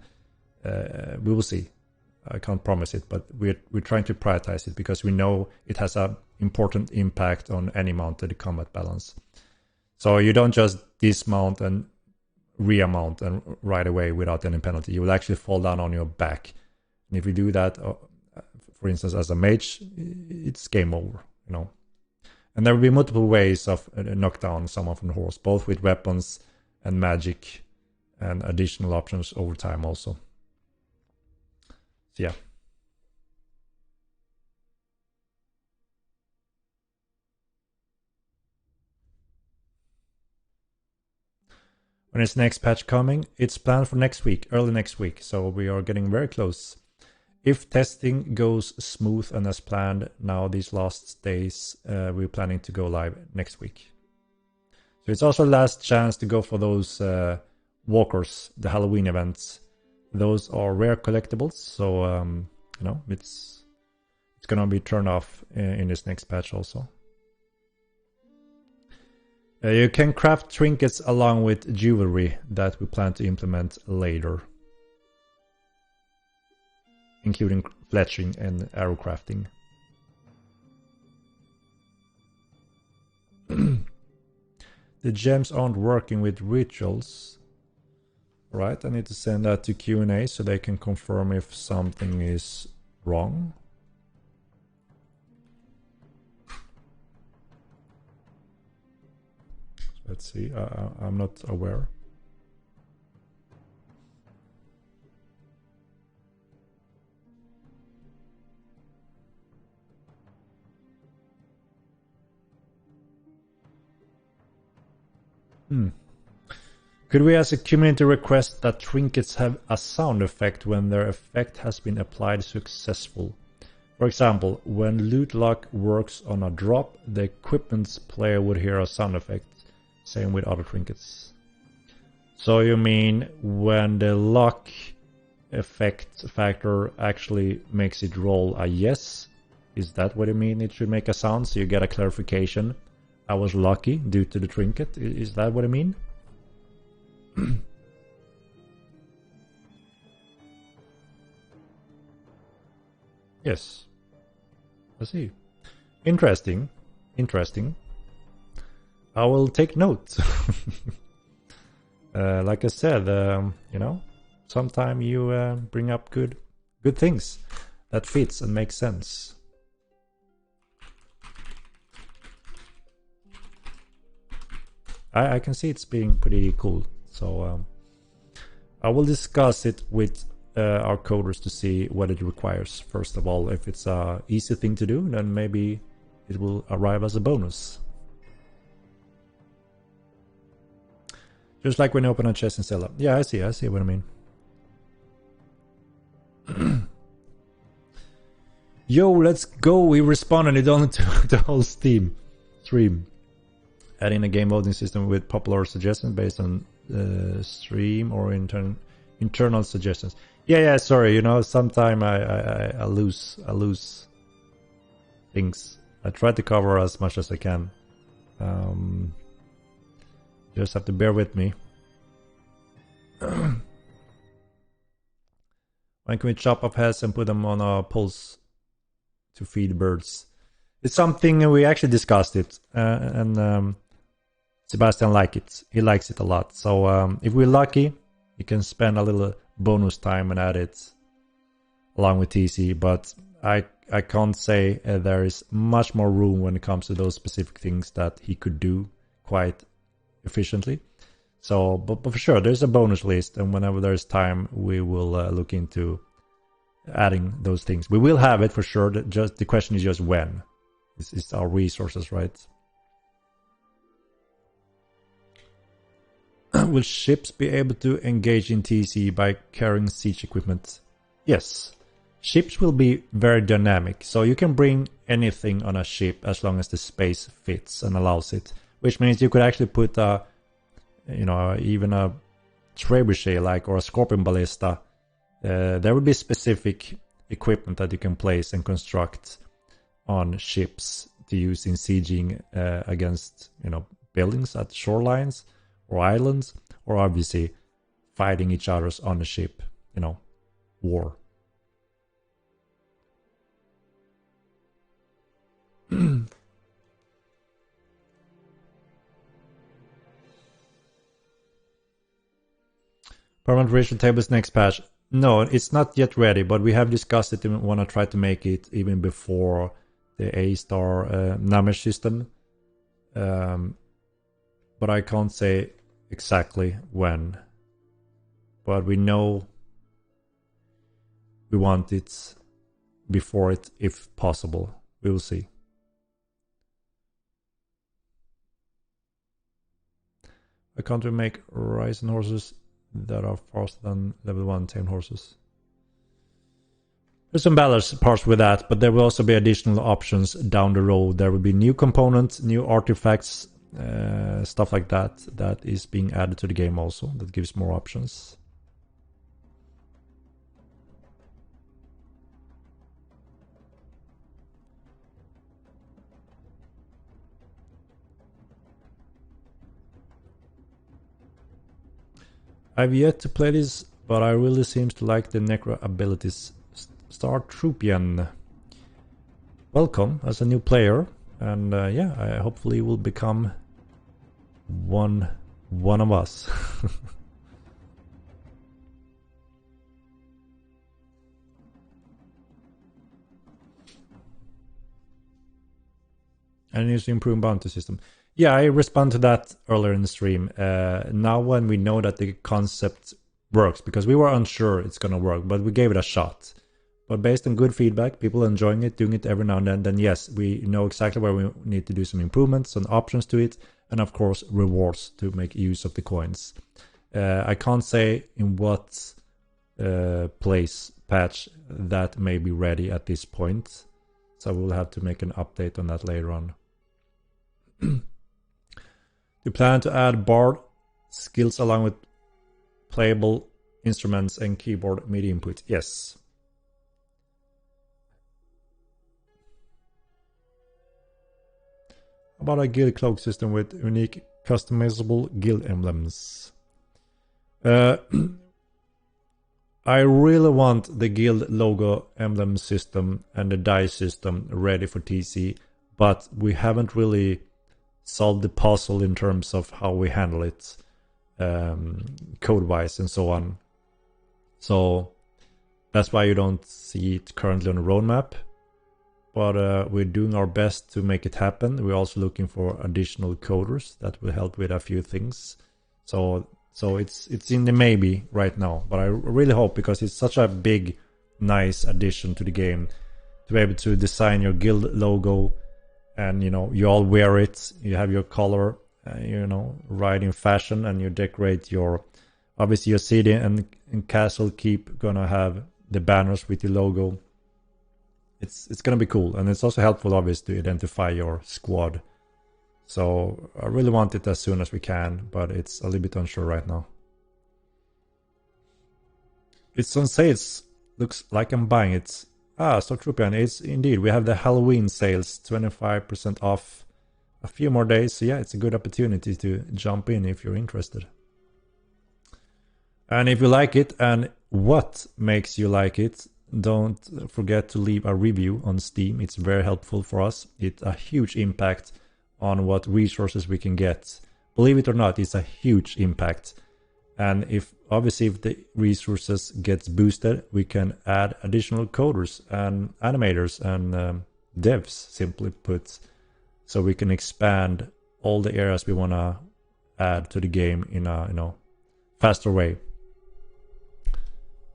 A: We will see. I can't promise it, but we're trying to prioritize it because we know it has an important impact on any mounted combat balance. So you don't just dismount and re-mount and right away without any penalty. You will actually fall down on your back. And if you do that, for instance, as a mage, it's game over, you know. And there will be multiple ways of knock down someone from the horse, both with weapons and magic, and additional options over time also. So yeah. When is next patch coming? It's planned for next week, early next week. So we are getting very close. If testing goes smooth and as planned now these last days, we're planning to go live next week. So it's also last chance to go for those walkers, the Halloween events. Those are rare collectibles, so you know, it's gonna be turned off in this next patch also. You can craft trinkets along with jewelry that we plan to implement later, including fletching and arrow crafting. The gems aren't working with rituals. Right, I need to send that to QnA so they can confirm if something is wrong. Let's see, I'm not aware. Could we as a community request that trinkets have a sound effect when their effect has been applied successful? For example, when loot lock works on a drop, the equipment's player would hear a sound effect. Same with other trinkets. So you mean when the lock effect factor actually makes it roll a yes? Is that what you mean? It should make a sound so you get a clarification. I was lucky due to the trinket. Is that what I mean? Yes. I see. Interesting. Interesting. I will take note. Like I said, you know, sometime you bring up good things that fits and makes sense. I can see it's being pretty cool. So I will discuss it with our coders to see what it requires. First of all, if it's a easy thing to do, then maybe it will arrive as a bonus. Just like when you open a chest in Zelda. Yeah, I see what I mean. Yo, let's go. We responded. It only took the whole stream. Adding a game voting system with popular suggestions based on stream or internal suggestions. Yeah, sorry, you know, sometime I lose things. I try to cover as much as I can. Just have to bear with me. When can we chop off heads and put them on a pulse to feed birds? It's something we actually discussed it, and Sebastian likes it. He likes it a lot. So if we're lucky, you can spend a little bonus time and add it along with TC. But I can't say there is much more room when it comes to those specific things that he could do quite efficiently. So, but for sure, there's a bonus list, and whenever there's time, we will look into adding those things. We will have it for sure. Just the question is just when. It's our resources, right? Will ships be able to engage in TC by carrying siege equipment? Yes. Ships will be very dynamic, so you can bring anything on a ship as long as the space fits and allows it. Which means you could actually put a, you know, even a trebuchet like or a scorpion ballista. There will be specific equipment that you can place and construct on ships to use in sieging against, you know, buildings at shorelines or islands, or obviously fighting each other's on the ship, you know, war. Permanent ratio tables next patch. No, it's not yet ready, but we have discussed it and want to try to make it even before the A-star damage system. But I can't say exactly when. But we know we want it before it, if possible. We will see. Why can't we make rising horses that are faster than level 1 tamed horses? There's some balance parts with that, but there will also be additional options down the road. There will be new components, new artifacts, stuff like that is being added to the game also, that gives more options. I've yet to play this, but I really seems to like the Necro abilities. Star Troopian. Welcome as a new player, and yeah, I hopefully will become one of us. And needs to improve bounty system. Yeah, I responded to that earlier in the stream. Now when we know that the concept works, because we were unsure it's gonna work, but we gave it a shot. But based on good feedback, people enjoying it, doing it every now and then yes, we know exactly where we need to do some improvements and options to it. and of course rewards to make use of the coins. I can't say in what place patch that may be ready at this point, so we'll have to make an update on that later on. You plan to add bard skills along with playable instruments and keyboard MIDI input? Yes. How about a guild cloak system with unique customizable guild emblems? I really want the guild logo emblem system and the dice system ready for TC, but we haven't really solved the puzzle in terms of how we handle it code-wise and so on. So that's why you don't see it currently on the roadmap. But we're doing our best to make it happen. We're also looking for additional coders that will help with a few things. So it's in the maybe right now. But I really hope, because it's such a big, nice addition to the game, to be able to design your guild logo, and you all wear it. You have your color, right in fashion, and you decorate your, obviously your city and castle keep gonna have the banners with your logo. It's gonna be cool, and it's also helpful, obviously, to identify your squad. So I really want it as soon as we can, but it's a little bit unsure right now. It's on sales. Looks like I'm buying it. So Trupian, it's indeed. We have the Halloween sales, 25% off. A few more days, so yeah, it's a good opportunity to jump in if you're interested. And if you like it, and what makes you like it, don't forget to leave a review on Steam. It's very helpful for us. It's a huge impact on what resources we can get. Believe it or not, it's a huge impact. And if the resources gets boosted, we can add additional coders and animators and devs, simply put, so we can expand all the areas we want to add to the game in a faster way.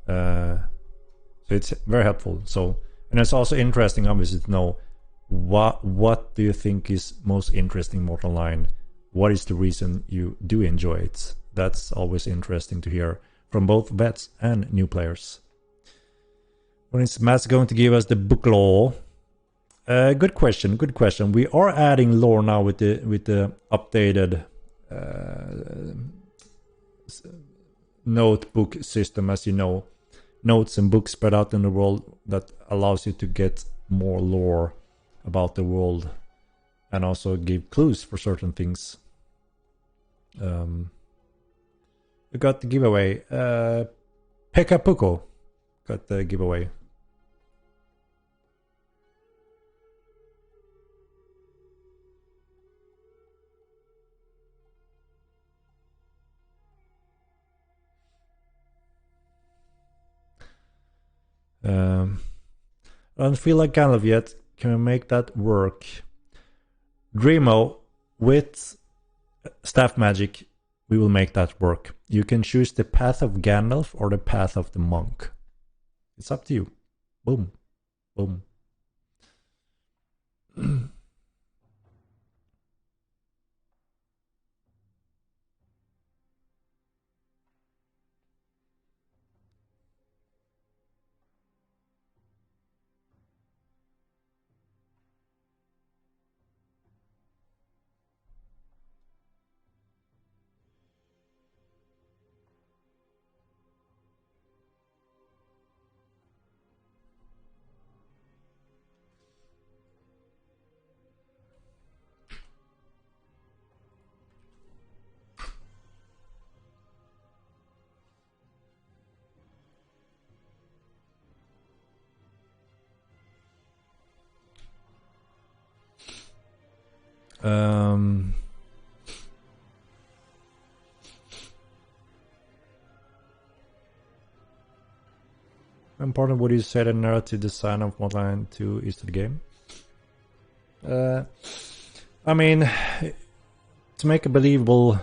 A: So it's very helpful. So, and it's also interesting, obviously, to know what do you think is most interesting Mortal Online? What is the reason you do enjoy it? That's always interesting to hear from both vets and new players. When is Matt's going to give us the book lore? Good question. Good question. We are adding lore now with the updated notebook system, as you know. Notes and books spread out in the world that allows you to get more lore about the world and also give clues for certain things. We got the giveaway. Pekka Puko got the giveaway. I don't feel like Gandalf yet. Can we make that work? Dreamo, with staff magic, we will make that work. You can choose the path of Gandalf or the path of the monk. It's up to you. Boom. Boom. Important would you say the narrative design of Modline 2 is to the game? I mean, to make a believable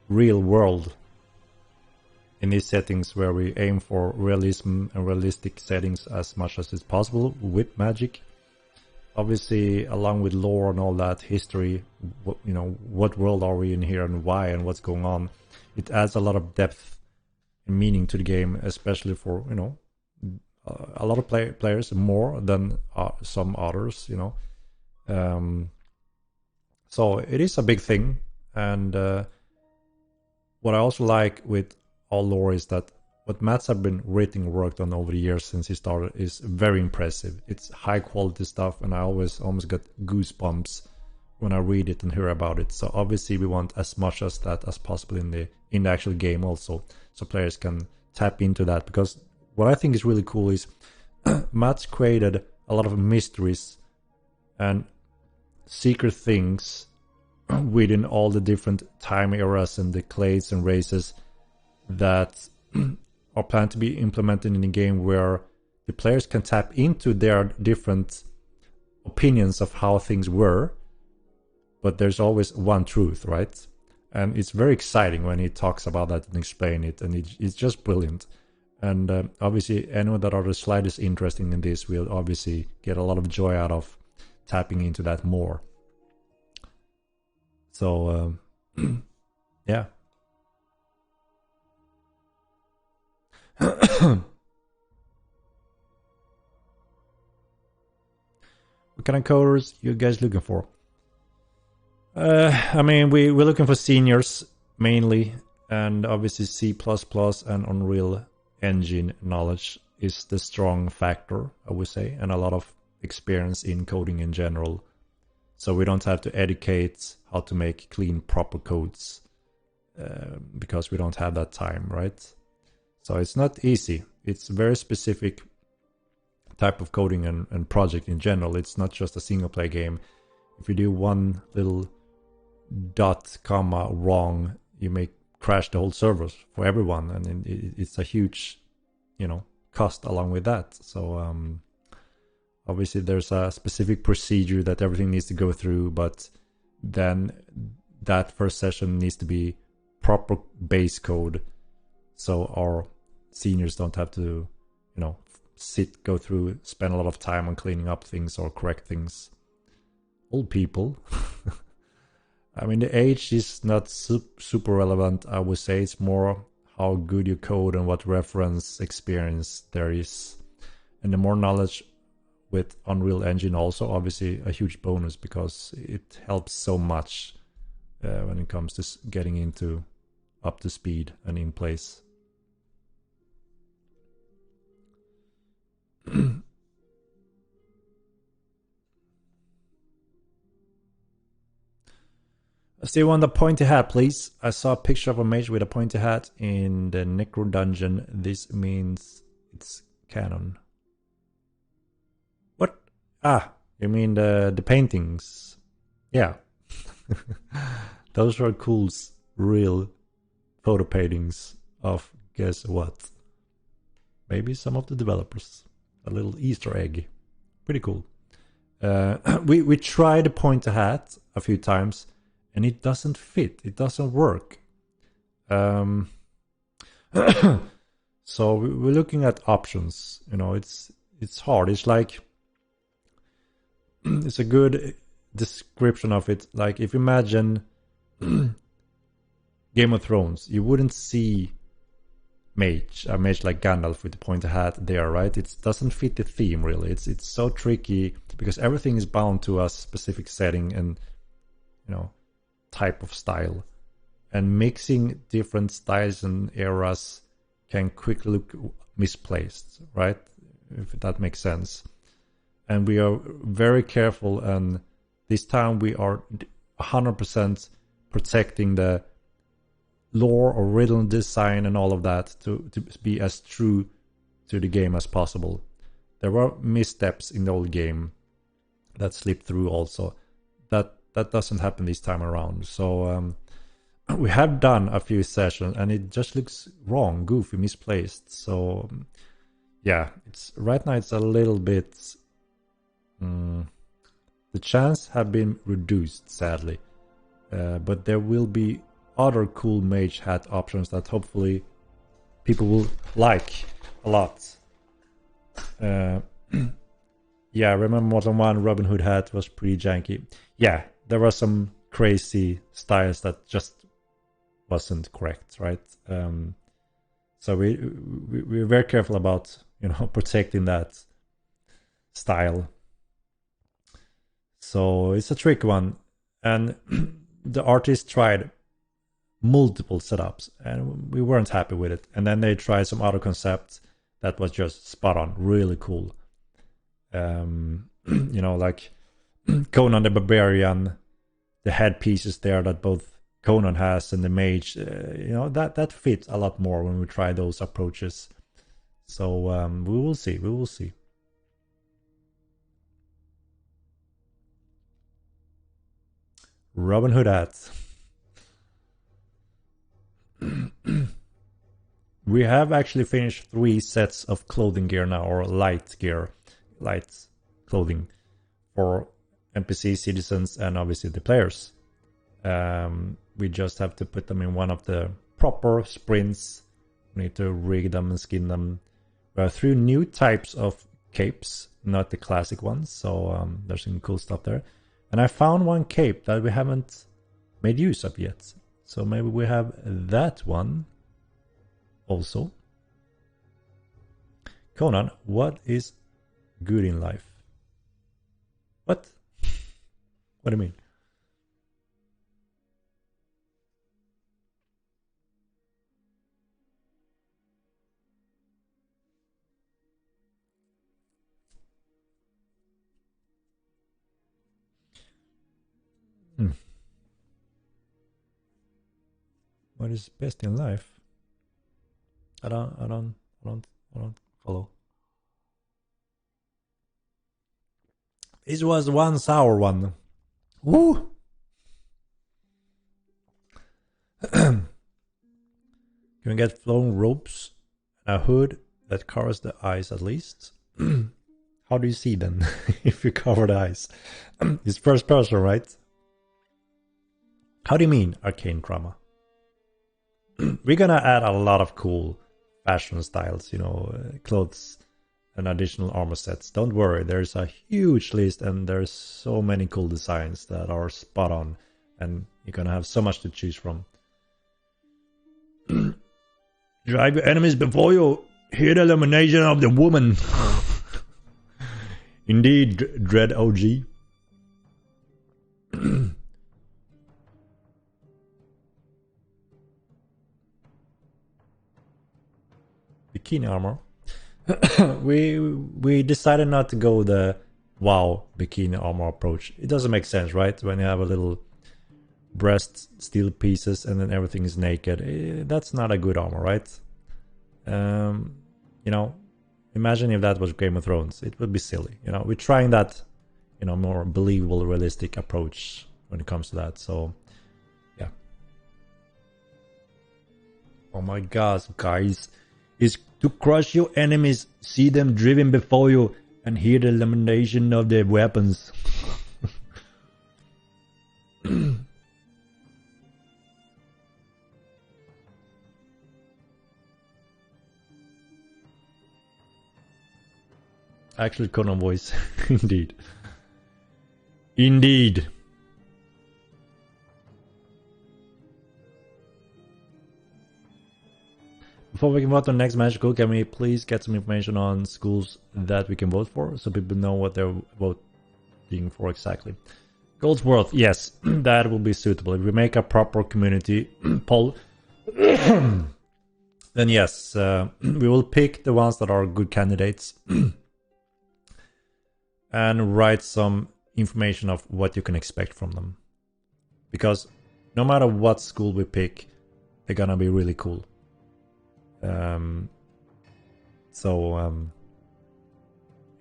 A: real world in these settings where we aim for realism and realistic settings as much as is possible with magic, obviously, along with lore and all that history, what world are we in here and why and what's going on, it adds a lot of depth and meaning to the game, especially for a lot of players, more than some others. So it is a big thing, and what I also like with all lore is that what Mats have been written worked on over the years since he started is very impressive. It's high quality stuff, and I always almost get goosebumps when I read it and hear about it. So obviously we want as much as that as possible in the actual game also, so players can tap into that. Because what I think is really cool is Mats created a lot of mysteries and secret things within all the different time eras and the clades and races that are planned to be implemented in the game, where the players can tap into their different opinions of how things were, but there's always one truth, right? And it's very exciting when he talks about that and explain it, and it's just brilliant. And obviously anyone that are the slightest interested in this will obviously get a lot of joy out of tapping into that more. So yeah. What kind of coders you guys looking for? I mean, we're looking for seniors mainly, and obviously C++ and Unreal Engine knowledge is the strong factor, I would say, and a lot of experience in coding in general. So we don't have to educate how to make clean, proper codes because we don't have that time, right? So it's not easy. It's very specific type of coding and project in general. It's not just a single player game. If you do one little dot, comma wrong, you may crash the whole server for everyone, and it's a huge, cost along with that. So obviously there's a specific procedure that everything needs to go through, but then that first session needs to be proper base code, so our seniors don't have to, go through, spend a lot of time on cleaning up things or correct things. Old people. I mean, the age is not super relevant, I would say. It's more how good you code and what reference experience there is. And the more knowledge with Unreal Engine also, obviously a huge bonus, because it helps so much when it comes to getting into up to speed and in place. Still want the pointy hat, please. I saw a picture of a mage with a pointy hat in the Necro dungeon. This means it's canon. What? Ah, you mean the paintings? Yeah. Those are cool, real photo paintings of guess what? Maybe some of the developers. A little Easter egg. Pretty cool. We tried the pointy hat a few times, and it doesn't fit. It doesn't work. So we're looking at options. It's hard. It's like, it's a good description of it. Like, if you imagine Game of Thrones, you wouldn't see a mage like Gandalf with the pointy hat there, right? It doesn't fit the theme really. It's so tricky because everything is bound to a specific setting and type of style, and mixing different styles and eras can quickly look misplaced, right? If that makes sense. And we are very careful, and this time we are 100% protecting the lore or riddle design and all of that to be as true to the game as possible. There were missteps in the old game that slipped through also. That doesn't happen this time around. So we have done a few sessions and it just looks wrong, goofy, misplaced. So yeah, right now it's a little bit the chance have been reduced, sadly, but there will be other cool mage hat options that hopefully people will like a lot. Yeah, I remember more than one Robin Hood hat was pretty janky. Yeah, there were some crazy styles that just wasn't correct, right? So we're very careful about protecting that style. So it's a tricky one, and the artist tried multiple setups, and we weren't happy with it. And then they tried some other concept that was just spot on, really cool. Like Conan the Barbarian, the headpieces there that both Conan has and the mage, that fits a lot more when we try those approaches. So we will see. Robin Hood hats. We have actually finished 3 sets of clothing gear now, or light clothing for NPC, citizens, and obviously the players. We just have to put them in one of the proper sprints. We need to rig them and skin them. We have 3 new types of capes, not the classic ones, so there's some cool stuff there. And I found one cape that we haven't made use of yet, so maybe we have that one also. Conan, what is good in life? What? What do you mean? What is best in life? I don't follow. This was 1 hour one. Woo! Can we get flowing ropes and a hood that covers the eyes at least? How do you see then if you cover the eyes? It's first person, right? How do you mean arcane trauma? We're gonna add a lot of cool fashion styles, clothes and additional armor sets. Don't worry, there's a huge list and there's so many cool designs that are spot on, and you're gonna have so much to choose from. Drive your enemies before you. Hear the elimination of the woman. Indeed, Dread OG. Bikini armor. we decided not to go the WoW bikini armor approach. It doesn't make sense, right? When you have a little breast steel pieces and then everything is naked. That's not a good armor, right? Imagine if that was Game of Thrones. It would be silly. We're trying that, more believable, realistic approach when it comes to that. So, yeah. Oh my God, guys. Is to crush your enemies, see them driven before you, and hear the lamentation of their weapons. Actually, Conan voice. Indeed. Indeed. Before we can vote on next magical, can we please get some information on schools that we can vote for so people know what they're voting for exactly? Goldsworth, yes, that will be suitable. If we make a proper community poll, then yes, we will pick the ones that are good candidates and write some information of what you can expect from them. Because no matter what school we pick, they're gonna be really cool. You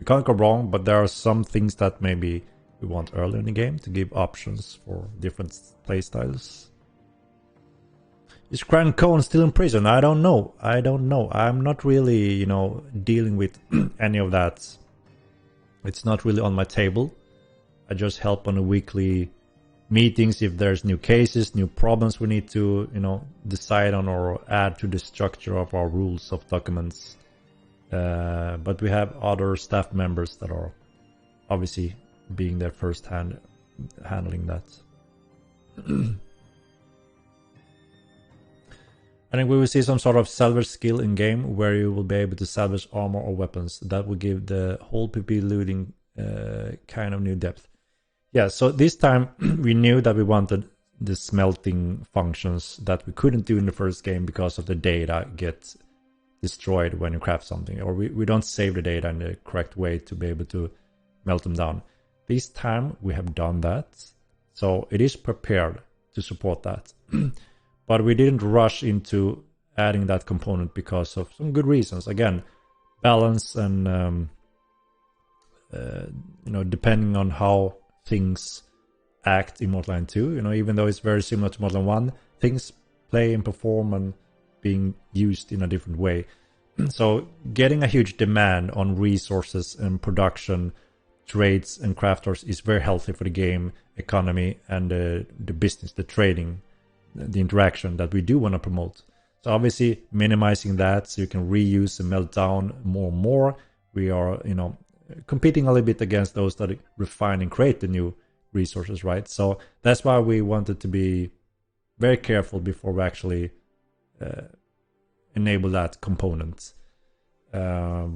A: can't go wrong, but there are some things that maybe we want early in the game to give options for different playstyles. Is Grand Cone still in prison? I don't know. I'm not really, dealing with any of that. It's not really on my table. I just help on a weekly meetings if there's new cases, new problems we need to, decide on or add to the structure of our rules of documents. But we have other staff members that are obviously being there first hand handling that. I think we will see some sort of salvage skill in game where you will be able to salvage armor or weapons. That will give the whole PvP looting kind of new depth. Yeah, so this time we knew that we wanted the smelting functions that we couldn't do in the first game because of the data gets destroyed when you craft something, or we don't save the data in the correct way to be able to melt them down. This time we have done that, so it is prepared to support that. But we didn't rush into adding that component because of some good reasons. Again, balance and depending on how things act in Mortal 2. Even though it's very similar to Mortal 1, things play and perform and being used in a different way. So getting a huge demand on resources and production, trades and crafters is very healthy for the game economy and the business, the trading, the interaction that we do want to promote. So obviously minimizing that so you can reuse and melt down more and more. We are, competing a little bit against those that refine and create the new resources, right? So that's why we wanted to be very careful before we actually enable that component. So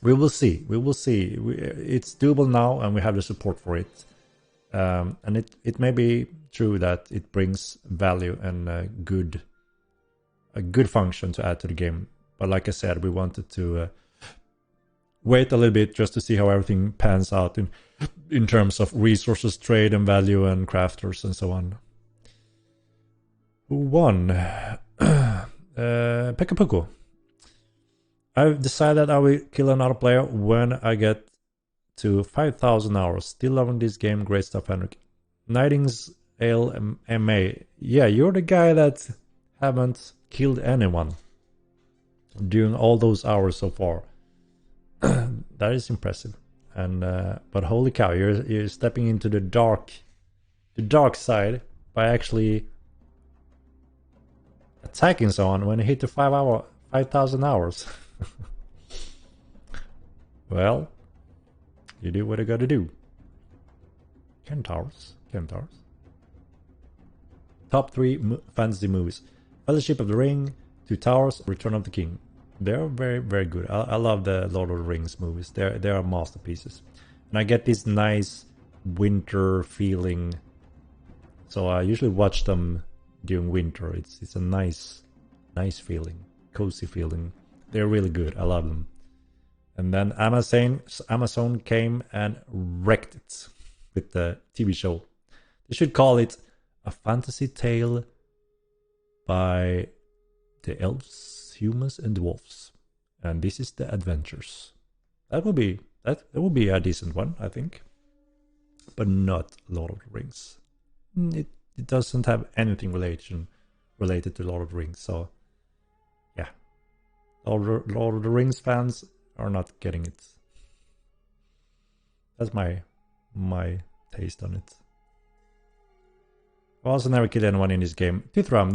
A: we will see. It's doable now, and we have the support for it. And it may be true that it brings value and a good function to add to the game. But like I said, we wanted to wait a little bit just to see how everything pans out in terms of resources, trade and value and crafters and so on. Who won? Pekka. I've decided I will kill another player when I get to 5,000 hours. Still loving this game. Great stuff, Henrik. Nightingale MA. Yeah, you're the guy that haven't killed anyone during all those hours so far. That is impressive. And but holy cow, you're stepping into the dark side by actually attacking someone when you hit the 5,000 hours. Well, you do what you gotta do. Centaurs. Top 3 fantasy movies: Fellowship of the Ring, Two Towers, Return of the King. They're very, very good. I love the Lord of the Rings movies. They are masterpieces. And I get this nice winter feeling. So I usually watch them during winter. It's a nice feeling. Cozy feeling. They're really good. I love them. And then Amazon came and wrecked it with the TV show. They should call it A Fantasy Tale by the Elves, Humans and Dwarfs. And this is the adventures. That would be a decent one, I think. But not Lord of the Rings. It doesn't have anything related to Lord of the Rings. So yeah. Lord of the Rings fans are not getting it. That's my taste on it. I also never killed anyone in this game. Tithram,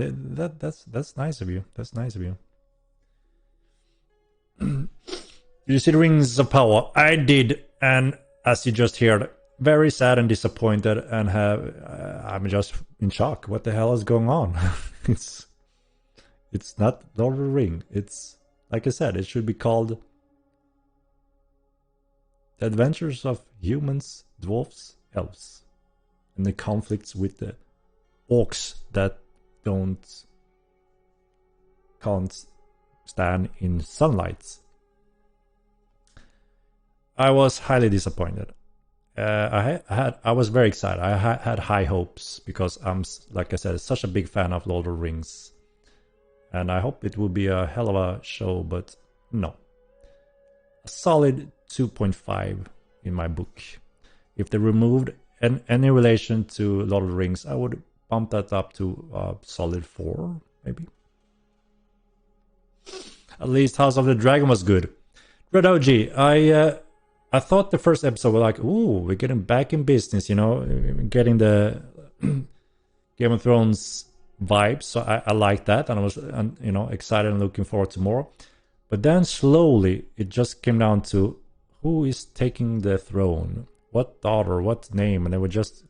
A: that's nice of you. That's nice of you. Did you see the Rings of Power? I did, and as you just heard, very sad and disappointed, and I'm just in shock. What the hell is going on? It's not Lord of the Ring. It's, like I said, it should be called The Adventures of Humans, Dwarfs, Elves, and the conflicts with the orcs that can't stand in sunlight. I was highly disappointed. I was very excited. I had high hopes because I'm, like I said, such a big fan of Lord of the Rings, and I hope it will be a hell of a show. But no, a solid 2.5 in my book. If they removed any relation to Lord of the Rings, I would bump that up to a solid 4, maybe. At least House of the Dragon was good. Red OG, I thought the first episode was like, ooh, we're getting back in business, getting the Game of Thrones vibes. So I liked that, and I was, excited and looking forward to more. But then slowly it just came down to who is taking the throne, what daughter, what name, and it was just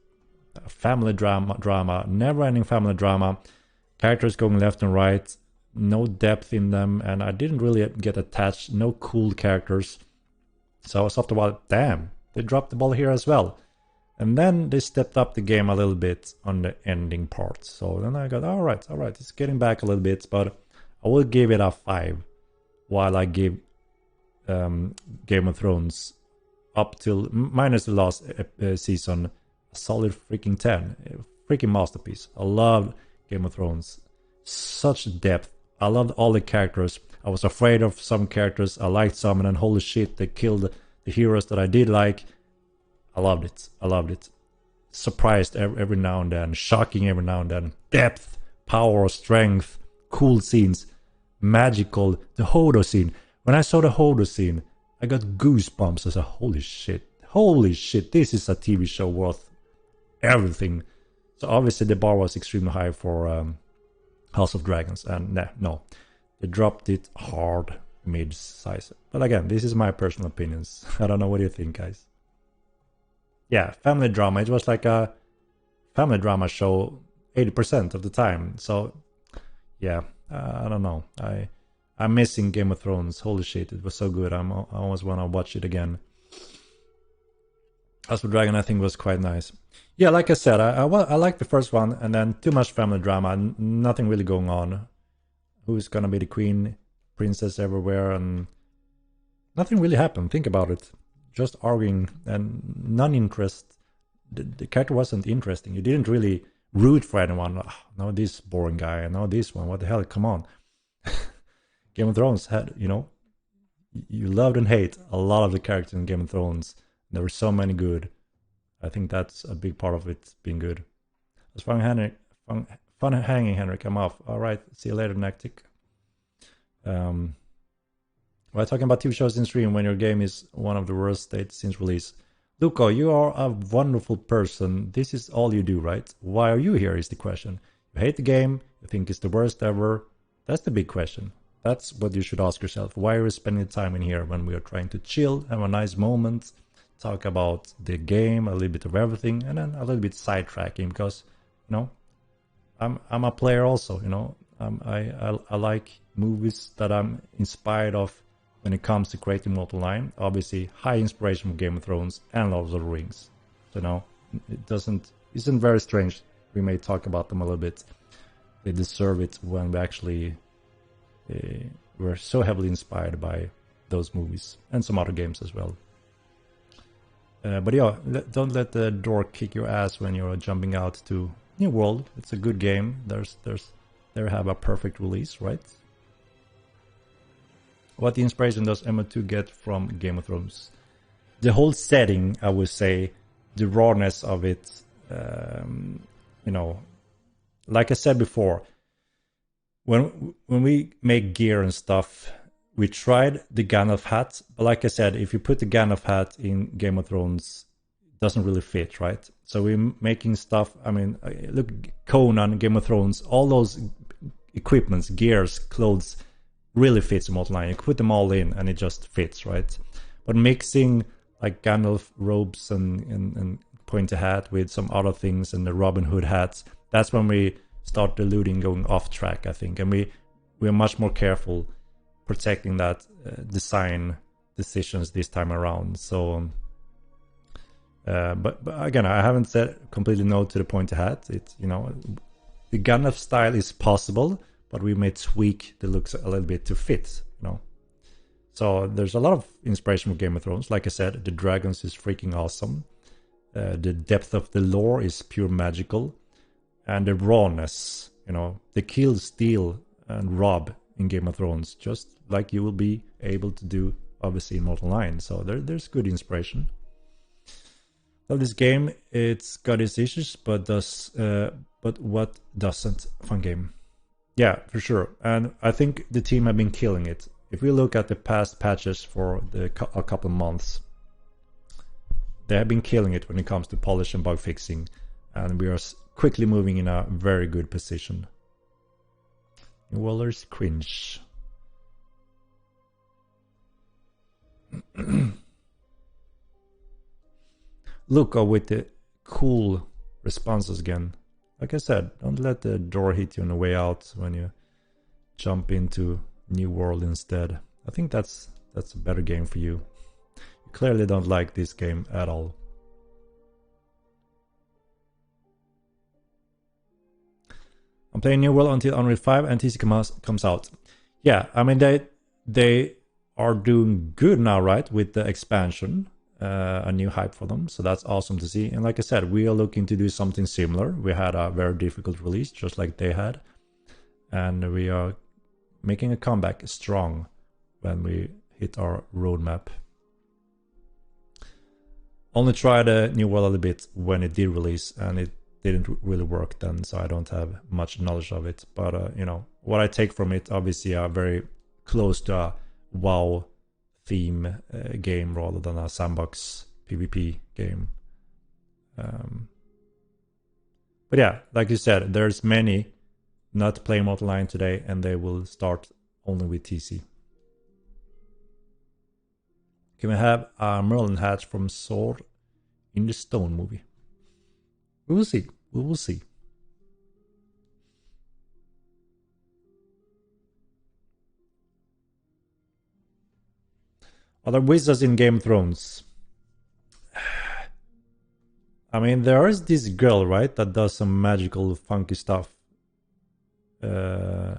A: family drama, never-ending family drama, characters going left and right, no depth in them, and I didn't really get attached, no cool characters. So I was after a while, damn, they dropped the ball here as well. And then they stepped up the game a little bit on the ending part. So then I got, all right, it's getting back a little bit, but I will give it a 5, while I give Game of Thrones up till minus the last season a solid freaking 10. A freaking masterpiece. I love Game of Thrones. Such depth. I loved all the characters. I was afraid of some characters. I liked some, and then holy shit, they killed the heroes that I did like. I loved it. Surprised every now and then. Shocking every now and then. Depth, power, strength, cool scenes. Magical. The Hodo scene. When I saw the Hodo scene, I got goosebumps. I said, holy shit, this is a TV show worth everything. So obviously the bar was extremely high for House of Dragons, and no, they dropped it hard mid-size. But again, this is my personal opinions. I don't know what you think, guys. Yeah, family drama. It was like a family drama show 80% of the time. So yeah, I don't know. I'm missing Game of Thrones. Holy shit, it was so good. I almost want to watch it again. House of Dragon, I think, was quite nice. Yeah, like I said, I like the first one, and then too much family drama, nothing really going on. Who's gonna be the queen, princess everywhere, and nothing really happened. Think about it. Just arguing and non-interest. The character wasn't interesting. You didn't really root for anyone. Oh, no, this boring guy, and now this one. What the hell? Come on. Game of Thrones had, you loved and hate a lot of the characters in Game of Thrones. There were so many good. I think that's a big part of it being good. It's fun, Henrik. Fun hanging, Henrik. I'm off. All right. See you later, Nactic. We're talking about TV shows in stream when your game is one of the worst states since release. Luco, you are a wonderful person. This is all you do, right? Why are you here is the question. You hate the game. You think it's the worst ever. That's the big question. That's what you should ask yourself. Why are we spending time in here when we are trying to chill, have a nice moment, talk about the game, a little bit of everything, and then a little bit sidetracking because, I'm a player also. I like movies that I'm inspired of when it comes to creating Mortal 9. Obviously, high inspiration from Game of Thrones and Lord of the Rings. So it isn't very strange. We may talk about them a little bit. They deserve it when we actually were so heavily inspired by those movies and some other games as well. But yeah, don't let the door kick your ass when you're jumping out to New World. It's a good game. They have a perfect release, right? What inspiration does MO2 get from Game of Thrones? The whole setting, I would say, the rawness of it. Like I said before, when we make gear and stuff, we tried the Gandalf hat, but like I said, if you put the Gandalf hat in Game of Thrones, it doesn't really fit, right? So we're making stuff, look, Conan, Game of Thrones, all those equipments, gears, clothes, really fits in Mortal 9. You put them all in and it just fits, right? But mixing like Gandalf robes and pointy hat with some other things and the Robin Hood hats, that's when we start diluting, going off track, I think. And we're much more careful protecting that design decisions this time around. So but again, I haven't said completely no to the pointy hat. It's the Gandalf style is possible, but we may tweak the looks a little bit to fit. So there's a lot of inspiration from Game of Thrones. Like I said, the dragons is freaking awesome. The depth of the lore is pure magical, and the rawness, the kill, steal, and rob in Game of Thrones, just like you will be able to do obviously in Mortal 9. So there's good inspiration. Well, this game, it's got its issues, but what doesn't? Fun game. Yeah, for sure. And I think the team have been killing it. If we look at the past patches for a couple of months, they have been killing it when it comes to polish and bug fixing, and we are quickly moving in a very good position. New Waller's cringe. Luca with the cool responses again. Like I said, don't let the door hit you on the way out when you jump into New World instead. I think that's a better game for you. You clearly don't like this game at all. I'm playing New World until Unreal 5 and TC comes out. Yeah, I mean they are doing good now, right? With the expansion, a new hype for them. So that's awesome to see. And like I said, we are looking to do something similar. We had a very difficult release, just like they had. And we are making a comeback strong when we hit our roadmap. Only tried a New World a little bit when it did release, and it didn't really work then, so I don't have much knowledge of it. But you know, what I take from it obviously are very close to a WoW theme game rather than a sandbox PvP game. But yeah, like you said, there's many not playing multi-line today, and they will start only with TC. Can we have a Merlin hatch from Sword in the Stone movie? We will see. We will see. Are there wizards in Game of Thrones? I mean, there is this girl, right, that does some magical, funky stuff. Do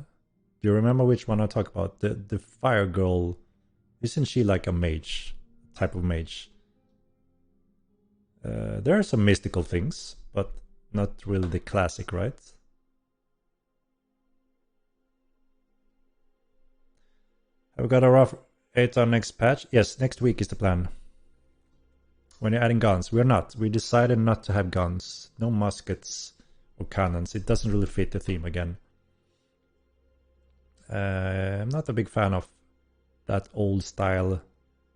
A: you remember which one I talk about? The fire girl. Isn't she like a mage? Type of mage? There are some mystical things, but not really the classic, right? Have we got a rough 8 on next patch? Yes, next week is the plan. When you're adding guns, we're not. We decided not to have guns. No muskets or cannons. It doesn't really fit the theme again. I'm not a big fan of that old style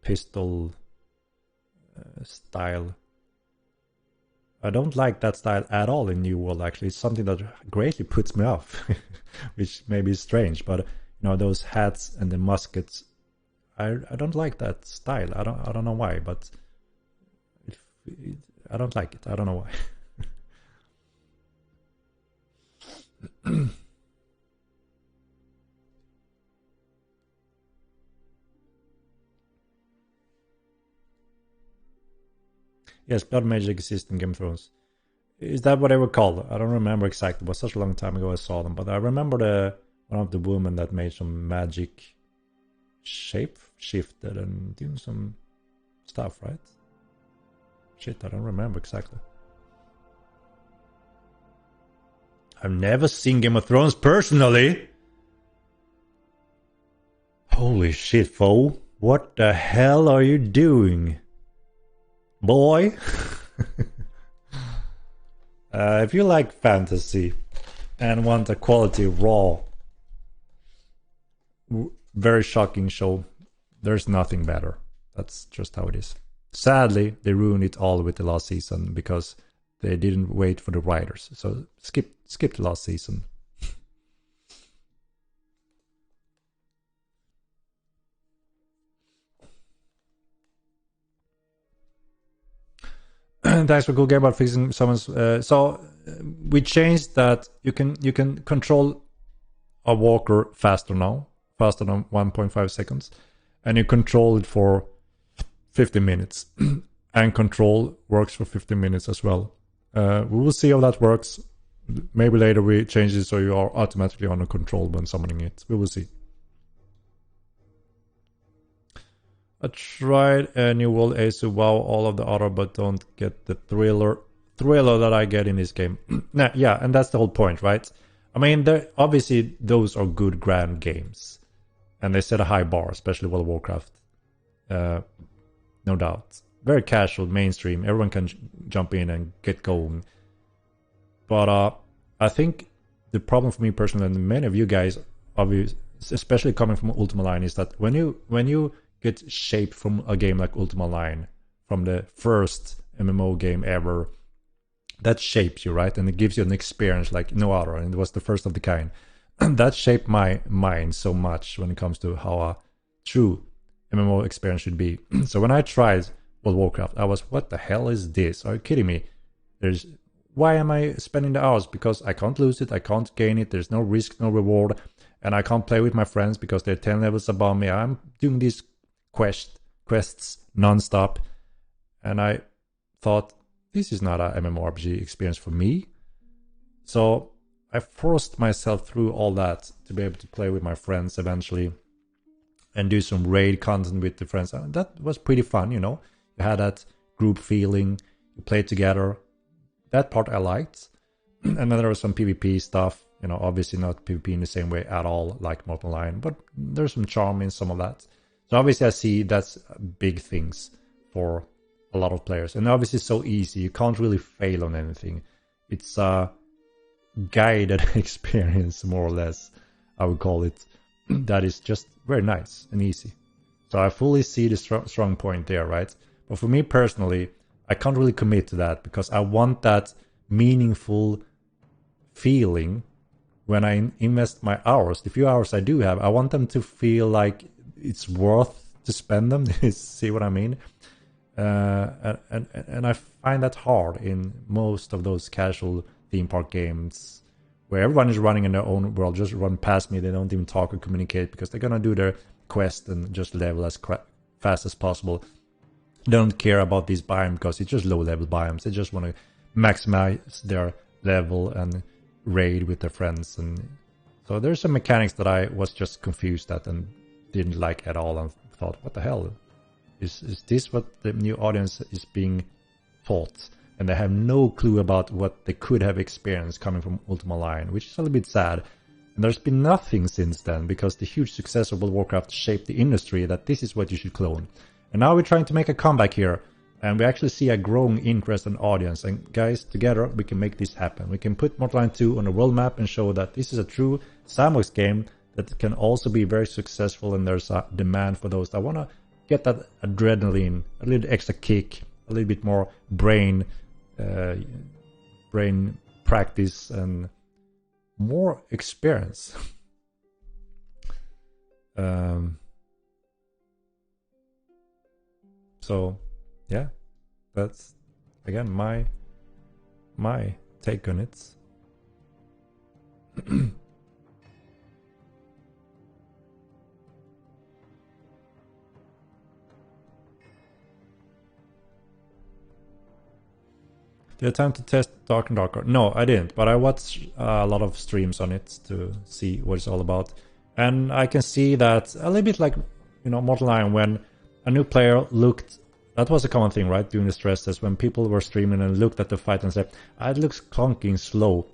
A: pistol style. I don't like that style at all in New World, actually. It's something that greatly puts me off, which may be strange, but you know, those hats and the muskets, I don't like that style. I don't know why, but I don't like it. I don't know why. Yes, blood magic exists in Game of Thrones. Is that what they were called? I don't remember exactly. It was such a long time ago I saw them, but I remember one of the women that made some magic shape shifted and doing some stuff, right? Shit, I don't remember exactly. I've never seen Game of Thrones personally. Holy shit, foe. What the hell are you doing? Boy. If you like fantasy and want a quality raw, very shocking show, there's nothing better. That's just how it is. Sadly, they ruined it all with the last season because they didn't wait for the writers. So skip the last season. Thanks for cool game about fixing someone's. We changed that you can control a walker faster now, faster than 1.5 seconds, and you control it for 15 minutes, and control works for 15 minutes as well. We will see how that works. Maybe later we change it so you are automatically on a control when summoning it. We will see. I tried a New World Ace WoW all of the other, but don't get the thriller that I get in this game. Nah, yeah, and that's the whole point, right? I mean, obviously those are good grand games, and they set a high bar, especially World of Warcraft. No doubt, very casual, mainstream. Everyone can jump in and get going. But I think the problem for me personally, and many of you guys, obviously, especially coming from Ultima Line, is that when you get shaped from a game like Ultima Line, from the first MMO game ever, that shapes you, right? And it gives you an experience like no other, and it was the first of the kind. That shaped my mind so much when it comes to how a true MMO experience should be. So when I tried World of Warcraft, I was, what the hell is this? Are you kidding me? Why am I spending the hours? Because I can't lose it, I can't gain it, there's no risk, no reward, and I can't play with my friends because they're 10 levels above me. I'm doing these quests non-stop, and I thought, this is not a MMORPG experience for me. So I forced myself through all that to be able to play with my friends eventually and do some raid content with the friends. And that was pretty fun, you know. You had that group feeling, you played together. That part I liked. And then there was some PvP stuff, you know, obviously not PvP in the same way at all like Mortal Lion, but there's some charm in some of that. So obviously I see that's big things for a lot of players. And obviously it's so easy, you can't really fail on anything. It's a guided experience, more or less, I would call it. That is just very nice and easy. So I fully see the strong point there, right? But for me personally, I can't really commit to that because I want that meaningful feeling when I invest my hours. The few hours I do have, I want them to feel like it's worth to spend them. See what I mean? And I find that hard in most of those casual theme park games where everyone is running in their own world, just run past me. They don't even talk or communicate because they're gonna do their quest and just level as fast as possible. They don't care about these biomes because it's just low level biomes. They just want to maximize their level and raid with their friends. And so there's some mechanics that I was just confused at and didn't like at all, and thought, what the hell? Is this what the new audience is being taught? And they have no clue about what they could have experienced coming from Ultima Online, which is a little bit sad. And there's been nothing since then, because the huge success of World of Warcraft shaped the industry that this is what you should clone. And now we're trying to make a comeback here, and we actually see a growing interest and audience. And guys, together we can make this happen. We can put Mortal Lion 2 on the world map and show that this is a true sandbox game that can also be very successful, and there's a demand for those that want to get that adrenaline, a little extra kick, a little bit more brain practice, and more experience. So yeah, that's again my take on it. Did you attempt to test Dark and Darker? No, I didn't, but I watched a lot of streams on it to see what it's all about. And I can see that a little bit like, you know, Mortal Lion, when a new player looked, that was a common thing, right? During the stress test, when people were streaming and looked at the fight and said, it looks clunky and slow.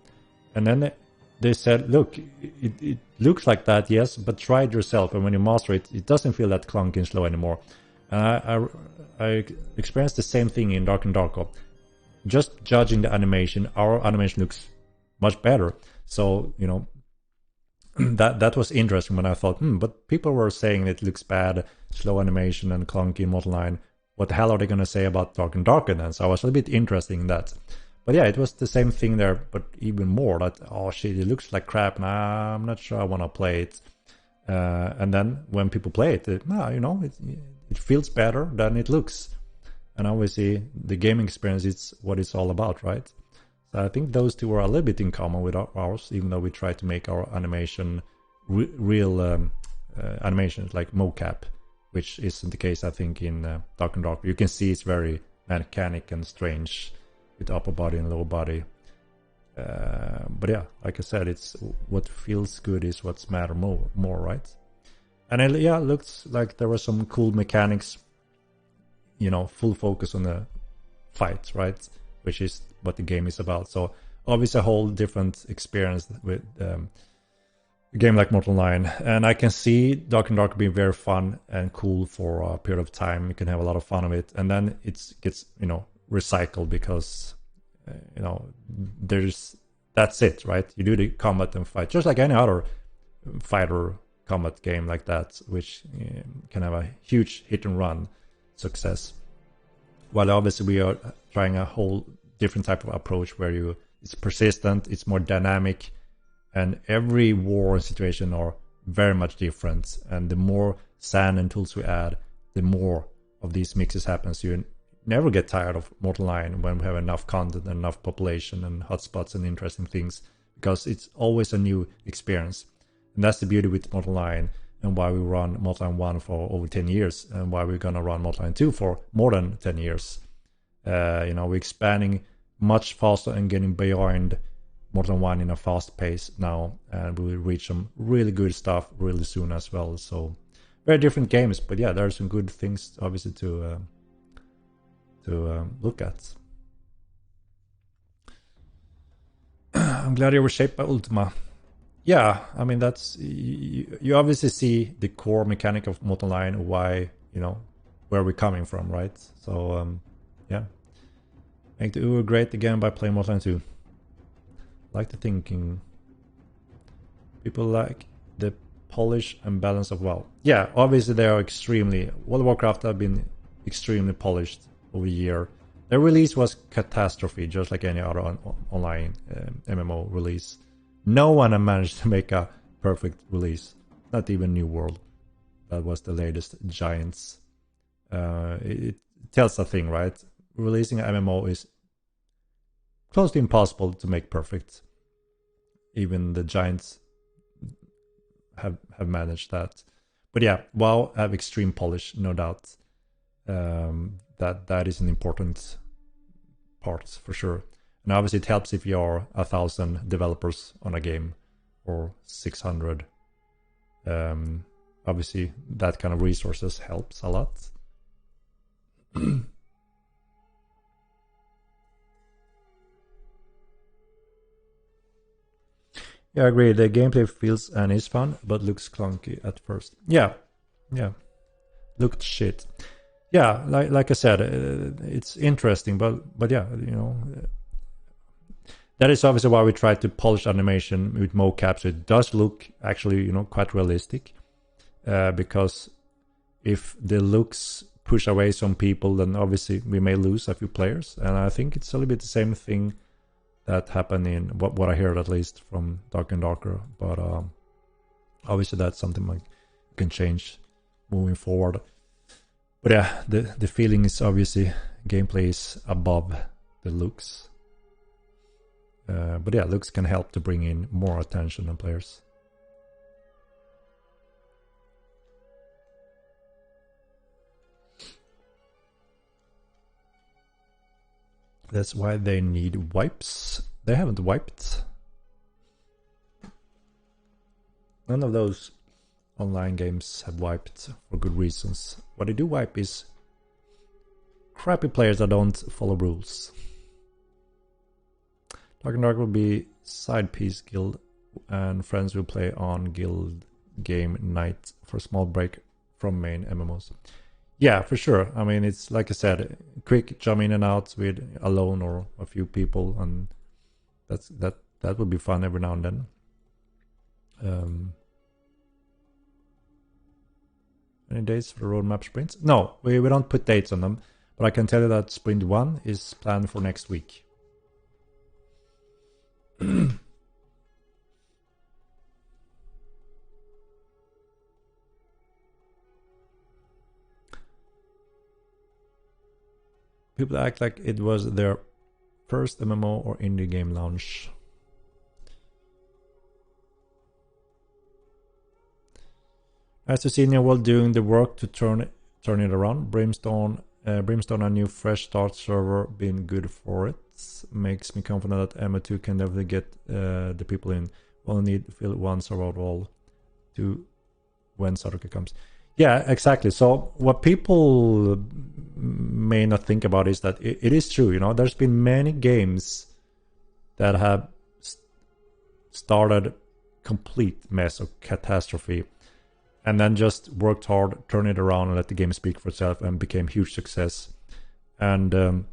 A: And then they said, look, it looks like that, yes, but try it yourself. And when you master it, it doesn't feel that clunky and slow anymore. And I experienced the same thing in Dark and Darker. Just judging the animation, our animation looks much better. So, you know, that was interesting when I thought, but people were saying it looks bad, slow animation and clunky in Mortal Lion. What the hell are they going to say about Dark and Darker then? So I was a little bit interested in that. But yeah, it was the same thing there, but even more that, oh shit, it looks like crap. Nah, I'm not sure I want to play it. And then when people play it, you know, it feels better than it looks. And obviously, the gaming experience is what it's all about, right? So I think those two are a little bit in common with ours, even though we try to make our animation real animations like mocap, which isn't the case, I think, in Dark and Darker. You can see it's very mechanic and strange with upper body and lower body. But yeah, like I said, it's what feels good is what's matter more, right? And it looks like there were some cool mechanics. You know, full focus on the fight, right? Which is what the game is about. So obviously a whole different experience with a game like Mortal Lion. And I can see Dark and Dark being very fun and cool for a period of time. You can have a lot of fun of it. And then it gets, you know, recycled because, you know, that's it, right? You do the combat and fight, just like any other fighter combat game like that, which can have a huge hit and run success. While obviously we are trying a whole different type of approach where it's persistent, it's more dynamic, and every war situation are very much different. And the more sand and tools we add, the more of these mixes happens. You never get tired of Mortal Line when we have enough content and enough population and hotspots and interesting things, because it's always a new experience. And that's the beauty with Mortal Line, and why we run Mortal Line 1 for over 10 years, and why we're gonna run Mortal Line 2 for more than 10 years. We're expanding much faster and getting beyond Mortal Line 1 in a fast pace now, and we will reach some really good stuff really soon as well. So very different games, but yeah, there are some good things obviously to look at. I'm glad you were shaped by Ultima. Yeah, I mean, that's you obviously see the core mechanic of Mortal Line, why, where we're coming from, right? So yeah, make the Uber great again by playing Mortal Line 2. Like the thinking. People like the polish and balance of WoW. Yeah, obviously they are extremely, World of Warcraft have been extremely polished over a year. Their release was catastrophe, just like any other online MMO release. No one had managed to make a perfect release. Not even New World. That was the latest Giants. It tells a thing, right? Releasing an MMO is close to impossible to make perfect. Even the Giants have managed that. But yeah, WoW have extreme polish, no doubt. That is an important part for sure. And obviously it helps if you're 1,000 developers on a game, or 600. Obviously that kind of resources helps a lot. Yeah, I agree. The gameplay feels and is fun, but looks clunky at first. Yeah. Looked shit. Yeah, like I said, it's interesting, but yeah, that is obviously why we try to polish animation with mocap, so it does look actually, quite realistic. Because if the looks push away some people, then obviously we may lose a few players. And I think it's a little bit the same thing that happened in what I heard, at least from Dark and Darker. But obviously that's something like can change moving forward. But yeah, the feeling is obviously gameplay is above the looks. But yeah, looks can help to bring in more attention on players. That's why they need wipes. They haven't wiped. None of those online games have wiped for good reasons. What they do wipe is crappy players that don't follow rules. Dark and Dark will be side piece guild, and friends will play on guild game night for a small break from main MMOs. Yeah, for sure. I mean, it's like I said, quick jump in and out with alone or a few people, and that would be fun every now and then. Any dates for the roadmap sprints? No, we don't put dates on them, but I can tell you that sprint 1 is planned for next week. People act like it was their first MMO or indie game launch. Nice to see New World doing the work to turn it around. Brimstone, a new fresh start server, been good for it. Makes me confident that MO2 can definitely get the people in. Only need to fill one server at all to when Saturday comes. Yeah, exactly. So what people may not think about is that it is true. There's been many games that have started complete mess or catastrophe, and then just worked hard, turned it around, and let the game speak for itself, and became huge success. And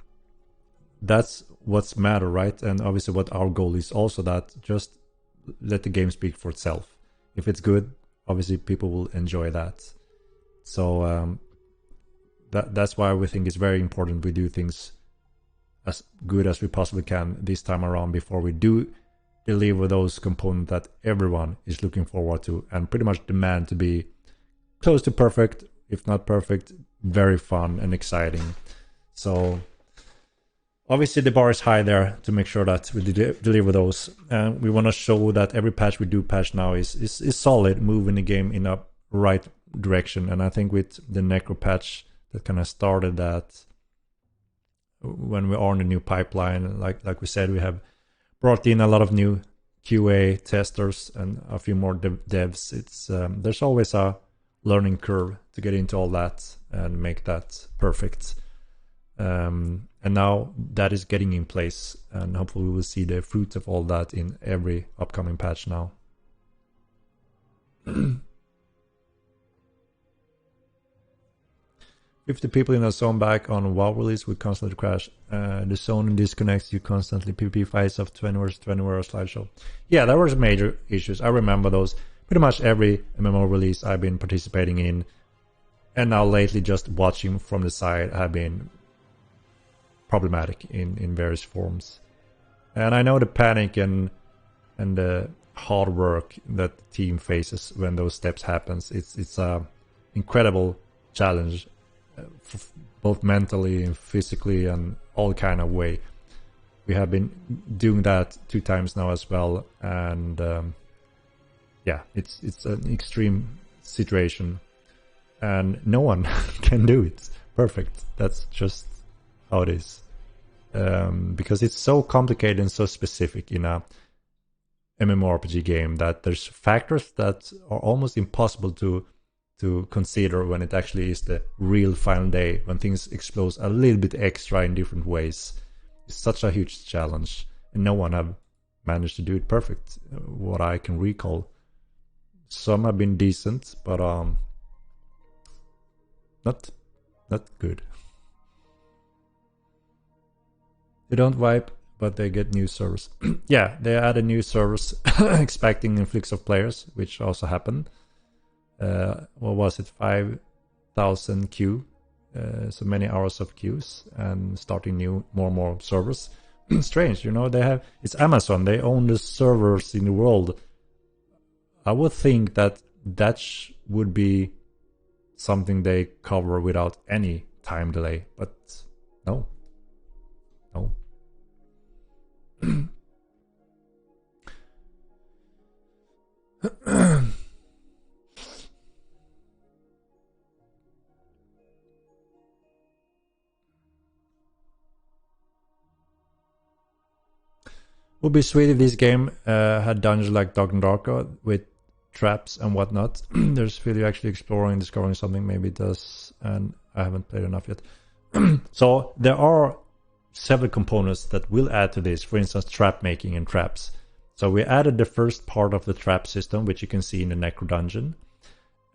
A: that's what's matter, right? And obviously what our goal is also, that just let the game speak for itself. If it's good, obviously people will enjoy that. So that's why we think it's very important we do things as good as we possibly can this time around, before we do deliver those components that everyone is looking forward to and pretty much demand to be close to perfect if not perfect, very fun and exciting. So obviously the bar is high there to make sure that we deliver those. And we want to show that every patch we do patch now is solid, moving the game in a right direction. And I think with the Necro patch that kind of started that, when we are on the new pipeline, like we said, we have brought in a lot of new QA testers and a few more devs. It's there's always a learning curve to get into all that and make that perfect. And now that is getting in place, and hopefully we will see the fruits of all that in every upcoming patch now. 50 people in a zone back on WoW release would constantly crash. The zone disconnects you constantly. PvP fights of 20 vs 20 were a slideshow. Yeah, there was major issues. I remember those. Pretty much every MMO release I've been participating in, and now lately just watching from the side, have been problematic in various forms. And I know the panic and the hard work that the team faces when those steps happens. It's a incredible challenge, both mentally and physically and all kind of way. We have been doing that 2 times now as well, and yeah, it's an extreme situation, and no one can do it perfect. That's just how it is, because it's so complicated and so specific in a MMORPG game that there's factors that are almost impossible to consider when it actually is the real final day, when things explode a little bit extra in different ways. It's such a huge challenge, and no one have managed to do it perfect, what I can recall. Some have been decent, but not good. They don't wipe, but they get new servers. Yeah, they added new servers expecting influx of players, which also happened. What was it, 5,000 queue, so many hours of queues, and starting more and more servers. Strange, you know, it's Amazon, they own the servers in the world. I would think that would be something they cover without any time delay, but no. Would be sweet if this game had dungeons like Dark and Darker with traps and whatnot. There's feel you actually exploring, discovering something. Maybe it does, and I haven't played enough yet. So there are several components that will add to this. For instance, trap making and traps. So we added the first part of the trap system, which you can see in the Necro dungeon,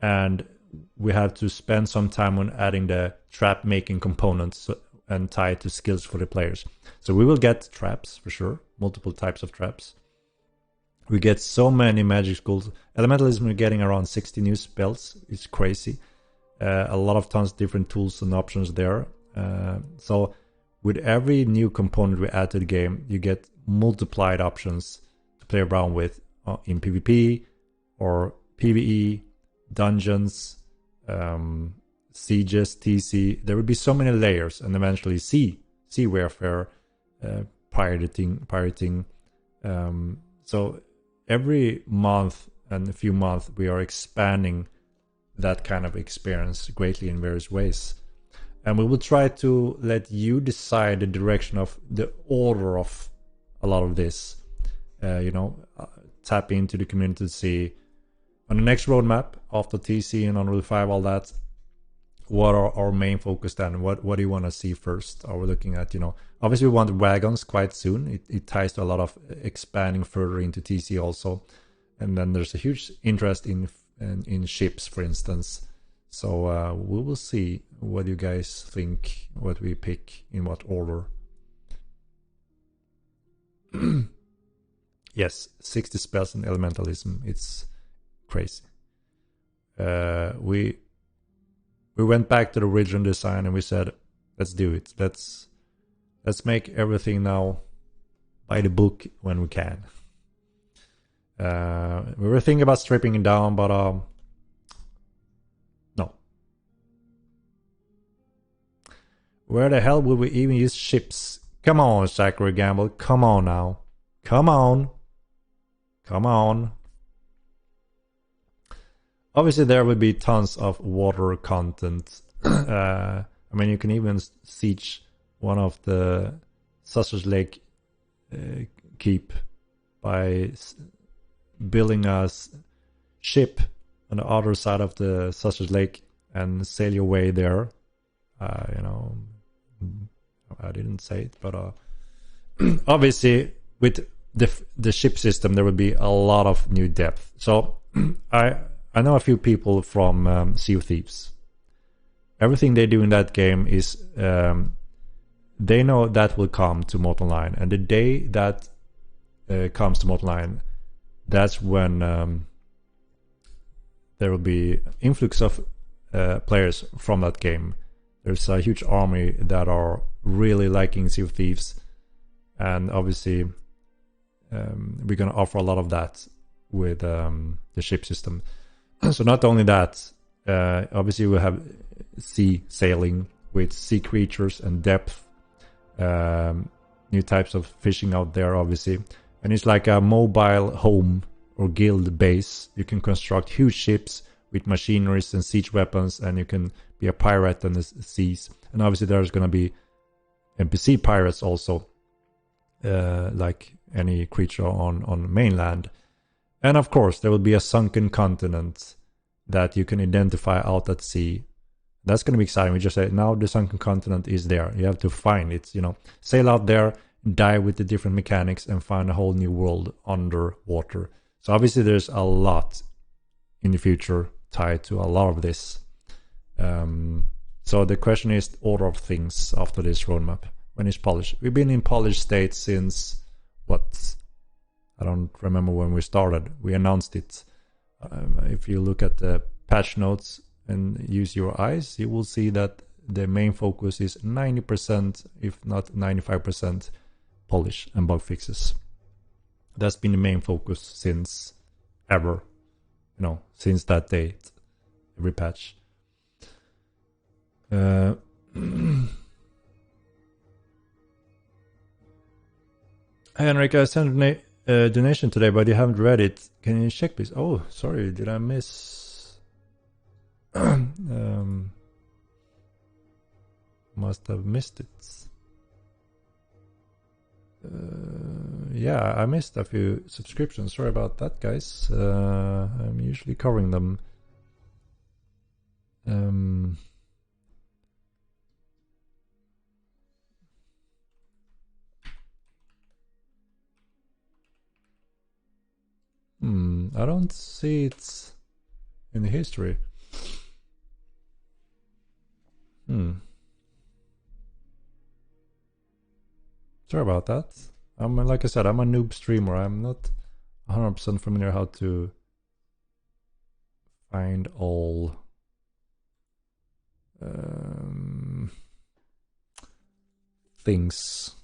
A: and we have to spend some time on adding the trap making components and tie it to skills for the players. So we will get traps for sure, multiple types of traps. We get so many magic schools. Elementalism, we're getting around 60 new spells. It's crazy. A lot of tons of different tools and options there. So with every new component we add to the game, you get multiplied options to play around with in PvP or PvE, dungeons, sieges, TC. There will be so many layers, and eventually sea warfare, pirating. So every month and a few months we are expanding that kind of experience greatly in various ways, and we will try to let you decide the direction of the order of a lot of this. Tap into the community to see on the next roadmap after TC and Unreal 5, all that, what are our main focus then? What do you want to see first? Are we looking at, obviously we want wagons quite soon. It ties to a lot of expanding further into TC also. And then there's a huge interest in ships, for instance. So we will see what you guys think, what we pick, in what order. Yes, 60 spells in elementalism. It's crazy. We went back to the original design and we said, let's do it. Let's make everything now by the book when we can. We were thinking about stripping it down, but no. Where the hell would we even use ships? Come on, Zachary Gamble. Come on now. Come on. Come on. Obviously, there will be tons of water content. I mean, you can even siege one of the Sausage Lake keep by building a ship on the other side of the Sausage Lake and sail your way there. You know, I didn't say it, but obviously with the ship system, there will be a lot of new depth. So I know a few people from Sea of Thieves. Everything they do in that game is they know that will come to Mortal Line, and the day that comes to Mortal Line, that's when there will be influx of players from that game. There's a huge army that are really liking Sea of Thieves, and obviously we're going to offer a lot of that with the ship system. So not only that, obviously we'll have sea sailing with sea creatures and depth, new types of fishing out there, obviously. And it's like a mobile home or guild base. You can construct huge ships with machineries and siege weapons, and you can be a pirate on the seas. And obviously there's going to be NPC pirates also, like any creature on mainland. And of course, there will be a sunken continent that you can identify out at sea. That's going to be exciting. We just say, now the sunken continent is there. You have to find it, you know. Sail out there, dive with the different mechanics, and find a whole new world underwater. So obviously there's a lot in the future tied to a lot of this. So the question is order of things after this roadmap. When it's polished? We've been in polished state since, what? I don't remember when we started. We announced it. If you look at the patch notes and use your eyes, you will see that the main focus is 90%, if not 95%, polish and bug fixes. That's been the main focus since ever. You know, since that date. Every patch. Henrik, I sent a donation today, but you haven't read it. Can you check, please? Oh, sorry, did I miss? Must have missed it. Yeah, I missed a few subscriptions. Sorry about that, guys. I'm usually covering them. I don't see it in the history. Sorry about that. Like I said, I'm a noob streamer. I'm not 100% familiar how to find all things.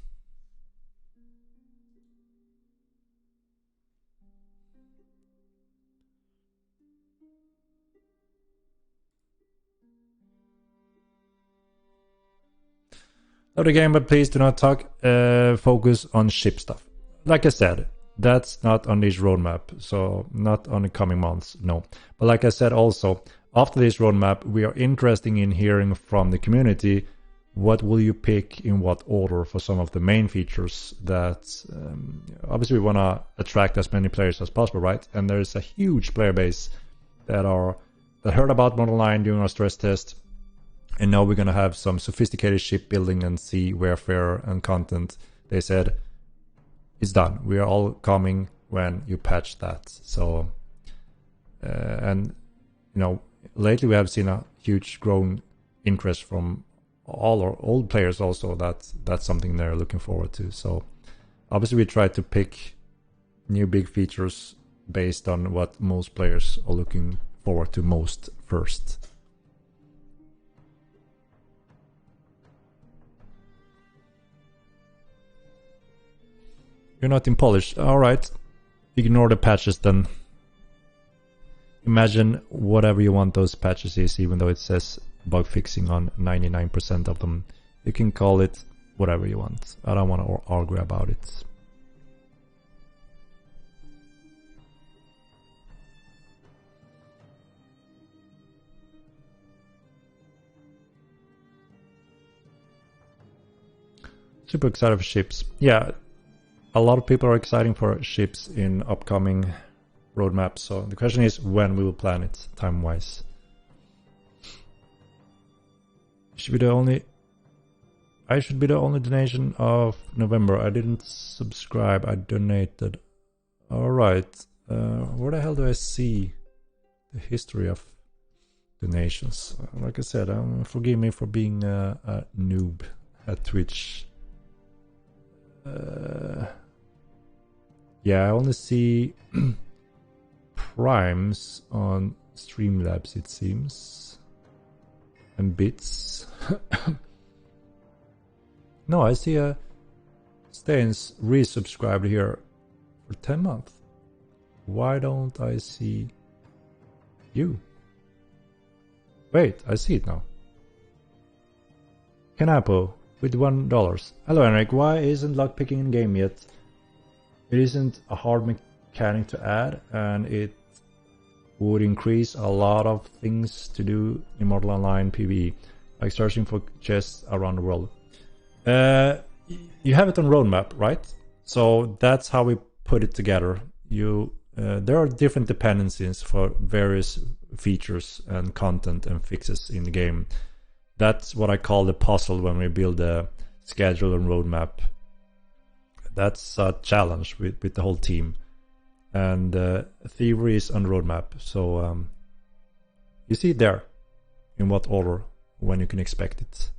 A: Love the game, but please do not talk. Focus on ship stuff. Like I said, that's not on this roadmap, so not on the coming months, no. But like I said also, after this roadmap, we are interested in hearing from the community what will you pick in what order for some of the main features that obviously we want to attract as many players as possible, right? And there's a huge player base that heard about Model 9 during our stress test. And now we're going to have some sophisticated shipbuilding and sea warfare and content. They said, it's done. We are all coming when you patch that. So, and, you know, lately we have seen a huge growing interest from all our old players also. That's something they're looking forward to. So, obviously we try to pick new big features based on what most players are looking forward to most first. You're not in polish. Alright. Ignore the patches then. Imagine whatever you want those patches is, even though it says bug fixing on 99% of them. You can call it whatever you want. I don't want to argue about it. Super excited for ships. Yeah, a lot of people are excited for ships in upcoming roadmaps. So the question is when we will plan it time-wise. Should be the only. I should be the only donation of November. I didn't subscribe. I donated. All right. Where the hell do I see the history of donations? Like I said, forgive me for being a noob at Twitch. Yeah, I only see primes on Streamlabs, it seems, and bits. No, I see a Stains resubscribed here for 10 months. Why don't I see you? Wait, I see it now. Canapo with $1. Hello Henrik, why isn't lockpicking in game yet? It isn't a hard mechanic to add, and it would increase a lot of things to do in Immortal Online PvE, like searching for chests around the world. You have it on roadmap, right? So that's how we put it together. There are different dependencies for various features and content and fixes in the game. That's what I call the puzzle when we build a schedule and roadmap. That's a challenge with the whole team. And Thievery is on the roadmap. So you see it there in what order, when you can expect it.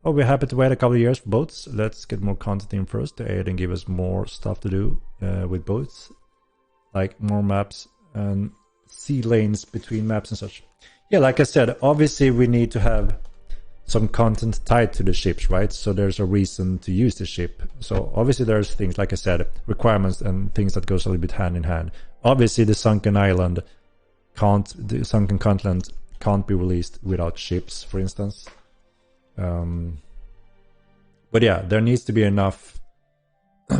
A: Oh, we're happy to wait a couple of years for boats. Let's get more content in first to aid and give us more stuff to do with boats. Like more maps and sea lanes between maps and such. Yeah, like I said, obviously we need to have some content tied to the ships, right? So there's a reason to use the ship. So obviously there's things, like I said, requirements and things that goes a little bit hand in hand. Obviously the sunken continent can't be released without ships, for instance. But yeah, there needs to be enough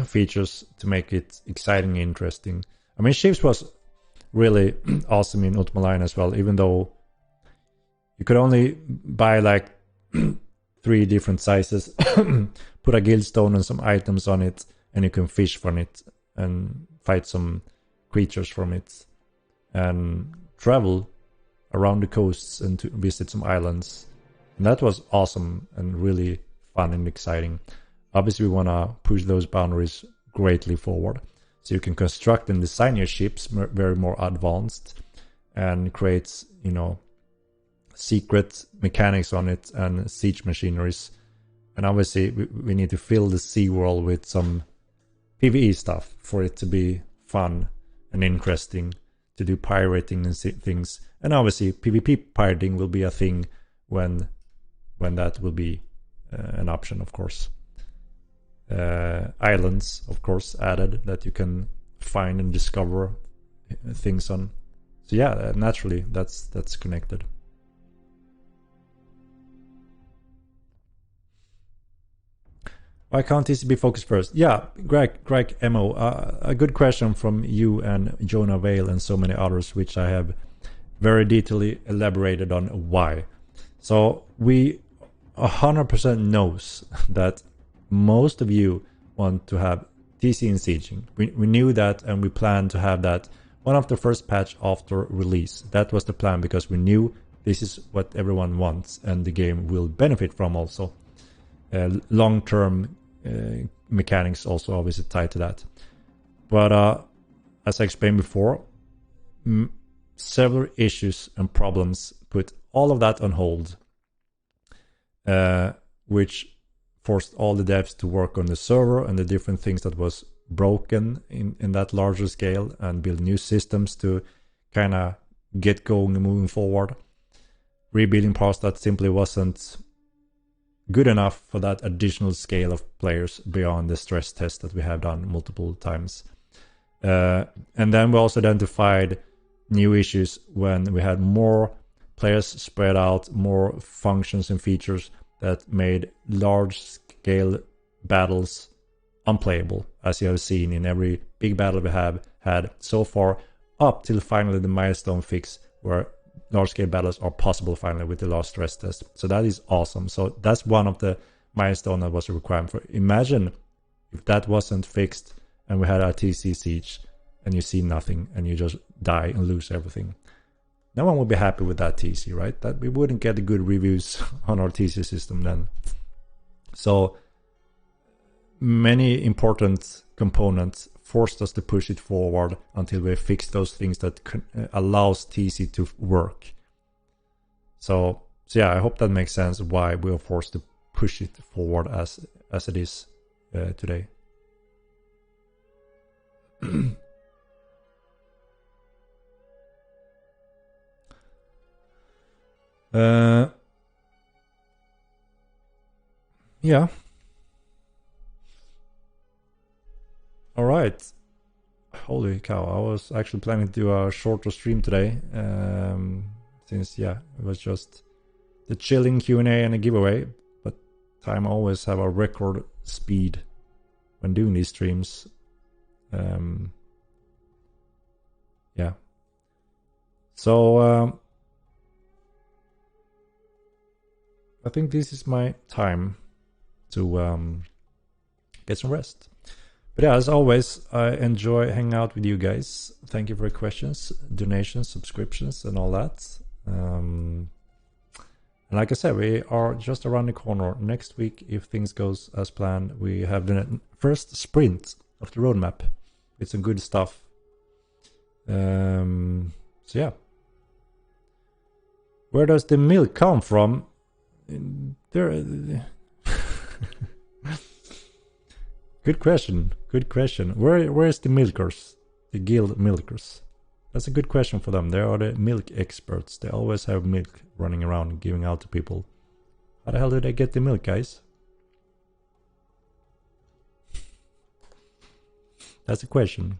A: features to make it exciting and interesting. I mean, ships was really awesome in Ultima Online as well, even though you could only buy like 3 different sizes, put a guild stone and some items on it, and you can fish from it and fight some creatures from it and travel around the coasts and to visit some islands. And that was awesome and really fun and exciting. Obviously we want to push those boundaries greatly forward, so you can construct and design your ships very more advanced and create, you know, secret mechanics on it and siege machineries. And obviously we need to fill the sea world with some PvE stuff for it to be fun and interesting, to do pirating and things. And obviously PvP pirating will be a thing when that will be an option, of course. Islands, of course, added that you can find and discover things on. So yeah, naturally that's connected. Why can't this be focused first? Yeah, Greg Mo, a good question from you and Jonah Vale and so many others, which I have very detailedly elaborated on why. So we 100% knows that most of you want to have TC and sieging. We knew that, and we planned to have that one of the first patch after release. That was the plan, because we knew this is what everyone wants and the game will benefit from also. Long-term mechanics also obviously tied to that. But as I explained before, several issues and problems put all of that on hold, which forced all the devs to work on the server and the different things that was broken in that larger scale, and build new systems to kind of get going and moving forward. Rebuilding parts that simply wasn't good enough for that additional scale of players beyond the stress test that we have done multiple times. And then we also identified new issues when we had more players spread out more functions and features that made large-scale battles unplayable, as you have seen in every big battle we have had so far, up till finally the milestone fix where large-scale battles are possible finally with the last stress test. So that is awesome. So that's one of the milestone that was a requirement for. Imagine if that wasn't fixed and we had a TC siege and you see nothing and you just die and lose everything. No one would be happy with that TC, right? That we wouldn't get the good reviews on our TC system then. So many important components forced us to push it forward until we fixed those things that allows TC to work. So yeah, I hope that makes sense why we are forced to push it forward as it is today. Yeah. All right. Holy cow! I was actually planning to do a shorter stream today, since yeah, it was just the chilling Q&A and a giveaway. But time always have a record speed when doing these streams. Yeah. So I think this is my time to get some rest. But yeah, as always, I enjoy hanging out with you guys. Thank you for your questions, donations, subscriptions, and all that. And like I said, we are just around the corner. Next week, if things goes as planned, we have the first sprint of the roadmap with some good stuff. So yeah. Where does the milk come from? There. Good question. Good question. Where is the milkers? The guild milkers? That's a good question for them. They are the milk experts. They always have milk running around giving out to people. How the hell do they get the milk, guys? That's a question.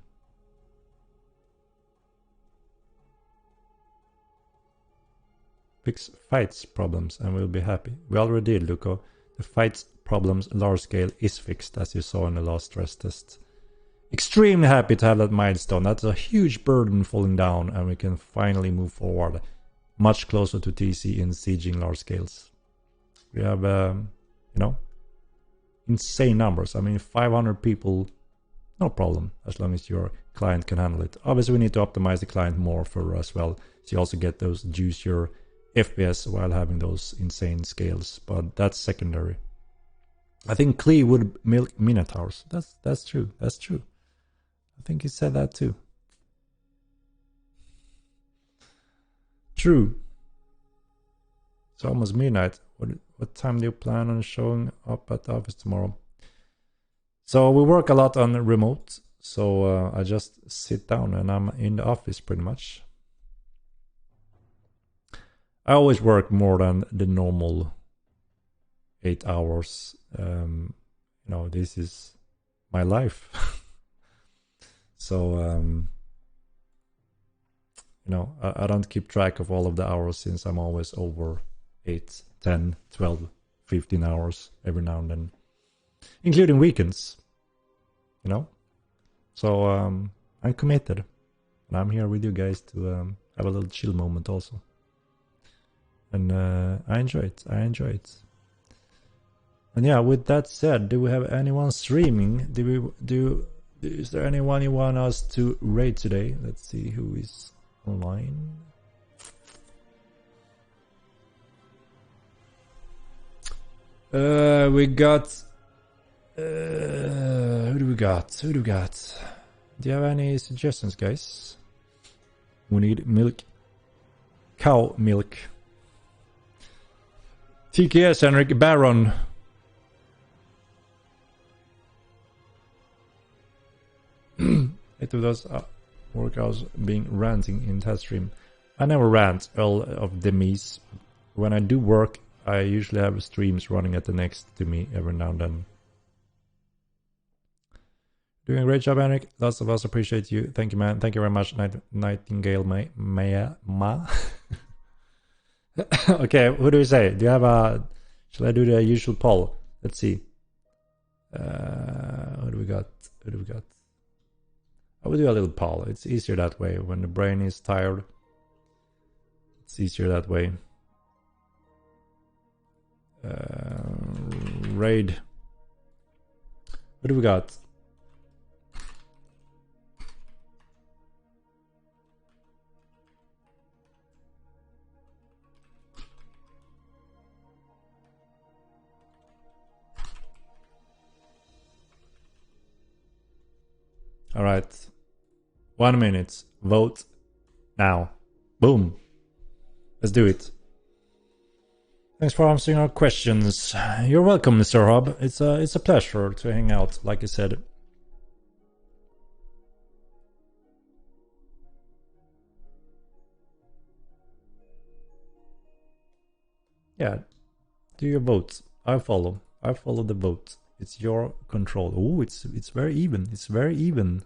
A: Fix fights problems and we'll be happy. We already did, Luco. The fights problems large scale is fixed, as you saw in the last stress test. Extremely happy to have that milestone. That's a huge burden falling down and we can finally move forward much closer to TC in sieging large scales. We have, you know, insane numbers. I mean, 500 people, no problem, as long as your client can handle it. Obviously, we need to optimize the client more for as well, so you also get those juicier FPS while having those insane scales, but that's secondary. I think Klee would milk Minotaurs. That's true. That's true. I think he said that too. True. It's almost midnight. What time do you plan on showing up at the office tomorrow? So we work a lot on remote. So I just sit down and I'm in the office pretty much. I always work more than the normal 8 hours. You know, this is my life. So, you know, I don't keep track of all of the hours since I'm always over 8, 10, 12, 15 hours every now and then, including weekends, you know. So I'm committed and I'm here with you guys to have a little chill moment also. And I enjoy it. I enjoy it. And yeah, with that said, do we have anyone streaming? Is there anyone you want us to raid today? Let's see who is online. We got. Who do we got? Who do we got? Do you have any suggestions, guys? We need milk. Cow milk. TKS, Henrik, Baron. It was workouts being ranting in that stream. I never rant all of the me's. When I do work, I usually have streams running at the next to me every now and then. Doing a great job, Henrik. Lots of us appreciate you. Thank you, man. Thank you very much, Nightingale Ma. Okay, who do we say? Do you have a... Shall I do the usual poll? Let's see. What do we got? What do we got? I will do a little poll. It's easier that way. When the brain is tired, it's easier that way. Raid. What do we got? All right. 1 minute. Vote now. Boom. Let's do it. Thanks for answering our questions. You're welcome, Mr. Hub. It's a pleasure to hang out, like I said. Yeah. Do your vote. I follow. I follow the vote. It's your control. Oh, it's very even. It's very even.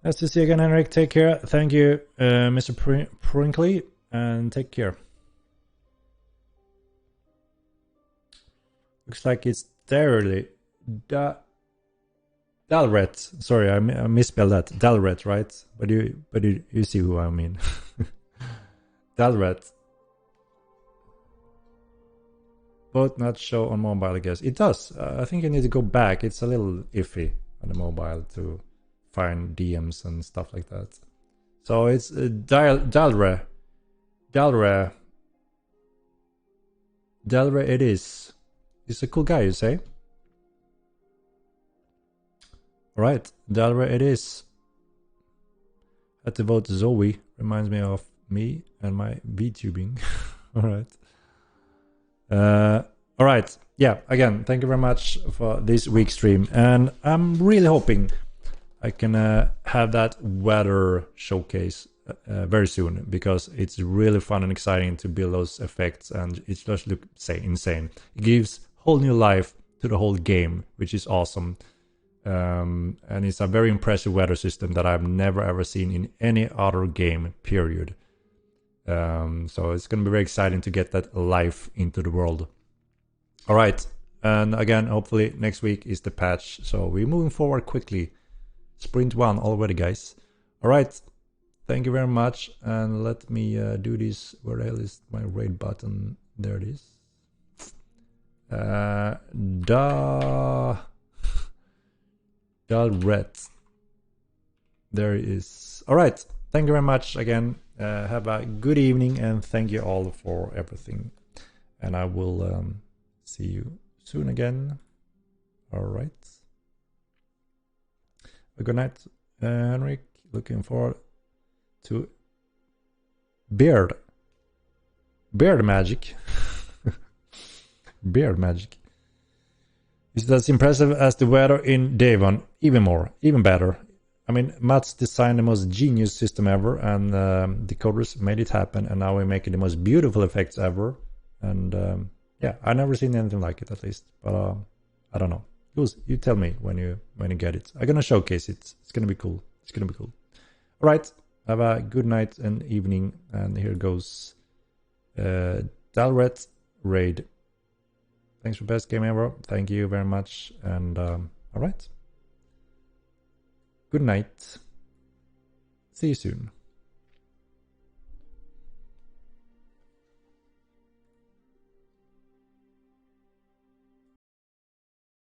A: Nice to see you again, Henrik. Take care. Thank you, Mr. Prinkley, and take care. Looks like it's Dalret. Sorry, I misspelled that. Dalret, right? But you see who I mean. Dalret. Both not show on mobile, I guess. It does. I think you need to go back. It's a little iffy on the mobile to find DMs and stuff like that. So it's Dalre it is. He's a cool guy, you say? Alright, Dalre it is. Had to vote Zoe. Reminds me of me and my VTubing. Alright. Alright. Yeah, again, thank you very much for this week's stream. And I'm really hoping I can have that weather showcase very soon, because it's really fun and exciting to build those effects, and it just looks insane. It gives whole new life to the whole game, which is awesome. And it's a very impressive weather system that I've never ever seen in any other game, period. So it's going to be very exciting to get that life into the world. All right. And again, hopefully next week is the patch. So we're moving forward quickly. Sprint 1 already, guys. All right. Thank you very much. And let me do this. Where the hell is my raid button? There it is. Dalret. There it is. All right. Thank you very much again. Have a good evening, and thank you all for everything. And I will see you soon again. All right. Good night, Henrik. Looking forward to beard magic. Beard magic. Is it as impressive as the weather in Devon? Even more, even better. I mean, Mats designed the most genius system ever, and the coders made it happen, and now we're making the most beautiful effects ever. And yeah, I've never seen anything like it, at least. But I don't know. You tell me when you get it. I'm gonna showcase it. It's gonna be cool. It's gonna be cool. All right. Have a good night and evening. And here goes Dalret Raid. Thanks for best game ever. Thank you very much. And all right. Good night. See you soon.